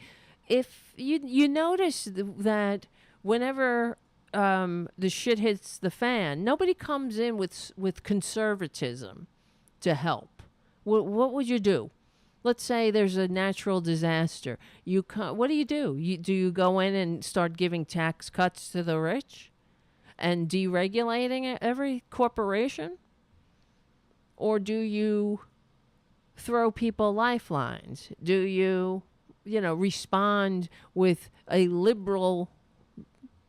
If you notice that whenever the shit hits the fan, nobody comes in with conservatism to help. What would you do? Let's say there's a natural disaster. What do? Do you go in and start giving tax cuts to the rich and deregulating every corporation? Or do you throw people lifelines? Do you respond with a liberal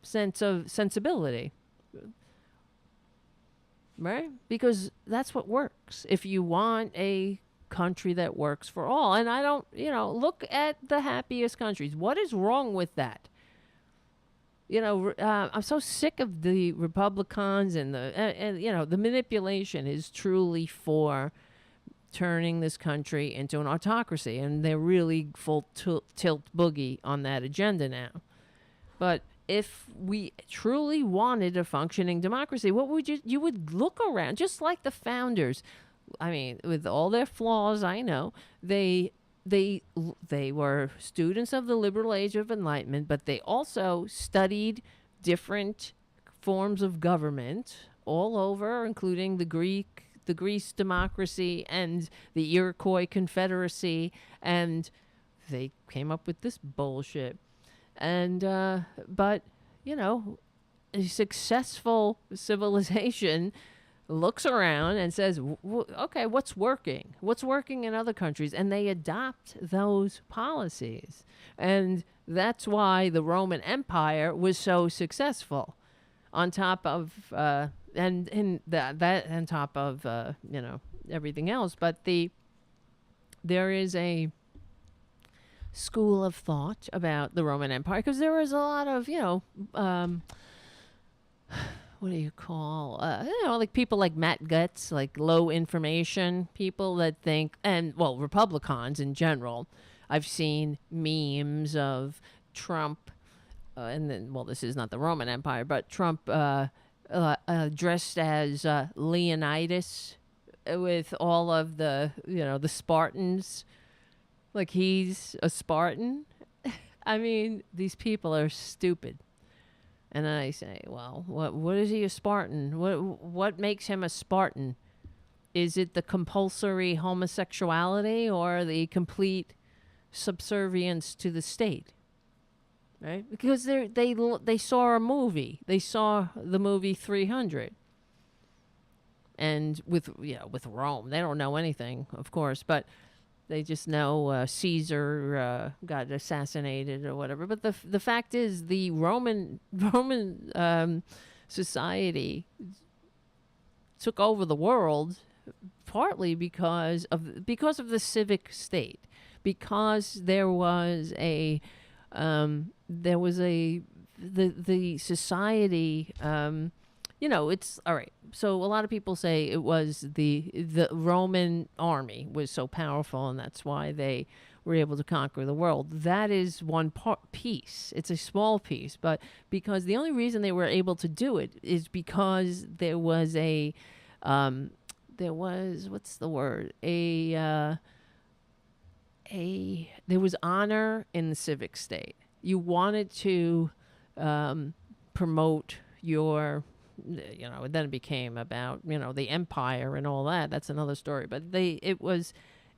sense of sensibility? Right? Because that's what works. If you want a country that works for all. And I don't, look at the happiest countries. What is wrong with that? I'm so sick of the Republicans and the manipulation is truly for turning this country into an autocracy, and they're really full tilt boogie on that agenda now. But if we truly wanted a functioning democracy, what would you would look around, just like the founders. I mean, with all their flaws, I know they were students of the liberal age of enlightenment, but they also studied different forms of government all over, including the Greece democracy and the Iroquois Confederacy, and they came up with this bullshit. And but a successful civilization looks around and says, okay, what's working? What's working in other countries? And they adopt those policies. And that's why the Roman Empire was so successful. On top of, and in that on top of, everything else. But there is a school of thought about the Roman Empire, because there was a lot of, what do you call, like people like Matt Gaetz, like low information people that think, and Republicans in general. I've seen memes of Trump, and then, this is not the Roman Empire, but Trump dressed as Leonidas with all of the, the Spartans, like he's a Spartan. I mean, these people are stupid. And then I say, well, what is he a Spartan? What makes him a Spartan? Is it the compulsory homosexuality or the complete subservience to the state? Right? Because they saw a movie. They saw the movie 300. And with Rome, they don't know anything, of course, but they just know Caesar got assassinated or whatever. But the fact is, the Roman society took over the world partly because of the civic state, because there was the society. It's all right. So a lot of people say it was the Roman army was so powerful, and that's why they were able to conquer the world. That is one piece. It's a small piece, but because the only reason they were able to do it is because there was what's the word? There was honor in the civic state. You wanted to promote your, then it became about, the empire and all that. That's another story. But it was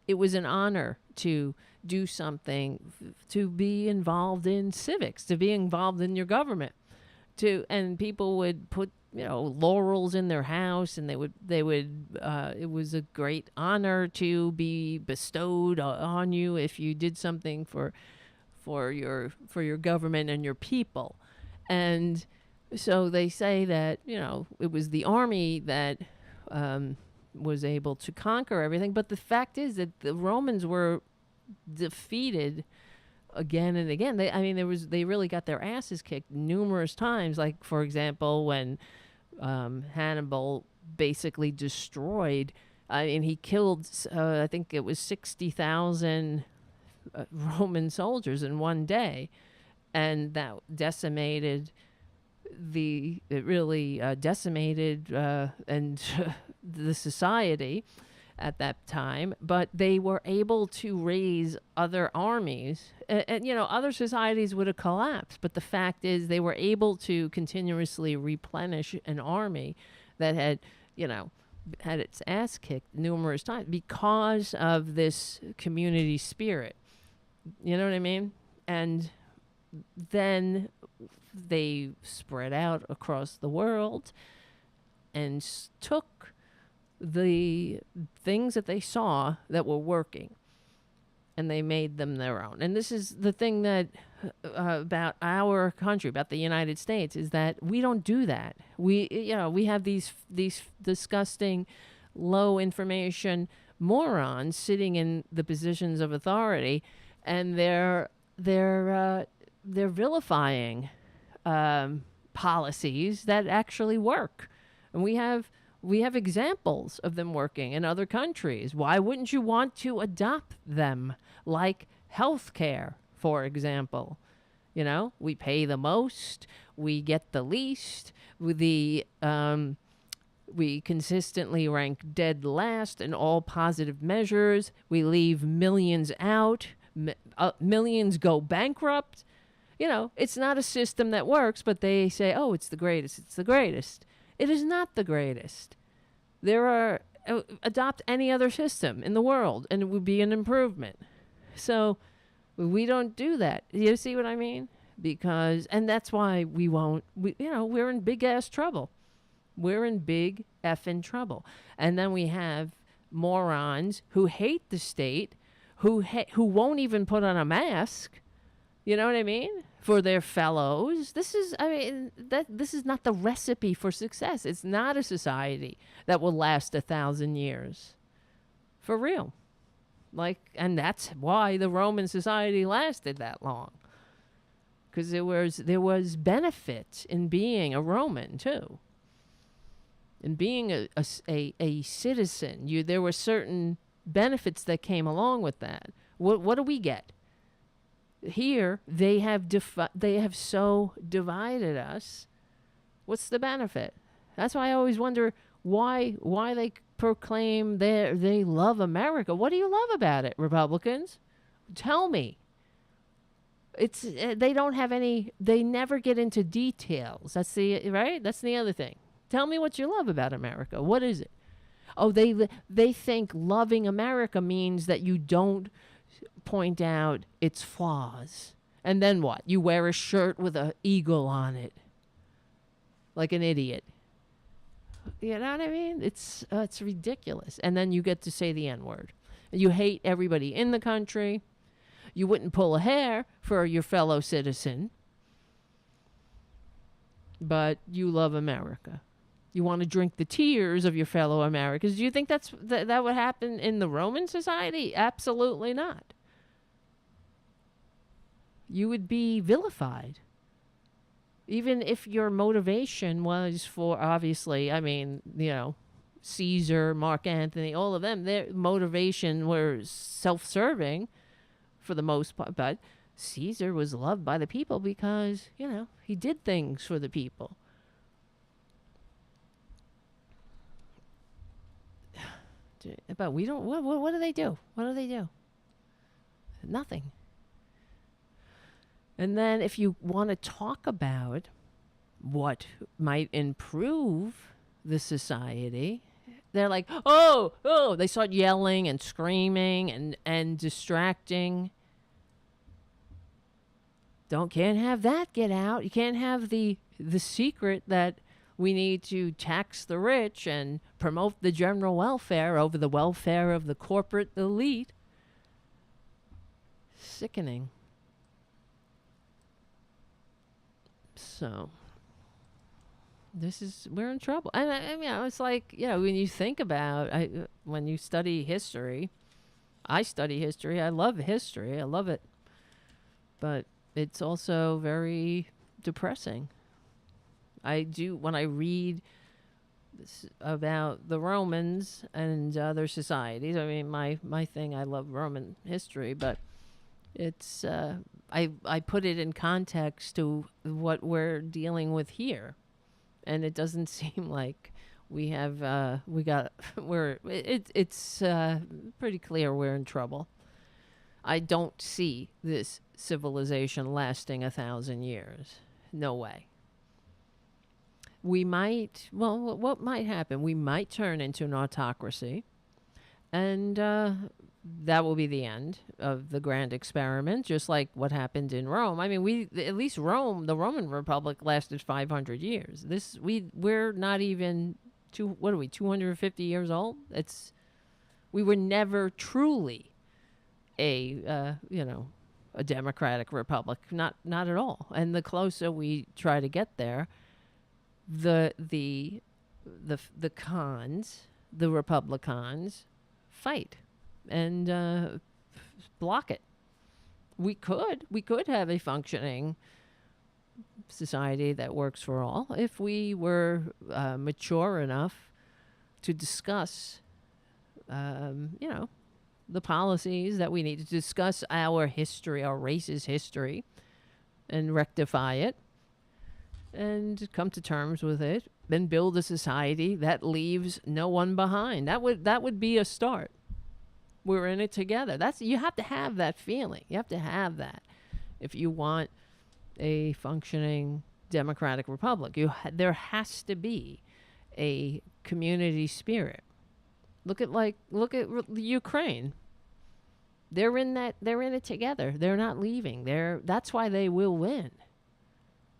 an honor to do something, to be involved in civics, to be involved in your government. and people would put laurels in their house, and they would it was a great honor to be bestowed on you if you did something for your government and your people. And so they say that it was the army that was able to conquer everything, but the fact is that the Romans were defeated again and again. They really got their asses kicked numerous times. Like, for example, when Hannibal basically destroyed, he killed, I think it was 60,000 Roman soldiers in one day, and that decimated the society at that time. But they were able to raise other armies, and other societies would have collapsed, but the fact is they were able to continuously replenish an army that had its ass kicked numerous times because of this community spirit. You know what I mean? And then they spread out across the world and took the things that they saw that were working, and they made them their own. And this is the thing that about our country, about the United States, is that we don't do that. We have these disgusting, low information morons sitting in the positions of authority, and they're vilifying policies that actually work. And we have examples of them working in other countries. Why wouldn't you want to adopt them? Like healthcare, for example. We pay the most, we get the least. We consistently rank dead last in all positive measures. We leave millions out. Millions go bankrupt. It's not a system that works, but they say, oh, it's the greatest. It's the greatest. It is not the greatest. Adopt any other system in the world, and it would be an improvement. So we don't do that. You see what I mean? And that's why we won't. We're in big ass trouble. We're in big effing trouble. And then we have morons who hate the state, who won't even put on a mask. You know what I mean? For their fellows. This is not the recipe for success. It's not a society that will last 1,000 years. For real. And that's why the Roman society lasted that long. Because there was benefit in being a Roman too. In being a citizen. There were certain benefits that came along with that. What do we get? Here, they have so divided us. What's the benefit? That's why I always wonder why they proclaim they love America. What do you love about it, Republicans? Tell me. They don't have any. They never get into details. That's the other thing. Tell me what you love about America. What is it? Oh, they think loving America means that you don't point out its flaws. And then what? You wear a shirt with an eagle on it. Like an idiot. You know what I mean? It's ridiculous. And then you get to say the N-word. You hate everybody in the country. You wouldn't pull a hair for your fellow citizen. But you love America. You want to drink the tears of your fellow Americans. Do you think that would happen in the Roman society? Absolutely not. You would be vilified. Even if your motivation was for, obviously, Caesar, Mark Antony, all of them, their motivation was self-serving for the most part. But Caesar was loved by the people because, he did things for the people. But we don't. What do they do? What do they do? Nothing. And then if you want to talk about what might improve the society, they're like, oh, they start yelling and screaming and distracting. Can't have that get out. You can't have the the secret that we need to tax the rich and promote the general welfare over the welfare of the corporate elite. Sickening. So, we're in trouble. And I mean, it's like, when you think about, when you study history, I study history. I love history. I love it. But it's also very depressing. I do, when I read about the Romans and other societies, I mean, my thing, I love Roman history, but it's, I put it in context to what we're dealing with here. And it doesn't seem like we have, it's pretty clear we're in trouble. I don't see this civilization lasting 1,000 years. No way. We might, what might happen? We might turn into an autocracy, and that will be the end of the grand experiment, just like what happened in Rome. I mean, at least Rome, the Roman Republic, lasted 500 years. We're not even 250 years old? We were never truly a democratic republic, not at all. And the closer we try to get there, the cons, the Republicans, fight and block it. We could have a functioning society that works for all if we were mature enough to discuss, the policies that we need to discuss, our history, our race's history, and rectify it, and come to terms with it, then build a society that leaves no one behind. That would be a start. We're in it together. You have to have that feeling. You have to have that if you want a functioning democratic republic. There has to be a community spirit. Look at Ukraine. They're in it together. They're not leaving. That's why they will win.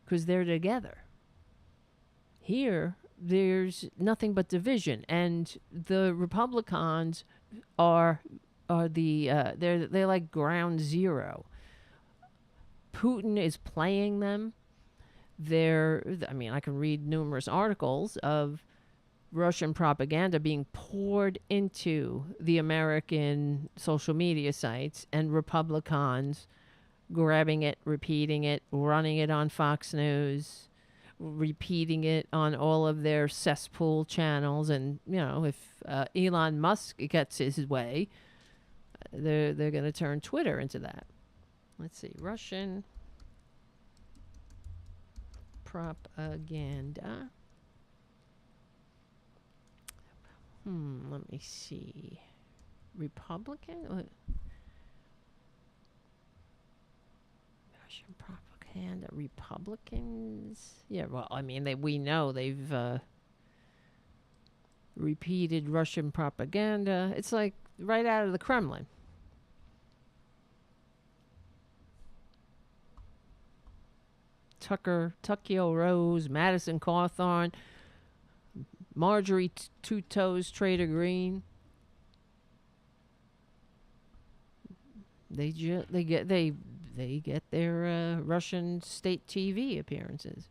Because they're together. Here, there's nothing but division, and the Republicans are they're like ground zero. Putin is playing them. I can read numerous articles of Russian propaganda being poured into the American social media sites, and Republicans grabbing it, repeating it, running it on Fox News, repeating it on all of their cesspool channels. And, if Elon Musk gets his way, they're going to turn Twitter into that. Let's see. Russian propaganda. Let me see. Russian propaganda. Republicans. Yeah, well, I mean, we know they've repeated Russian propaganda. It's like right out of the Kremlin. Tuckio Rose, Madison Cawthorn, Marjorie Two Toes Taylor Greene. They get their Russian state TV appearances.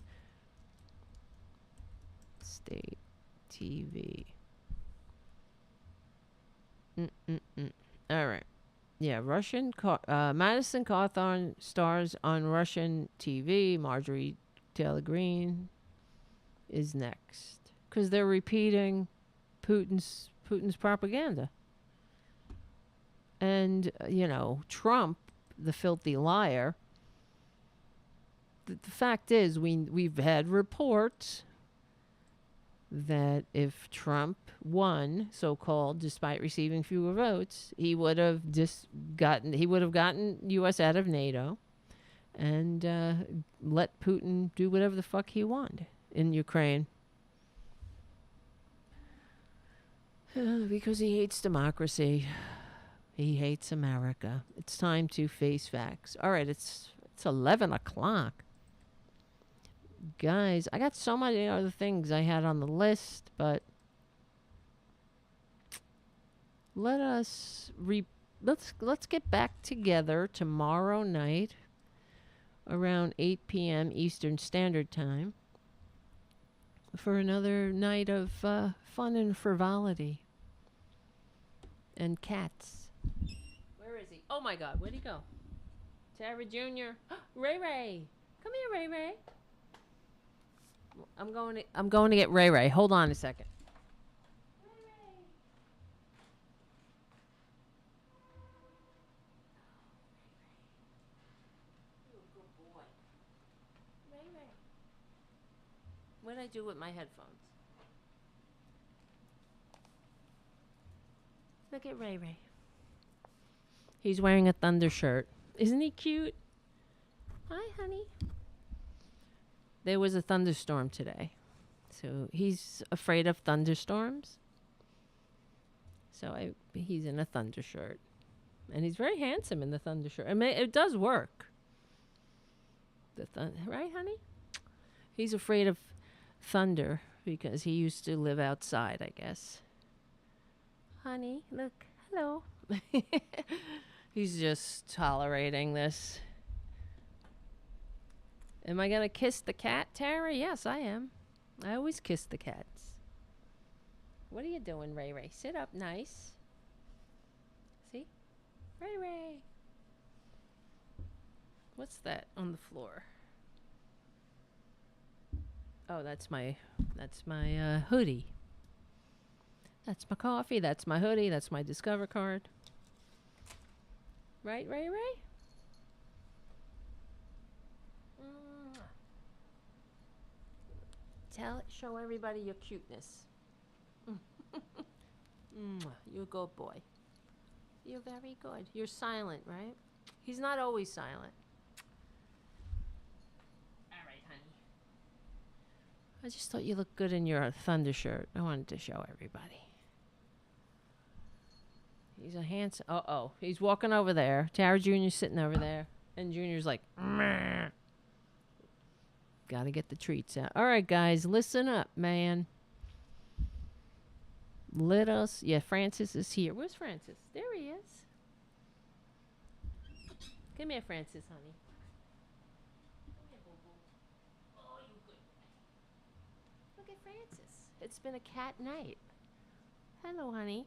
State TV. All right. Yeah, Madison Cawthorn stars on Russian TV. Marjorie Taylor Greene is next. Because they're repeating Putin's propaganda. And, Trump, the filthy liar, the fact is we've had reports that if Trump won, so-called, despite receiving fewer votes, he would have gotten U.S. out of NATO and let Putin do whatever the fuck he wanted in Ukraine. Because he hates democracy. He hates America. It's time to face facts. All right, it's 11 o'clock. Guys, I got so many other things I had on the list, but let's get back together tomorrow night around 8 p.m. Eastern Standard Time for another night of fun and frivolity and cats. Where is he? Oh my God, where'd he go? Tara Jr. Ray Ray, come here, Ray Ray. I'm going to get Ray Ray. Hold on a second. What did I do with my headphones? Look at Ray Ray. He's wearing a thunder shirt. Isn't he cute? Hi, honey. There was a thunderstorm today. So he's afraid of thunderstorms. So he's in a thunder shirt. And he's very handsome in the thunder shirt. I mean, it does work. Right, honey? He's afraid of thunder because he used to live outside, I guess. Honey, look. Hello. He's just tolerating this. Am I going to kiss the cat, Tara? Yes, I am. I always kiss the cats. What are you doing, Ray Ray? Sit up nice. See? Ray Ray. What's that on the floor? Oh, that's my hoodie. That's my coffee. That's my hoodie. That's my Discover card. Right, Ray Ray? Show everybody your cuteness. You're a good boy. You're very good. You're silent, right? He's not always silent. All right, honey. I just thought you looked good in your thunder shirt. I wanted to show everybody. He's a handsome... Uh-oh. He's walking over there. Tara Jr.'s sitting over there. And Junior's like... Meh. Gotta get the treats out. All right, guys. Listen up, man. Let us... Yeah, Francis is here. Where's Francis? There he is. Come here, Francis, honey. Come here, boo-boo. Oh, you good. Look at Francis. It's been a cat night. Hello, honey.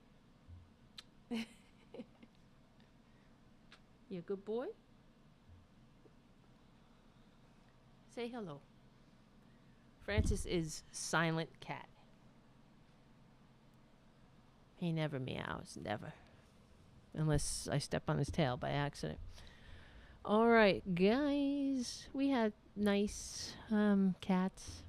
You a good boy? Say hello. Francis is silent cat. He never meows, never. Unless I step on his tail by accident. All right, guys. We had nice cats.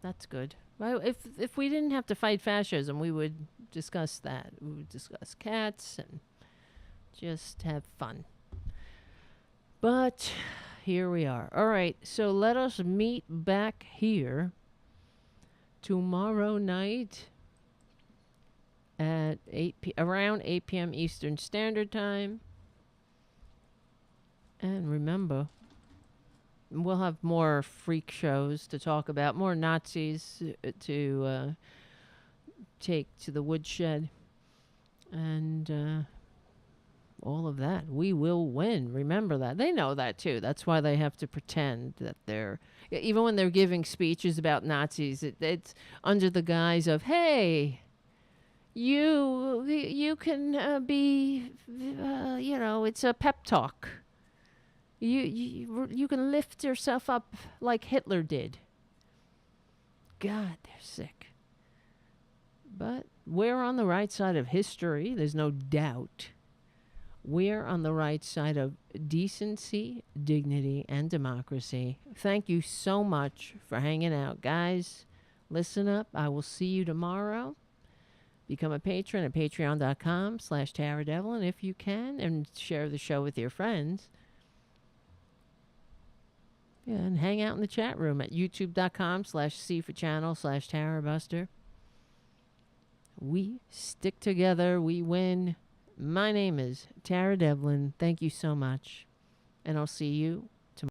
That's good. Well, if we didn't have to fight fascism, we would discuss that. We would discuss cats and just have fun. But here we are. All right, so let us meet back here tomorrow night at around 8 p.m. Eastern Standard Time. And remember, we'll have more freak shows to talk about, more Nazis to take to the woodshed, and all of that. We will win. Remember that. They know that too. That's why they have to pretend that they're, even when they're giving speeches about Nazis, it's under the guise of, hey, you can be, it's a pep talk. You can lift yourself up like Hitler did. God, they're sick. But we're on the right side of history. There's no doubt. We're on the right side of decency, dignity, and democracy. Thank you so much for hanging out, guys. Listen up. I will see you tomorrow. Become a patron at patreon.com/TaraDevlin if you can, and share the show with your friends. Yeah, and hang out in the chat room at youtube.com/C4channel/Tarabuster. We stick together. We win. My name is Tara Devlin. Thank you so much. And I'll see you